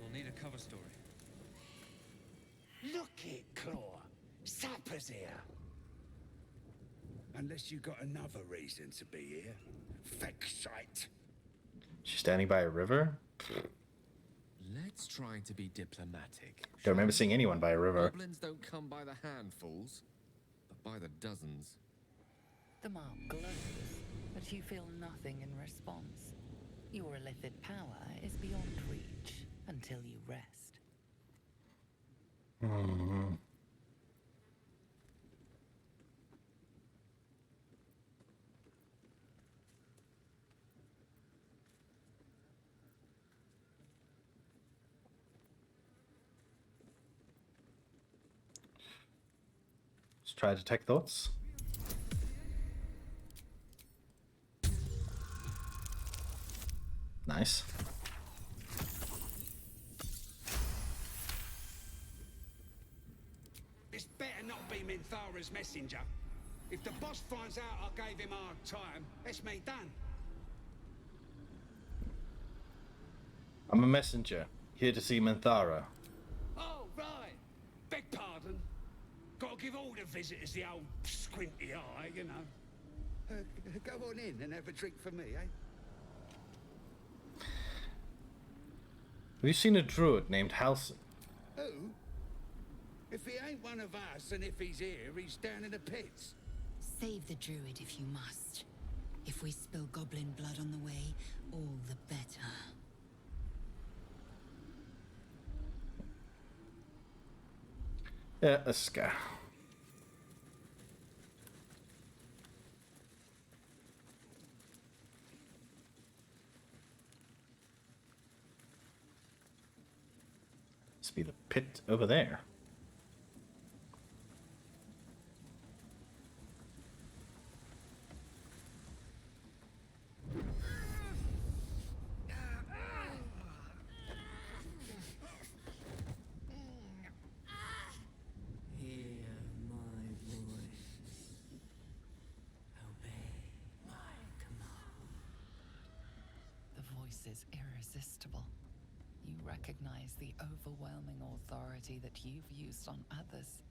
We'll need a cover story. Look it, Claw. Sapper's here. Unless you got another reason to be here. Feck sight. She's standing by a river? Let's try to be diplomatic. Don't remember seeing anyone by a river. Goblins don't come by the handfuls, but by the dozens. The mark glows, but you feel nothing in response. Your illithid power is beyond reach until you rest. Let's try detect thoughts. Nice. This better not be Minthara's messenger. If the boss finds out I gave him a hard time, that's me done. I'm a messenger, here to see Minthara. Oh, right. Beg pardon. Gotta give all the visitors the old squinty eye, you know. Go on in and have a drink for me, eh? Have you seen a druid named Halsin? Who? If he ain't one of us, and if he's here, he's down in the pits. Save the druid if you must. If we spill goblin blood on the way, all the better. Yeah, let's go. Must be the pit over there. Hear my voice. Obey my command. The voice is irresistible. You recognize the overwhelming authority that you've used on others,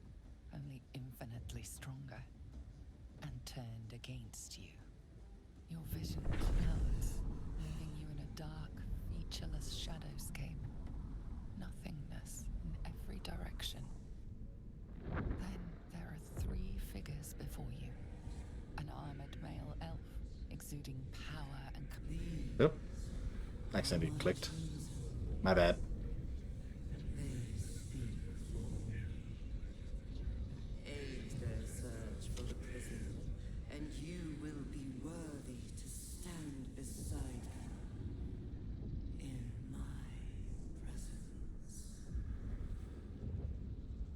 only infinitely stronger, and turned against you. Your vision clouds, leaving you in a dark, featureless shadowscape. Nothingness in every direction. Then there are three figures before you. An armored male elf, exuding power and command. Yep. accidentally clicked. My bad. Aid their search for the prison, and you will be worthy to stand beside them in my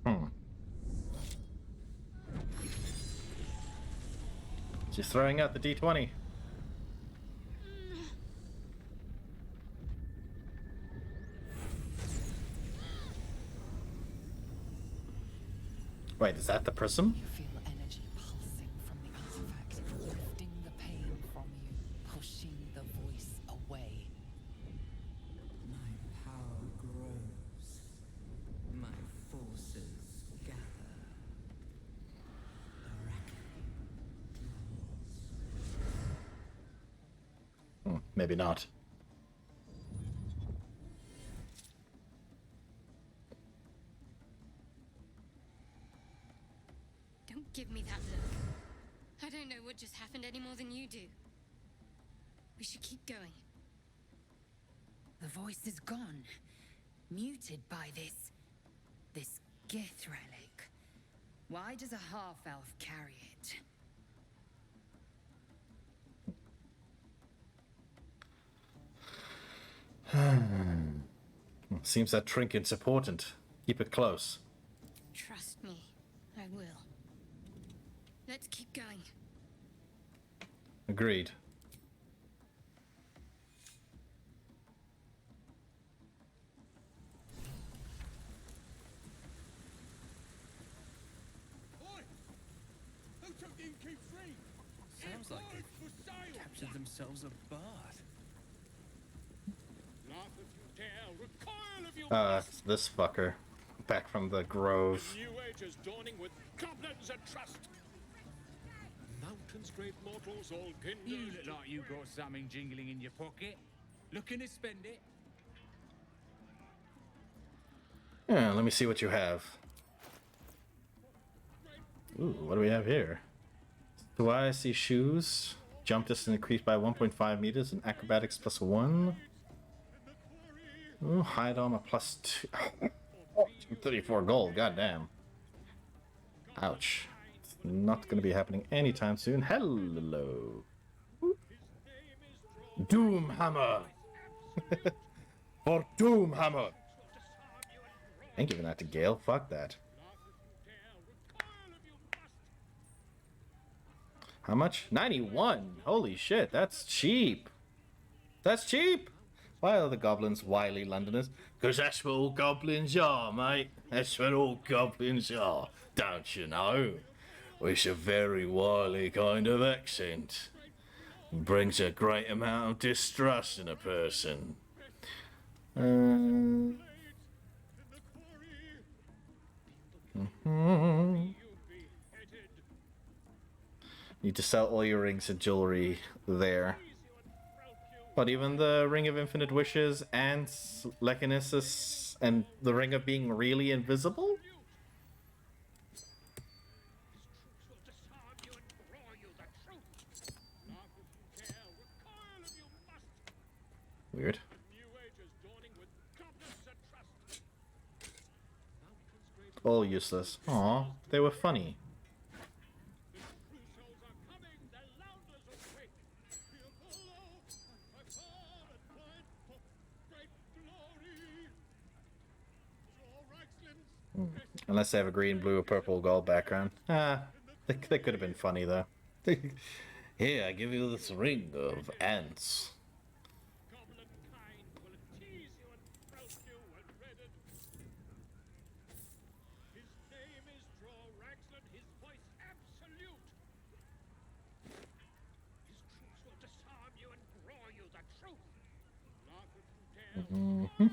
presence. She's throwing out the D20. Wait, is that the prism? You feel energy pulsing from the artifact, lifting the pain from you, pushing the voice away. My power grows. My forces gather. Maybe not. Don't give me that look. I don't know what just happened any more than you do. We should keep going. The voice is gone. Muted by this Gith relic. Why does a half-elf carry it? Seems that trinket's important. Keep it close. Trust me, I will. Let's keep going. Agreed. Sounds like they've captured themselves a bard. It's this fucker. Back from the grove. New age is dawning with goblins and trust. Mountains, great mortals, all kindred. You look like you got something jingling in your pocket. Looking to spend it? Yeah, let me see what you have. Ooh, what do we have here? Do I see shoes? Jump distance increased by 1.5 meters and acrobatics plus 1. Ooh, hide armor plus 2. 34 gold, goddamn. Ouch. It's not gonna be happening anytime soon. Hello. Doomhammer. For Doomhammer. I ain't giving that to Gale. Fuck that. How much? 91. Holy shit, that's cheap. That's cheap. Why are the goblins wily Londoners? Because that's what all goblins are, mate. That's what all goblins are. Don't you know? It's a very wily kind of accent. It brings a great amount of distrust in a person. Need to sell all your rings and jewelry there. But even the Ring of Infinite Wishes and Lekinesis and the Ring of Being Really Invisible? Weird. All useless. Aw, they were funny. Unless they have a green, blue, or purple, gold background. They could have been funny though. Here, I give you this ring of ants. Mm-hmm.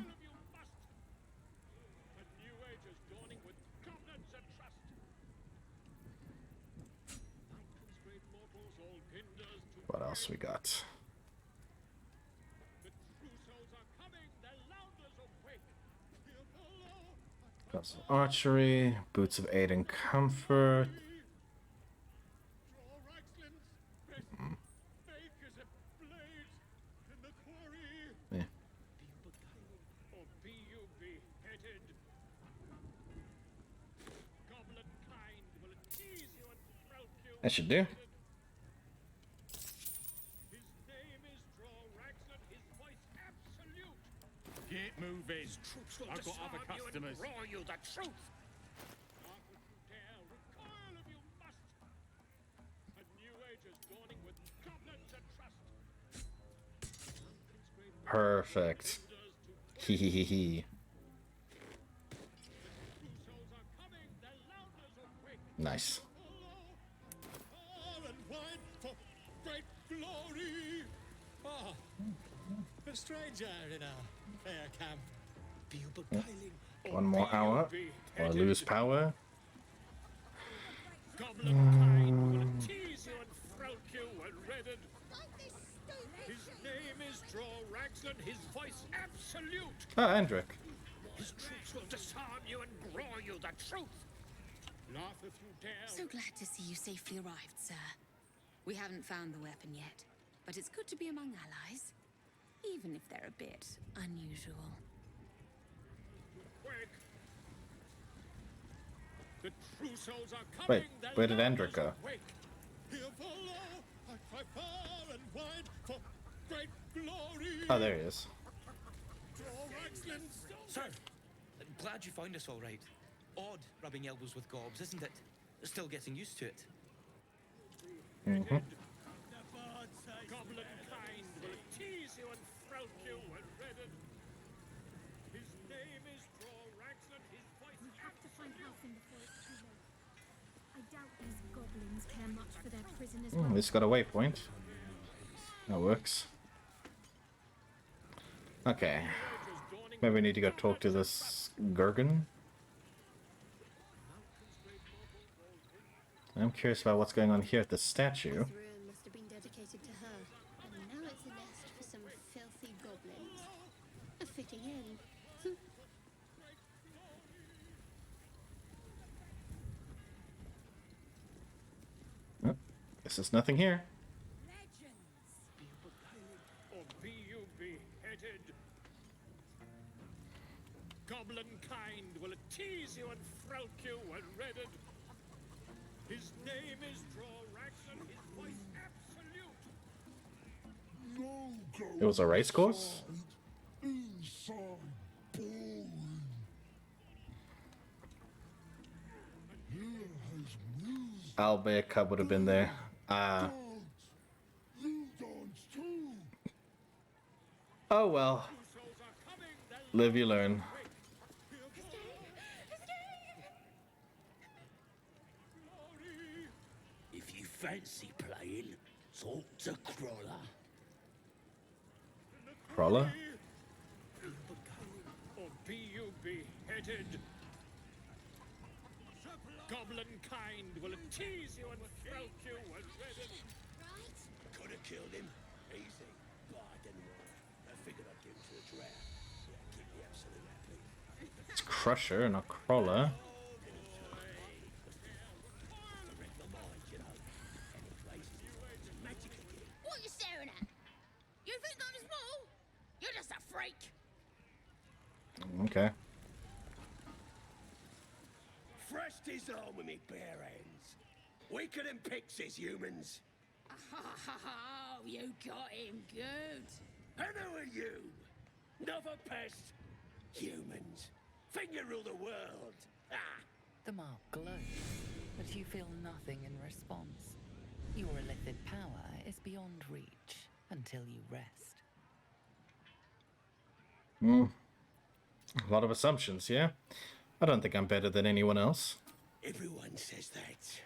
What else we got? Plus archery, boots of aid and comfort. That should do. Keep moving. I've got other customers. You the truth. Perfect. Hee hee hee hee. Nice. A stranger in a fair camp. One more hour, or I lose power. Goblin kind will tease you and throat you and redden. His name is Draw Ragsland, his voice absolute. Ah, Andric. His troops will disarm you and grow you the truth. Laugh if you dare. So glad to see you safely arrived, sir. We haven't found the weapon yet, but it's good to be among allies, even if they're a bit unusual. Quick. The true souls are Wait, coming. where did Andric go? Here follow, I cry far and wide for great glory. Oh, there he is. Sir, I'm glad you found us all right. Odd rubbing elbows with gobs, isn't it? Still getting used to it. Mm-hmm. Goblin kind will tease you and throat you and redden. His name is Draw Ragsland, his voice We have to find Halfin before it's too late. I doubt these goblins care much for their prisoners. It's got a waypoint. That works. Okay. Maybe we need to go talk to this Gurgan. I'm curious about what's going on here at the statue. This ruin must have been dedicated to her, and now it's a nest for some filthy goblins. A fitting end. Oh, guess there's nothing here. Or be you beheaded. Goblin kind will tease you and throat you and redden. His name is Draw Ragsland, his voice absolute. It was a race course? Inside boring. Here has music. Albert Cub would have been there. Ah. You dance too. Oh well. Live you learn. If you fancy playing, talk to Crawler. Crawler? Or be you beheaded. Goblin kind will tease you and throat you and redden. Could have killed him. Easy. But I didn't want to. I figured I'd give him to a drow. Yeah, keep me absolutely happy. It's Crusher, not Crawler. What are you staring at? You think I'm small? You're just a freak. Okay. Thrust his arm with me bare hands. Weaker than pixies, humans. Oh, you got him good. And who are you? Another pest? Humans. Think you rule the world. Ah. The mark glows, but you feel nothing in response. Your illithid power is beyond reach until you rest. A lot of assumptions, yeah? I don't think I'm better than anyone else. Everyone says that.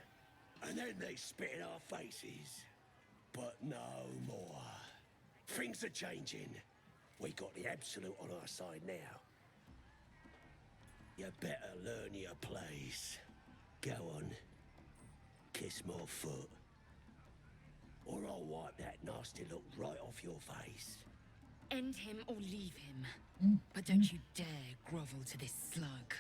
And then they spit in our faces. But no more. Things are changing. We got the Absolute on our side now. You better learn your place. Go on. Kiss my foot. Or I'll wipe that nasty look right off your face. End him or leave him. But don't you dare grovel to this slug.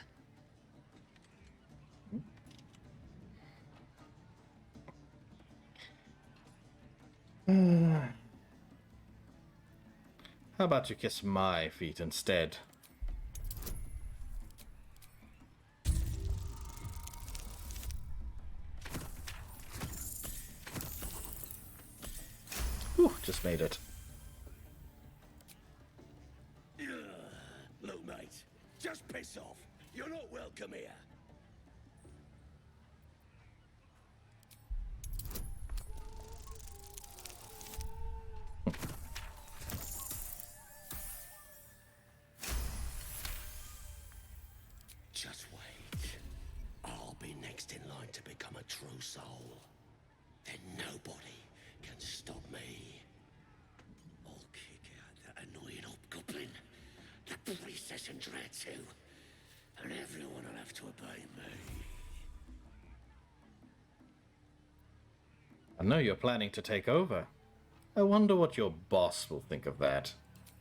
How about you kiss my feet instead? Whew, just made it. Look, mate, just piss off. You're not welcome here. Just wait. I'll be next in line to become a true soul. Then nobody can stop me. I'll kick out that annoying hobgoblin, the princess and Dratsu, and everyone will have to obey me. I know you're planning to take over. I wonder what your boss will think of that.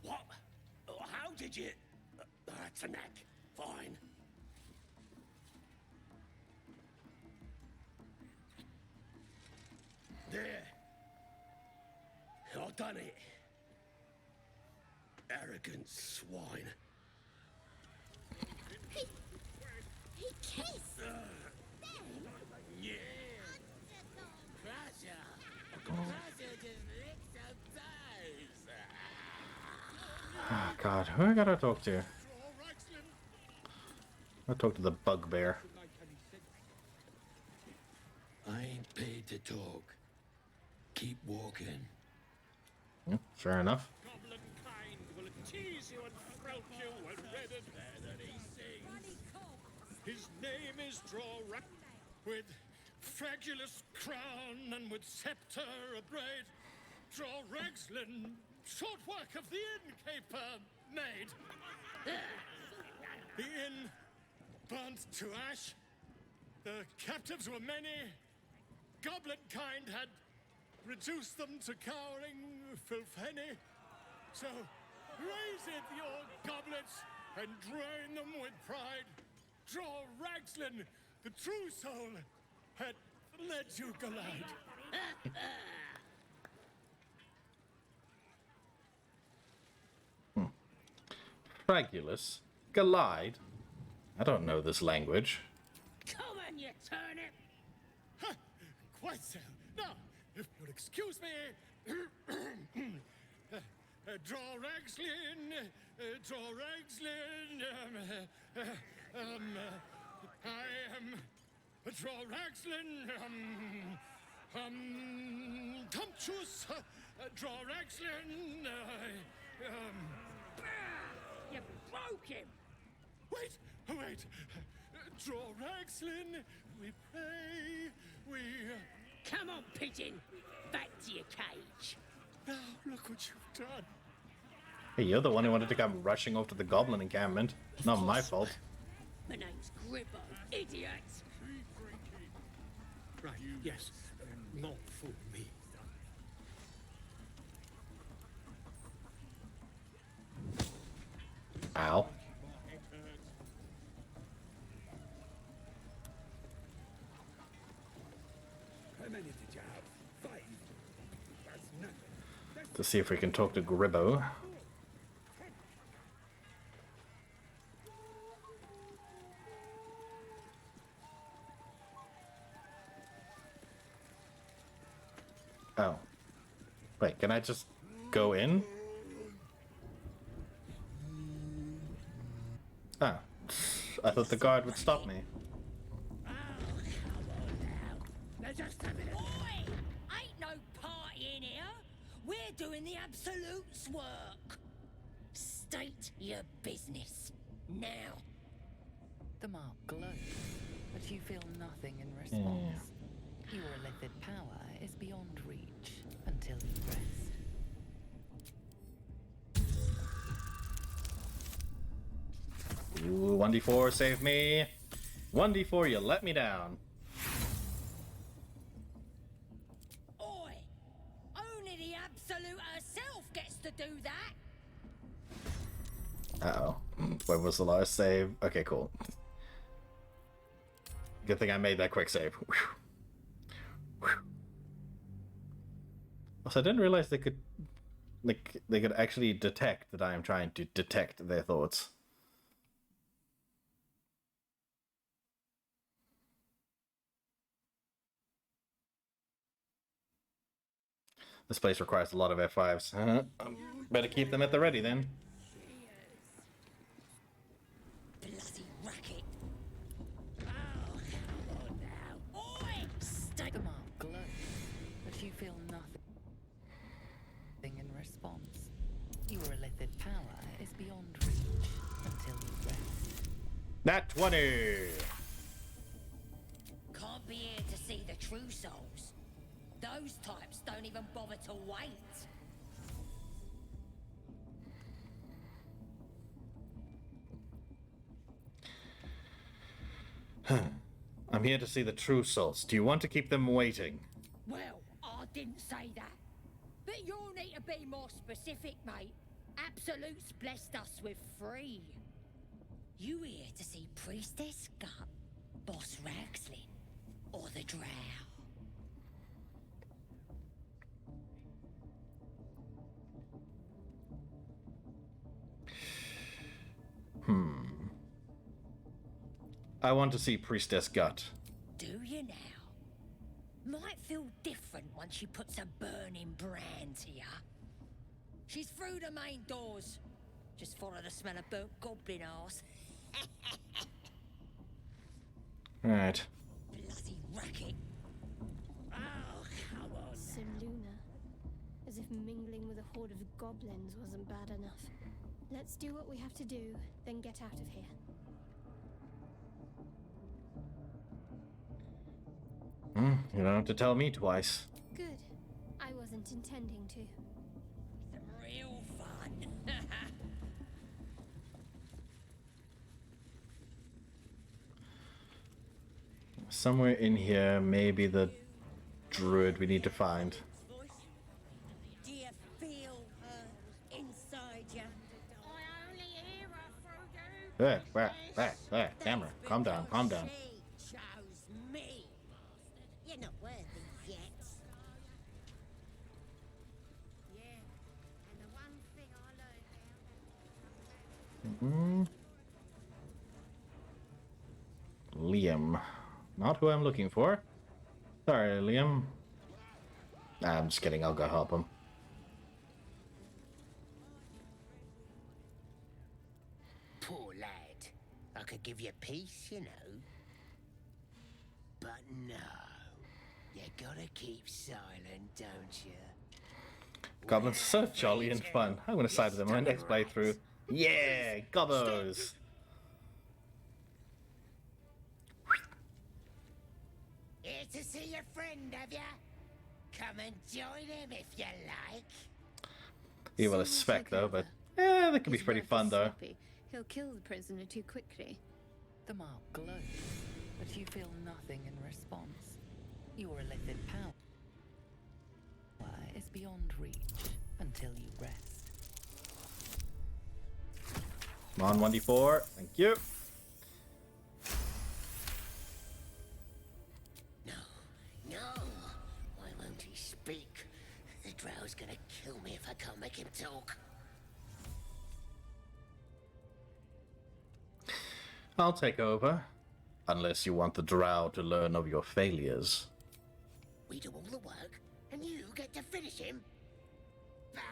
What? How did you... That's a knack. Fine. There. I've done it. Arrogant swine. He kissed! Yeah. Oh god, who I gotta talk to? I'll talk to the bugbear. I ain't paid to talk. Keep walking. Fair enough. Goblin kind will tease you and throat you and redden than he sings. His name is Drawrack, with fragulous crown and with scepter abraid. Drawragslin, short work of the innkeeper made. The inn burnt to ash. The captives were many. Goblin kind had reduced them to cowering filthenny. So raise it, your goblets, and drain them with pride. Drawragslin, the true soul, had led you glide. Fragulous? Glide? I don't know this language. Come on, you turnip! Ha! Quite so. Now, if you'll excuse me, Drawragslin, I am Drawragslin, Tumptuous, Drawragslin, You broke him! Wait, Drawragslin, we pray, we... Come on, pigeon! Back to your cage! Now, look what you've done. Hey, you're the one who wanted to come rushing off to the goblin encampment. Not my fault. My name's Gribbo, idiot! Right, yes, not for me. Ow. How many did you have? 5? That's nothing. To see if we can talk to Gribbo. Oh. Wait, can I just go in? Ah. I thought the guard would stop me. Now just a minute. Oi! Ain't no party in here. We're doing the Absolute's work. State your business. Now. The mark glows, but you feel nothing in response. Your illithid power is beyond reach until you rest. Ooh, 1d4, save me. 1d4, you let me down. Oi! Only the Absolute herself gets to do that. Uh-oh. When was the last save? Okay, cool. Good thing I made that quick save. Also, I didn't realize they could, like, they could actually detect that I am trying to detect their thoughts. This place requires a lot of F5s. Better keep them at the ready then. Bloody racket. Oh, come on now. Oi! Stay. The mark glows, but you feel nothing in response. Your illithid power is beyond reach until you rest. Nat 20! Can't be here to see the true souls. Those types don't even bother to wait. I'm here to see the true souls. Do you want to keep them waiting? Well, I didn't say that. But you'll need to be more specific, mate. Absolute's blessed us with 3. You here to see Priestess Gut, Boss Ragslin, or the Drow? I want to see Priestess Gut. Do you now? Might feel different once she puts a burning brand here. She's through the main doors. Just follow the smell of burnt goblin arse. Alright. Bloody racket. Oh, come on. Seluna. As if mingling with a horde of goblins wasn't bad enough. Let's do what we have to do, then get out of here. You don't have to tell me twice. Good. I wasn't intending to. Some real fun. Somewhere in here, maybe the druid we need to find. Do you feel her inside you? I only hear her through There, camera. Calm down, calm down. She chose me. You're not worthy yet. Yeah, and the one thing I learned Liam. Not who I'm looking for. Sorry, Liam. Nah, I'm just kidding. I'll go help him. Poor lad. I could give you peace, you know. But no. You gotta keep silent, don't you? Goblins are so jolly and fun. I'm gonna side with them on my next playthrough. Yeah, gobbos! Here to see your friend, have ya? Come and join him if you like. Evil as spec though, but yeah, that could be pretty fun though. He'll kill the prisoner too quickly. The mark glows, but you feel nothing in response. Your illithid power is beyond reach until you rest. Come on, 1d4. Thank you. No. Why won't he speak? The drow's gonna kill me if I can't make him talk. I'll take over. Unless you want the drow to learn of your failures. We do all the work, and you get to finish him? Bah!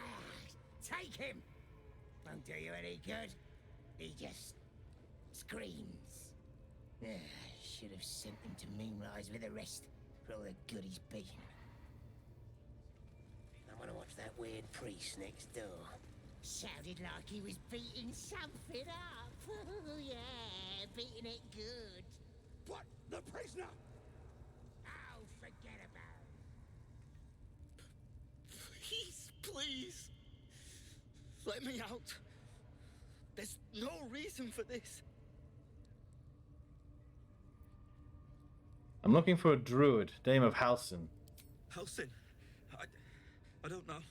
Take him! Won't do you any good. He just screams. Should have sent him to Moonrise with the rest for all the good he's been. I want to watch that weird priest next door. Sounded like he was beating something up. Oh, yeah, beating it good. What? The prisoner? Oh, forget about it. Please. Let me out. There's no reason for this. I'm looking for a druid, Dame of Halcyon. Halcyon? I don't know.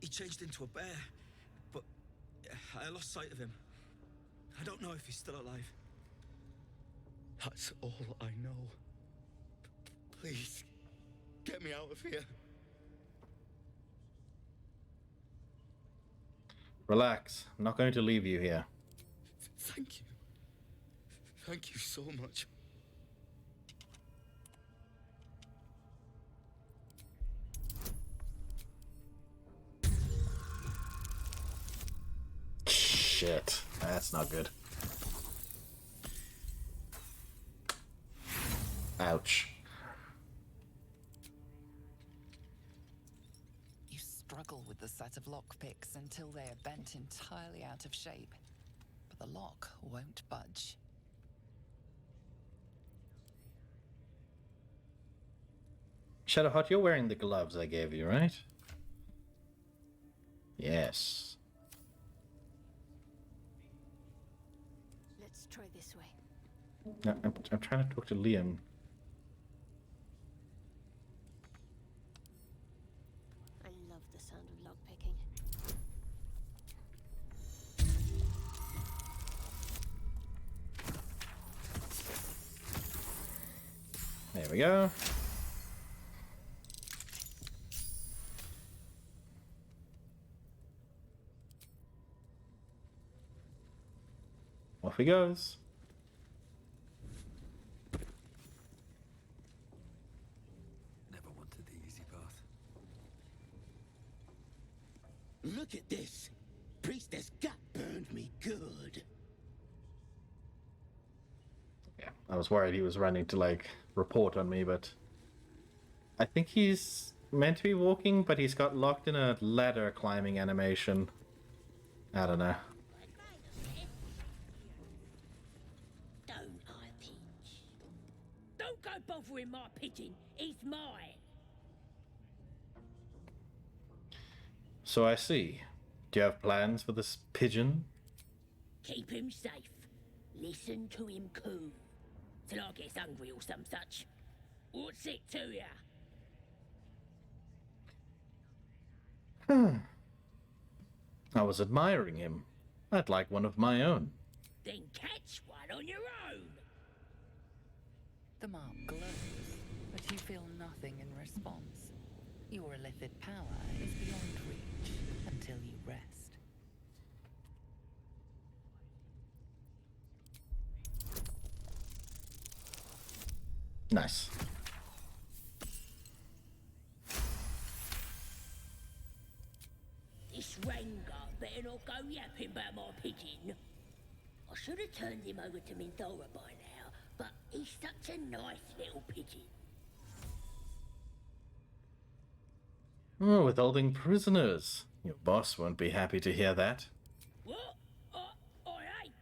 He changed into a bear, but I lost sight of him. I don't know if he's still alive. That's all I know. Please, get me out of here. Relax. I'm not going to leave you here. Thank you. Thank you so much. shit. That's not good. Ouch. You struggle with the set of lockpicks until they are bent entirely out of shape. But the lock won't budge. Shadowheart, you're wearing the gloves I gave you, right? Yes. Let's try this way. No, I'm trying to talk to Liam. I love the sound of lockpicking. There we go. Off he goes. Never wanted the easy path. Look at this. Priestess gut burned me good. Yeah, I was worried he was running to, like, report on me, but... I think he's meant to be walking, but he's got locked in a ladder climbing animation. I don't know. Don't I, Peach? Don't go bothering my pigeon. He's mine. So I see. Do you have plans for this pigeon? Keep him safe. Listen to him coo. Till I gets hungry or some such. What's it to ya? I was admiring him. I'd like one of my own. Then catch one on your own. The mark glows, but you feel nothing in response. Your illithid power is beyond reach until you rest. Nice. This Rengar better not go yapping about my pigeon. I should have turned him over to Minthora by now, but he's such a nice little pigeon. Oh, withholding prisoners. Your boss won't be happy to hear that. What? I ain't.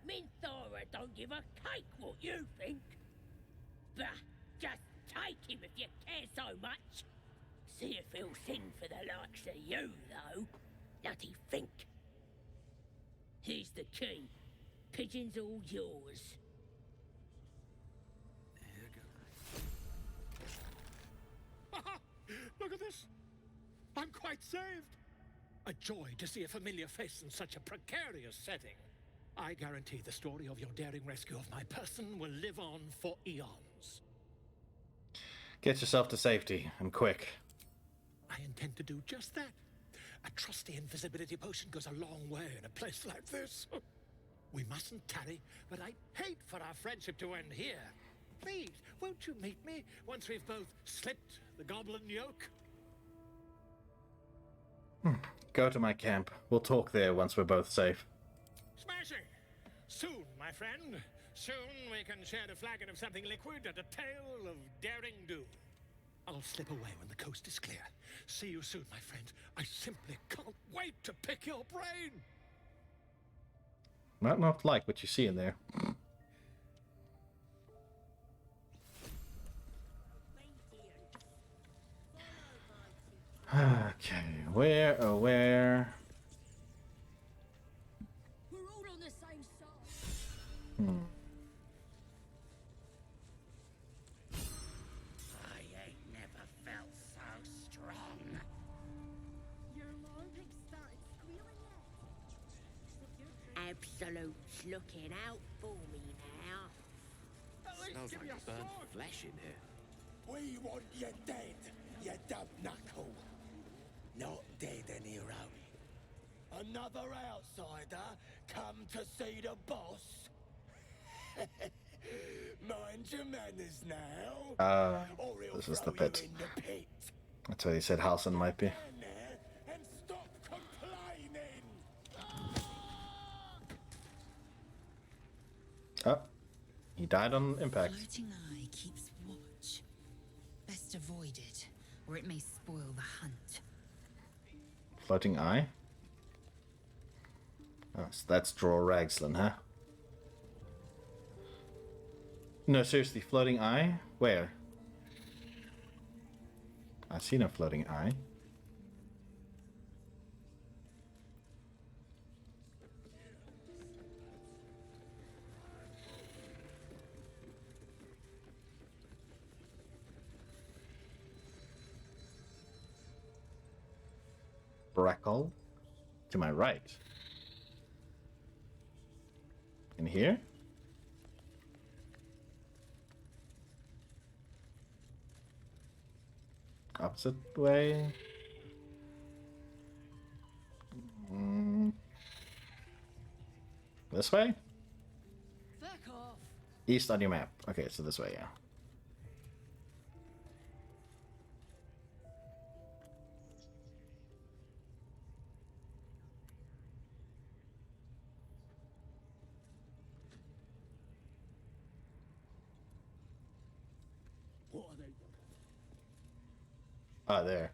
Minthora don't give a cake what you think. Bah, just take him if you care so much. See if he'll sing for the likes of you, though. Nutty think. Here's the key. Pigeon's all yours. Look at this. I'm quite saved. A joy to see a familiar face in such a precarious setting. I guarantee the story of your daring rescue of my person will live on for eons. Get yourself to safety, and quick. I intend to do just that. A trusty invisibility potion goes a long way in a place like this. We mustn't tarry, but I'd hate for our friendship to end here. Please, won't you meet me once we've both slipped the goblin yoke? Go to my camp. We'll talk there once we're both safe. Smashing! Soon, my friend. Soon we can share a flagon of something liquid and a tale of daring do. I'll slip away when the coast is clear. See you soon, my friend. I simply can't wait to pick your brain! Might not like what you see in there. Okay, where, oh where? We're all on the same side. I ain't never felt so strong. Your alarm pig started squealing yet? Absolute's looking out for me now. Smells like burnt flesh in here. We want you dead, you dumb knuckle. Not dead and heroic. Another outsider come to see the boss? Mind your manners now. Or he'll This is throw the pit. you in the pit. That's where he said Halson might be. And stop complaining. Oh, he died on impact. Floating eye keeps watch. Best avoid it, or it may spoil the hunt. Floating eye? Oh, so that's Draw Ragslan, huh? No, seriously, floating eye? Where? I see no floating eye. Brackle? To my right. In here? Opposite way? This way? Fuck off. East on your map. Okay, so this way, yeah. What are they? Ah, there.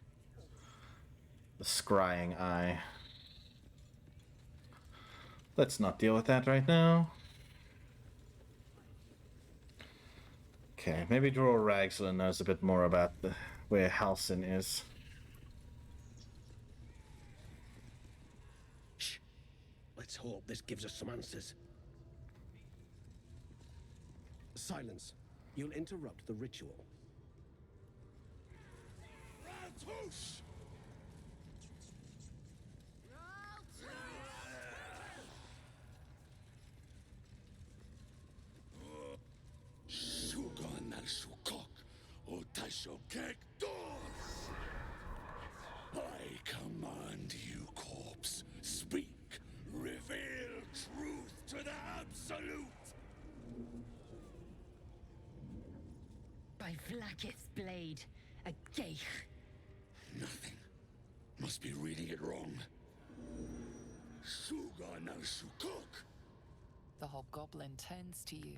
The scrying eye. Let's not deal with that right now. Okay, maybe Draw Ragslan knows a bit more about where Halsin is. Shh. Let's hope this gives us some answers. Silence. You'll interrupt the ritual. Raltush! Sugan al Sukok, Otashokek Dos! I command you, corpse. Speak. Reveal truth to the Absolute. By Vlaakith's blade, a geich. Nothing. Must be reading it wrong. Sugan al Sukok. The hobgoblin turns to you,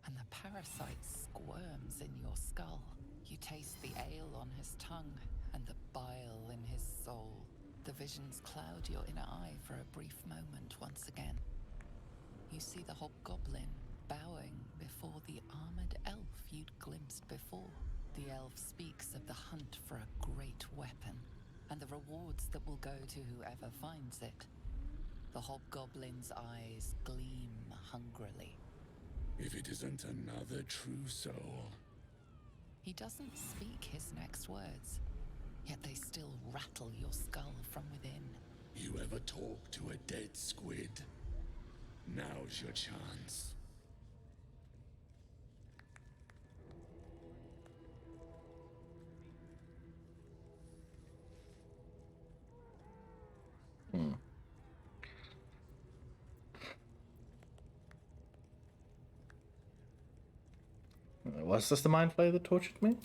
and the parasite squirms in your skull. You taste the ale on his tongue, and the bile in his soul. The visions cloud your inner eye for a brief moment once again. You see the hobgoblin bowing before the armored elf you'd glimpsed before. The elf speaks of the hunt for a great weapon, and the rewards that will go to whoever finds it. The hobgoblin's eyes gleam hungrily. If it isn't another true soul. He doesn't speak his next words, yet they still rattle your skull from within. You ever talk to a dead squid? Now's your chance. Was this the mind flayer that tortured me?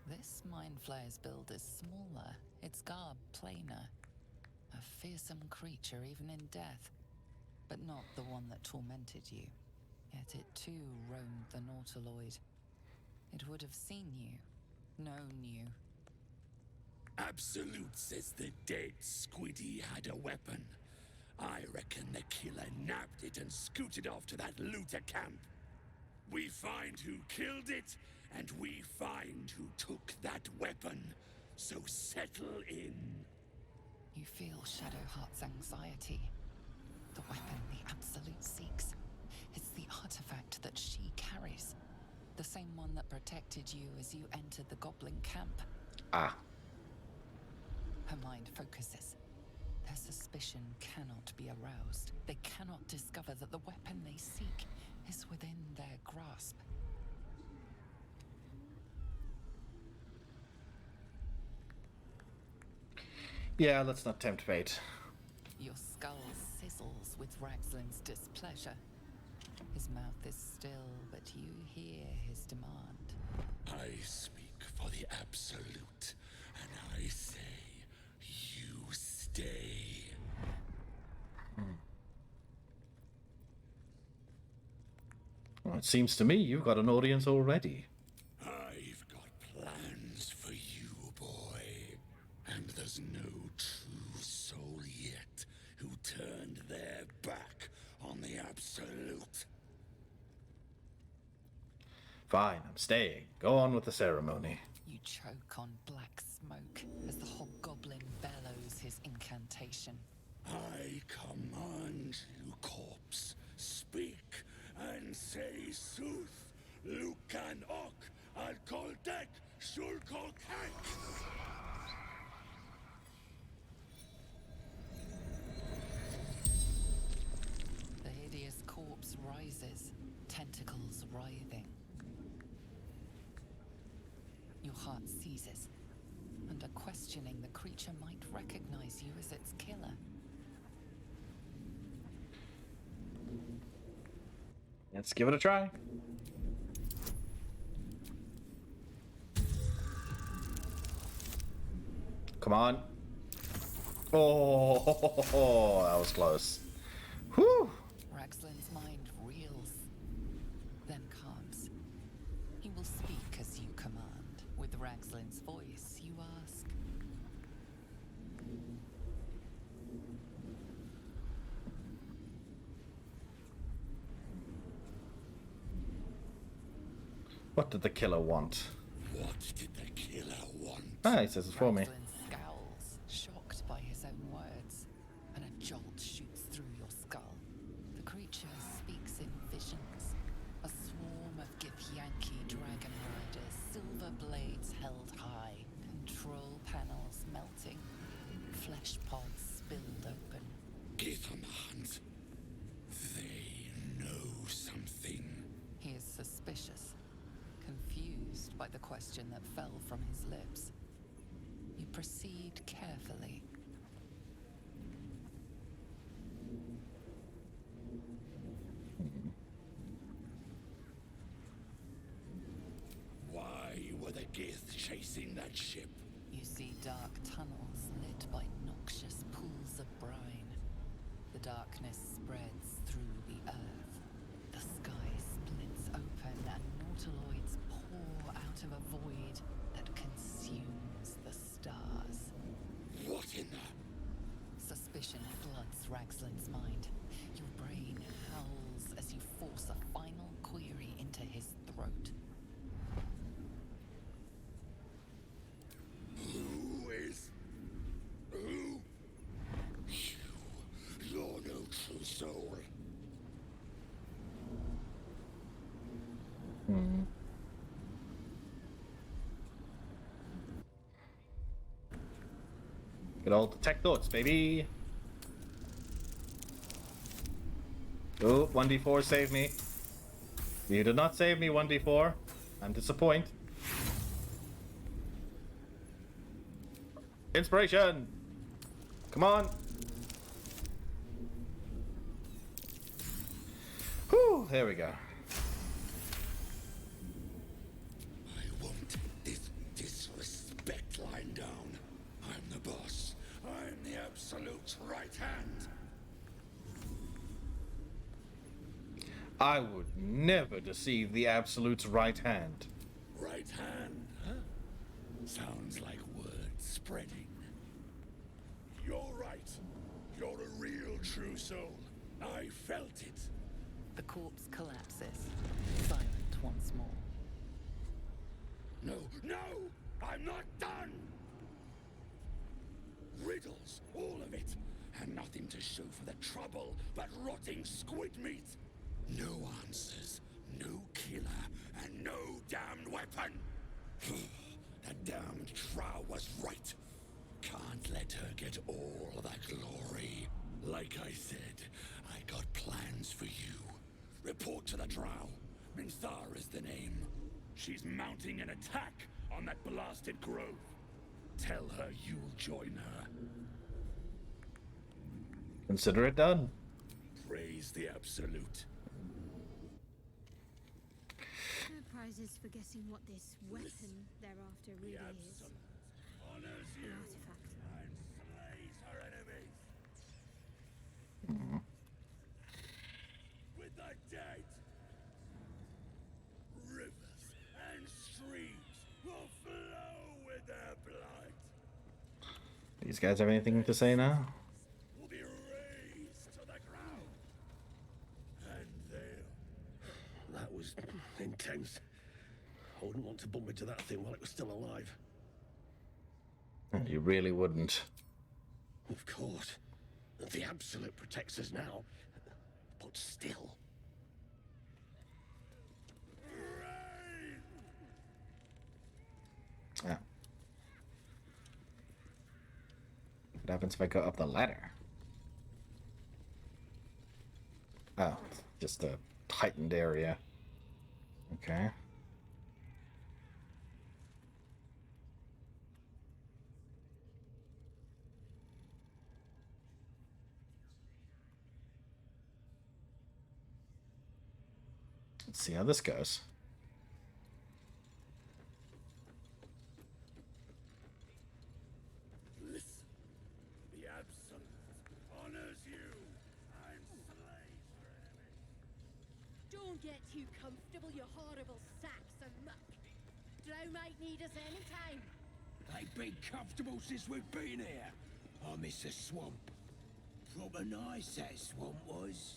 This mind flayer's build is smaller, its garb plainer. A fearsome creature even in death, but not the one that tormented you. Yet it too roamed the Nautiloid. It would have seen you, known you. Absolute says the dead squiddy had a weapon. I reckon the killer nabbed it and scooted off to that looter camp. We find who killed it, and we find who took that weapon. So settle in. You feel Shadowheart's anxiety. The weapon the Absolute seeks. It's the artifact that she carries. The same one that protected you as you entered the goblin camp. Ah. Her mind focuses. Their suspicion cannot be aroused. They cannot discover that the weapon they seek is within their grasp. Yeah, let's not tempt fate. Your skull sizzles with Ragslan's displeasure. His mouth is still, but you hear his demand. I speak for the Absolute, and I say, you stay. Well, it seems to me you've got an audience already. I've got plans for you, boy. And there's no true soul yet who turned their back on the Absolute. Fine, I'm staying. Go on with the ceremony. You choke on black smoke as the hobgoblin bellows his incantation. I command you, corpse. Speak and say sooth. Lucan ok al koldek shulkol kank. The hideous corpse rises, tentacles writhing. Your heart seizes. Under questioning, the creature might recognize you as its killer. Let's give it a try. Come on. Oh, that was close. Whew. Raxlin's mind reels, then calms. He will speak as you command. With Raxlin's voice, you ask. What did the killer want? What did the killer want? Ah, he says it's for me. Raxlin scowls, shocked by his own words, and a jolt shoots through your skull. The creature speaks in visions. A swarm of Githyanki dragon riders, silver blades held high, control panels melting, flesh pods spilled open. Githemans. They know something. He is suspicious, confused by the question that fell from his lips. You proceed carefully. Why were the Gith chasing that ship? You see dark tunnels lit by noxious pools of brine. The darkness spreads through the earth. The sky splits open and nautiloids pour out of a void that consumes the stars. What in the... Suspicion floods Raxlin's mind. Your brain howls as you force a final query into his throat. Who is... Who? You're no true soul. Good old detect thoughts, baby. Oh, 1d4 save me. You did not save me, 1d4. I'm disappointed. Inspiration! Come on! Whew, there we go. I won't this disrespect lying down. I'm the boss. I'm the Absolute's right hand. I would never deceive the Absolute's right hand. Right hand, huh? Sounds like word spreading. You're right. You're a real true soul. I felt it. The corpse collapses, silent once more. No, no! I'm not done! Riddles, all of it. And nothing to show for the trouble but rotting squid meat. No answers, no killer, and no damned weapon. That damned Trow was right. Can't let her get all that glory. Like I said, I got plans for you. Report to the Drow. Minthar is the name. She's mounting an attack on that blasted grove. Tell her you'll join her. Consider it done. Praise the Absolute. No prizes for guessing what this weapon thereafter really is. Honors An you artifact. and slays her enemies. With the dead. These guys have anything to say now? Will be razed to the ground. And there. That was intense. I wouldn't want to bump into that thing while it was still alive. You really wouldn't. Of course. The Absolute protects us now. But still. Ah. What happens if I go up the ladder? Oh, just a tightened area. Okay. Let's see how this goes. Listen. The Absolute honors you. I'm slaves for enemy. Don't get too comfortable, you horrible sacks of muck. Drow might need us anytime. They've been comfortable since we've been here. I miss the swamp. Proper nice that swamp was.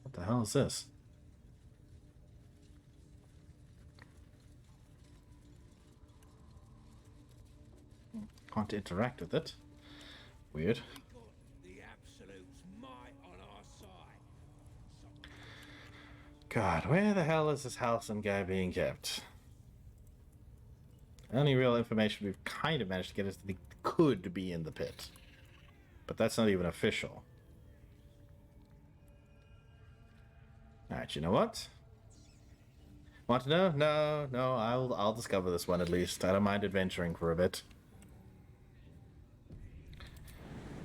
What the hell is this? Can't interact with it. Weird. The Absolute's might on our side. God, where the hell is this house and guy being kept? The only real information we've kind of managed to get is that he could be in the pit. But that's not even official. Alright, you know what? Want to know? No, I'll discover this one at least. I don't mind adventuring for a bit.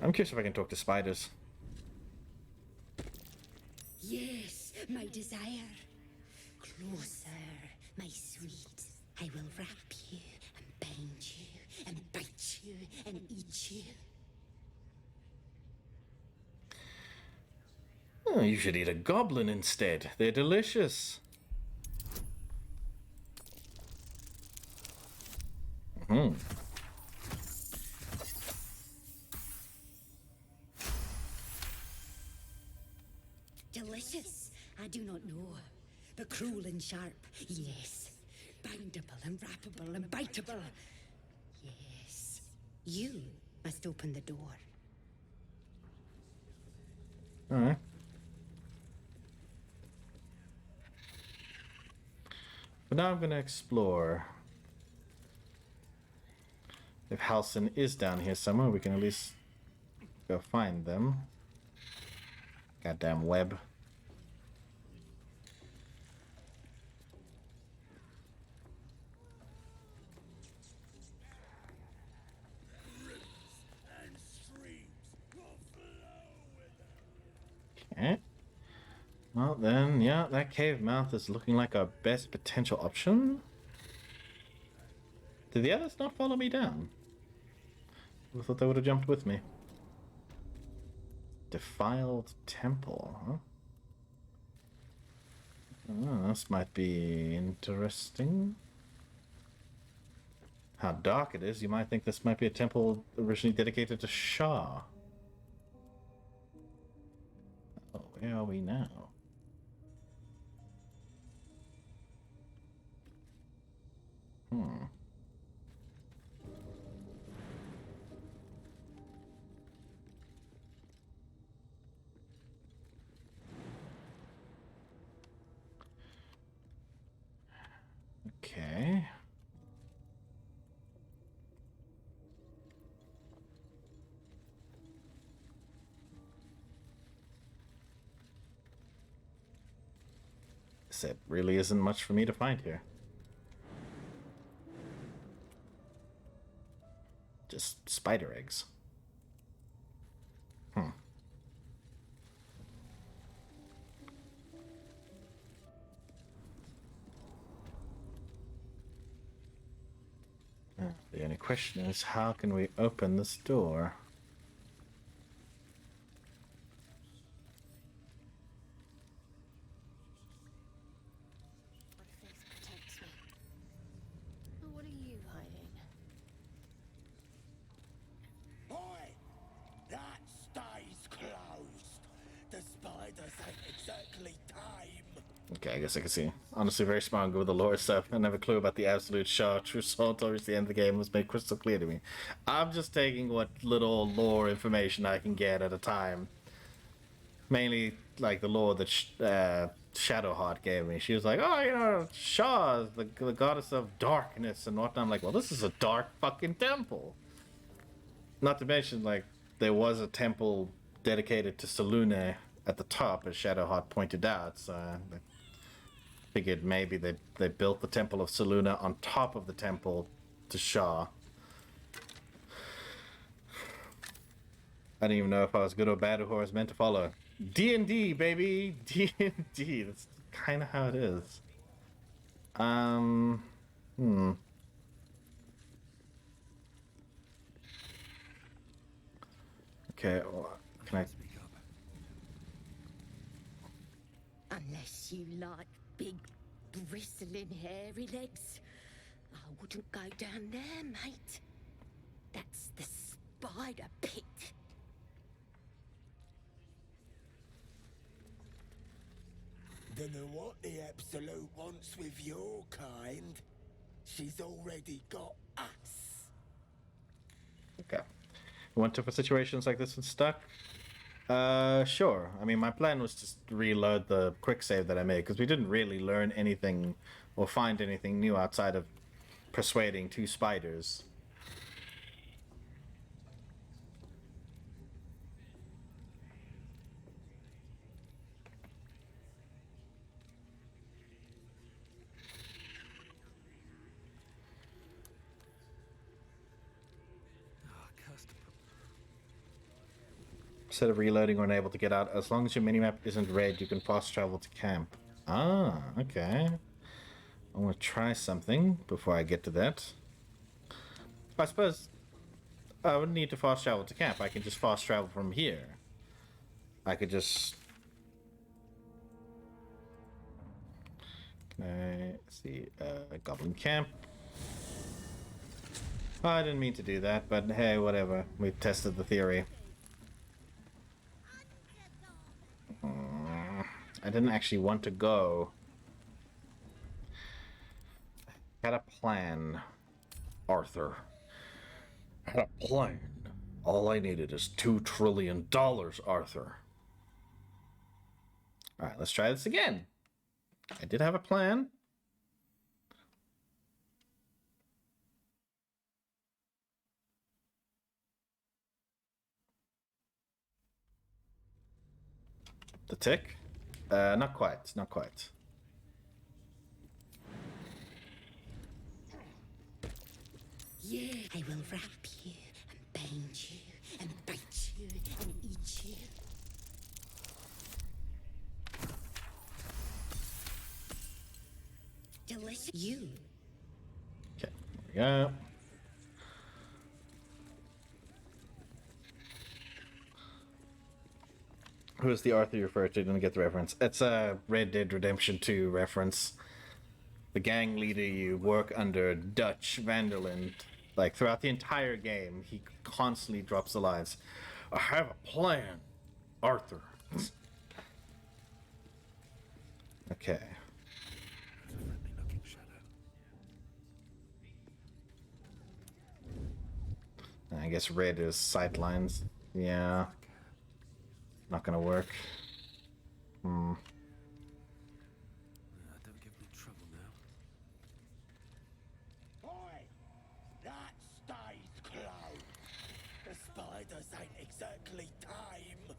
I'm curious if I can talk to spiders. Yes, my desire. Closer, my sweet. I will wrap you and bind you and bite you and eat you. Oh, you should eat a goblin instead. They're delicious. Delicious, I do not know. But cruel and sharp, yes. Bindable and wrappable and biteable. Yes. You must open the door. Alright. But now I'm going to explore. If Halsin is down here somewhere, we can at least go find them. Goddamn web. Okay. Well then, yeah, that cave mouth is looking like our best potential option. Did the others not follow me down? I thought they would have jumped with me. Defiled temple, huh? Oh, this might be interesting. How dark it is, you might think this might be a temple originally dedicated to Shah. Oh, where are we now? Okay. There really isn't much for me to find here. Just spider eggs. The only question is, how can we open this door? exactly tame. Okay, I guess I can see. Honestly, very smart with the lore stuff. I never a clue about the absolute Shah. True Soul towards the end of the game was made crystal clear to me. I'm just taking what little lore information I can get at a time. Mainly, like, the lore that Shadowheart gave me. She was like, oh, you know, Shah is the goddess of darkness and whatnot. I'm like, well, this is a dark fucking temple. Not to mention, like, there was a temple dedicated to Selûne at the top, as Shadowheart pointed out, so I figured maybe they built the Temple of Selûne on top of the temple to Shah. I didn't even know if I was good or bad or who I was meant to follow. D&D, baby! D&D, that's kind of how it is. Okay, well, can I... Unless you like big, bristling, hairy legs, I wouldn't go down there, mate. That's the spider pit. Dunno what the Absolute wants with your kind. She's already got us. Okay. You want to for situations like this and stuck? Sure. I mean, my plan was just to reload the quick save that I made, because we didn't really learn anything or find anything new outside of persuading 2 spiders. Instead of reloading or unable to get out, as long as your minimap isn't red, you can fast travel to camp. Ah, okay. I want to try something before I get to that. I suppose I wouldn't need to fast travel to camp. I can just fast travel from here. I could just... Can I see Goblin Camp? Oh, I didn't mean to do that, but hey, whatever. We tested the theory. I didn't actually want to go. I had a plan, Arthur. I had a plan. All I needed is $2 trillion, Arthur. Alright, let's try this again. I did have a plan. The tick? Not quite, not quite. Yeah, I will wrap you and bind you and bite you and eat you. Delicious. You. Okay, there we go. Who's the Arthur you referred to? Didn't get the reference. It's a Red Dead Redemption 2 reference. The gang leader you work under, Dutch Vanderland. Like, throughout the entire game, he constantly drops the lines, I have a plan, Arthur. Okay. I guess red is sightlines. Yeah. Not gonna work. Don't give me trouble now. Oi! That stays closed. The spiders ain't exactly tame.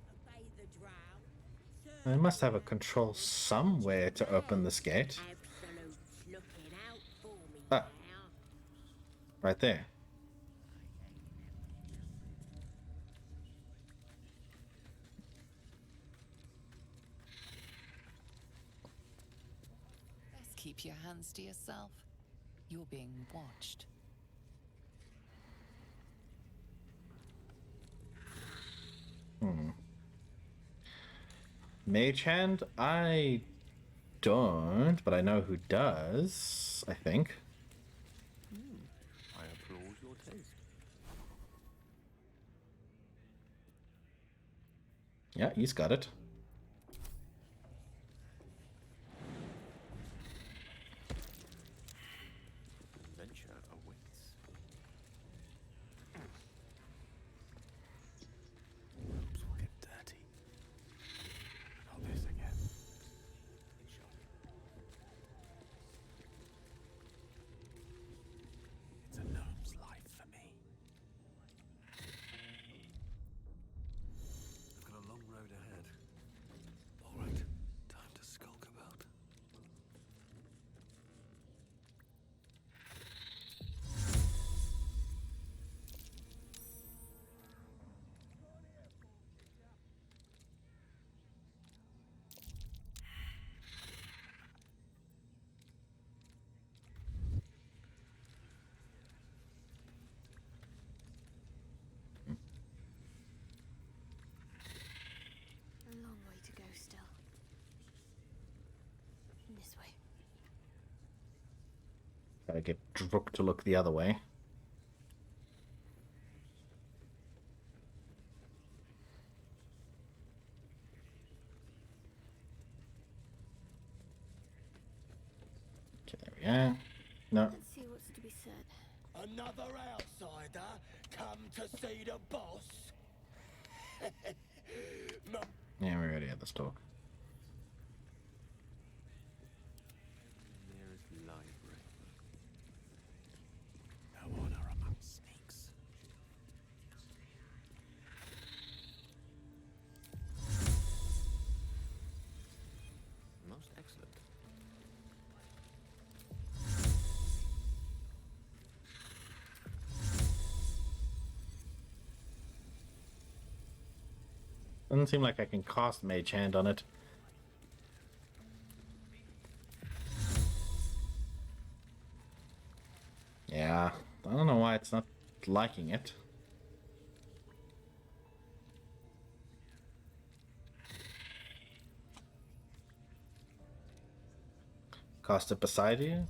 Obey the drow. I must have a control somewhere to open this gate. Absolute's looking out for me Ah. now. Right there. Best keep your hands to yourself. You're being watched. Mage Hand? I don't, but I know who does, I think. I applaud your taste. Yeah, he's got it. Gotta get Drook to look the other way. Okay, there we go. No. Let's see what's to be said. Another outsider come to see the boss? Yeah, we already had this talk. Nearest library. No honor among snakes. Most excellent. Doesn't seem like I can cast Mage Hand on it. Yeah, I don't know why it's not liking it. Cast it beside you?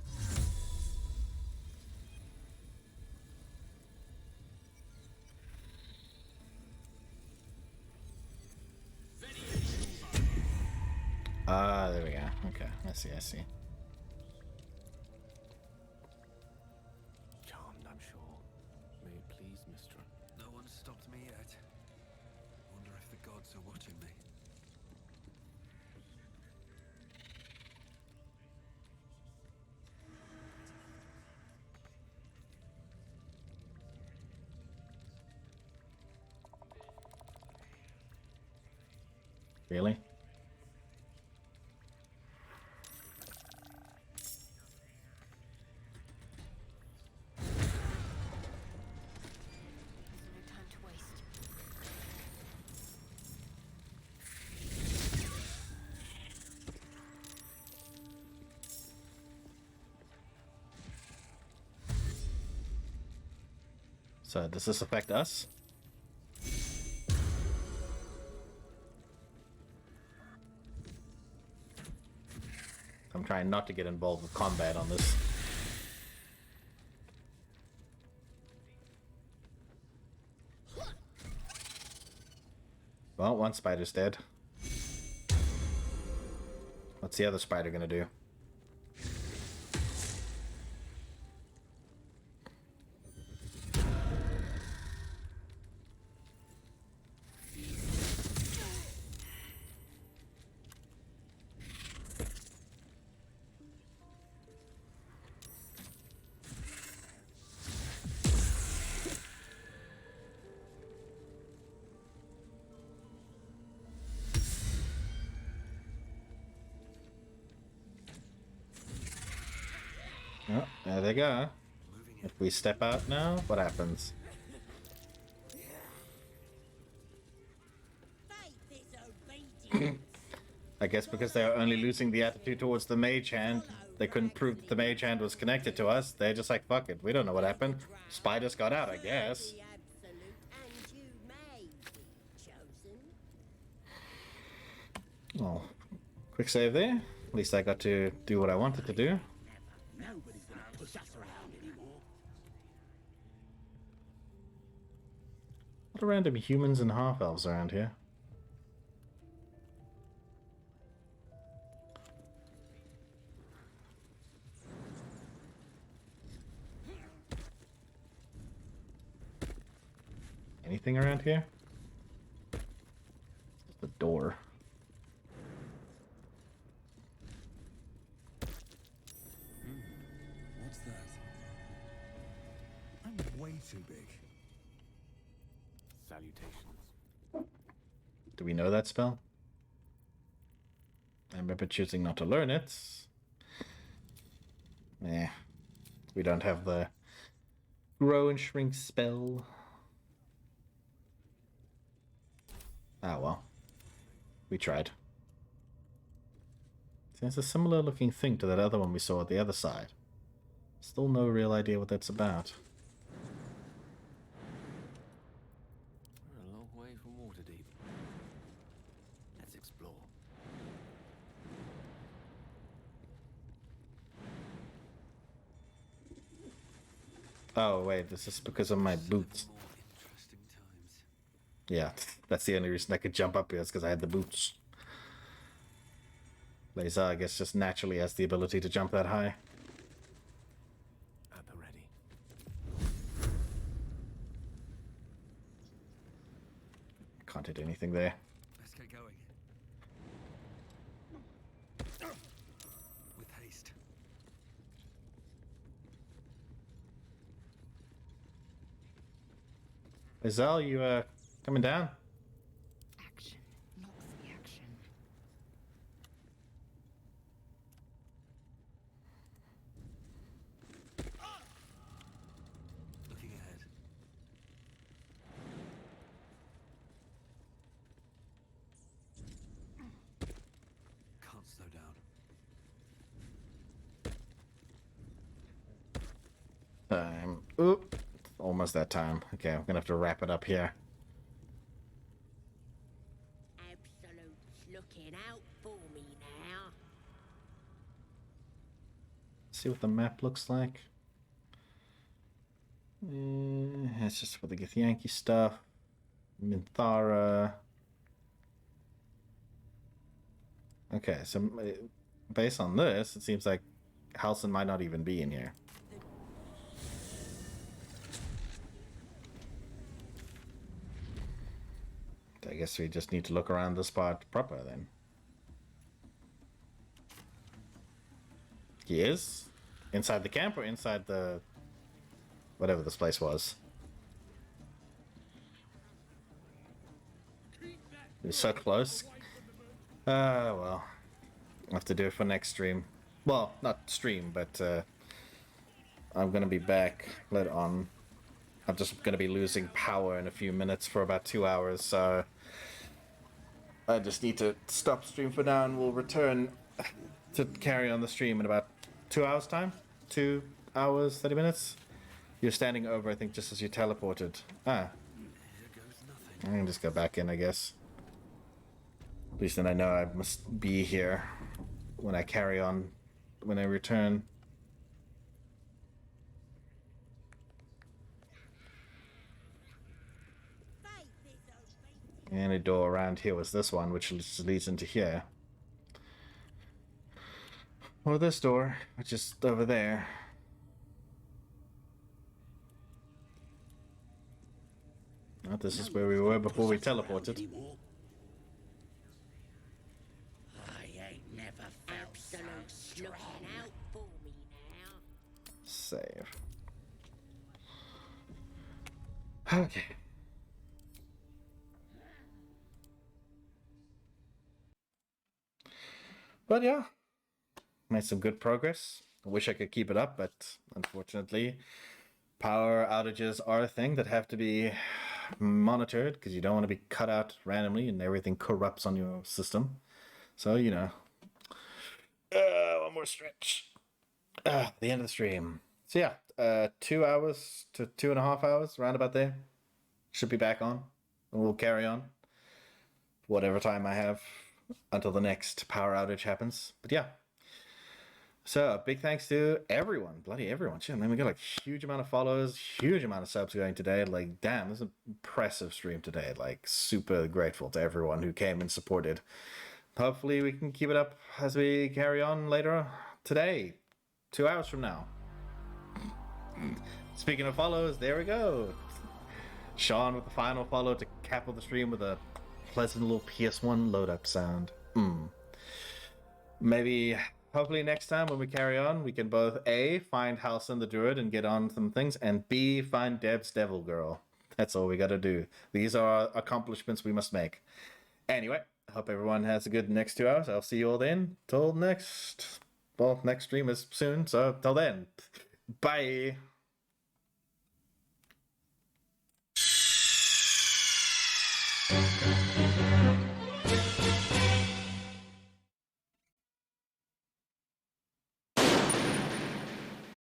Ah, there we go. Okay, I see, I see. Charmed, I'm sure. May it please, Mistress. No one's stopped me yet. Wonder if the gods are watching me. Really? So does this affect us? I'm trying not to get involved with combat on this. Well, one spider's dead. What's the other spider gonna do? Oh, there they go. If we step out now, what happens? I guess because they are only losing the attitude towards the mage hand, they couldn't prove that the mage hand was connected to us. They're just like, fuck it, we don't know what happened. Spiders got out, I guess. Oh, quick save there. At least I got to do what I wanted to do. Nobody's gonna push us around anymore. What random humans and half-elves around here? Anything around here? Just a door. What's that? I'm way too big. Salutations. Do we know that spell? I remember choosing not to learn it. Eh. We don't have the grow and shrink spell. Ah well. We tried. There's a similar looking thing to that other one we saw at the other side. Still no real idea what that's about. We're a long way from Waterdeep. Let's explore. Oh, wait, this is because of my boots. Yeah, that's the only reason I could jump up here, is because I had the boots. Laser, I guess, just naturally has the ability to jump that high. At the ready. Can't hit anything there. Let's get going. With haste. Azal, you coming down? Action knocks the action. Looking ahead. Can't slow down. Time. Oop. Almost that time. Okay, I'm gonna have to wrap it up here. Absolute's looking out for me now. See what the map looks like. It's just for the Githyanki stuff. Minthara. Okay, so based on this, it seems like Halsin might not even be in here. I guess we just need to look around the spot proper then. He is? Inside the camp or inside the... whatever this place was? He's so close. Well. I'll have to do it for next stream. Well, not stream, but I'm gonna be back later on. I'm just gonna be losing power in a few minutes for about 2 hours, so I just need to stop stream for now, and we'll return to carry on the stream in about 2 hours time. 2 hours 30 minutes. You're standing over, I think, just as you teleported. I can just go back in, I guess. At least then I know I must be here when I carry on, when I return. And a door around here was this one, which leads into here. Or this door, which is over there. Oh, this is where we were before we teleported. Absolute's looking out for me now. Save. Okay. But yeah, made some good progress. I wish I could keep it up, but unfortunately, power outages are a thing that have to be monitored because you don't want to be cut out randomly and everything corrupts on your system. So, you know. One more stretch. The end of the stream. So yeah, 2 hours to 2.5 hours, round about there. Should be back on. And we'll carry on. Whatever time I have until the next power outage happens. But yeah. So, big thanks to everyone. Bloody everyone. Shit, man, we got like huge amount of followers, huge amount of subs going today. Like, damn, this is an impressive stream today. Like, super grateful to everyone who came and supported. Hopefully we can keep it up as we carry on later today, 2 hours from now. Speaking of follows, there we go. Sean with the final follow to cap off the stream with a pleasant little PS1 load up sound. Maybe, hopefully next time when we carry on, we can both A, find Halsin the Druid and get on some things, and B, find Deb's Devil Girl. That's all we gotta do. These are accomplishments we must make. Anyway, I hope everyone has a good next 2 hours. I'll see you all then. Till next... well, next stream is soon, so till then. Bye!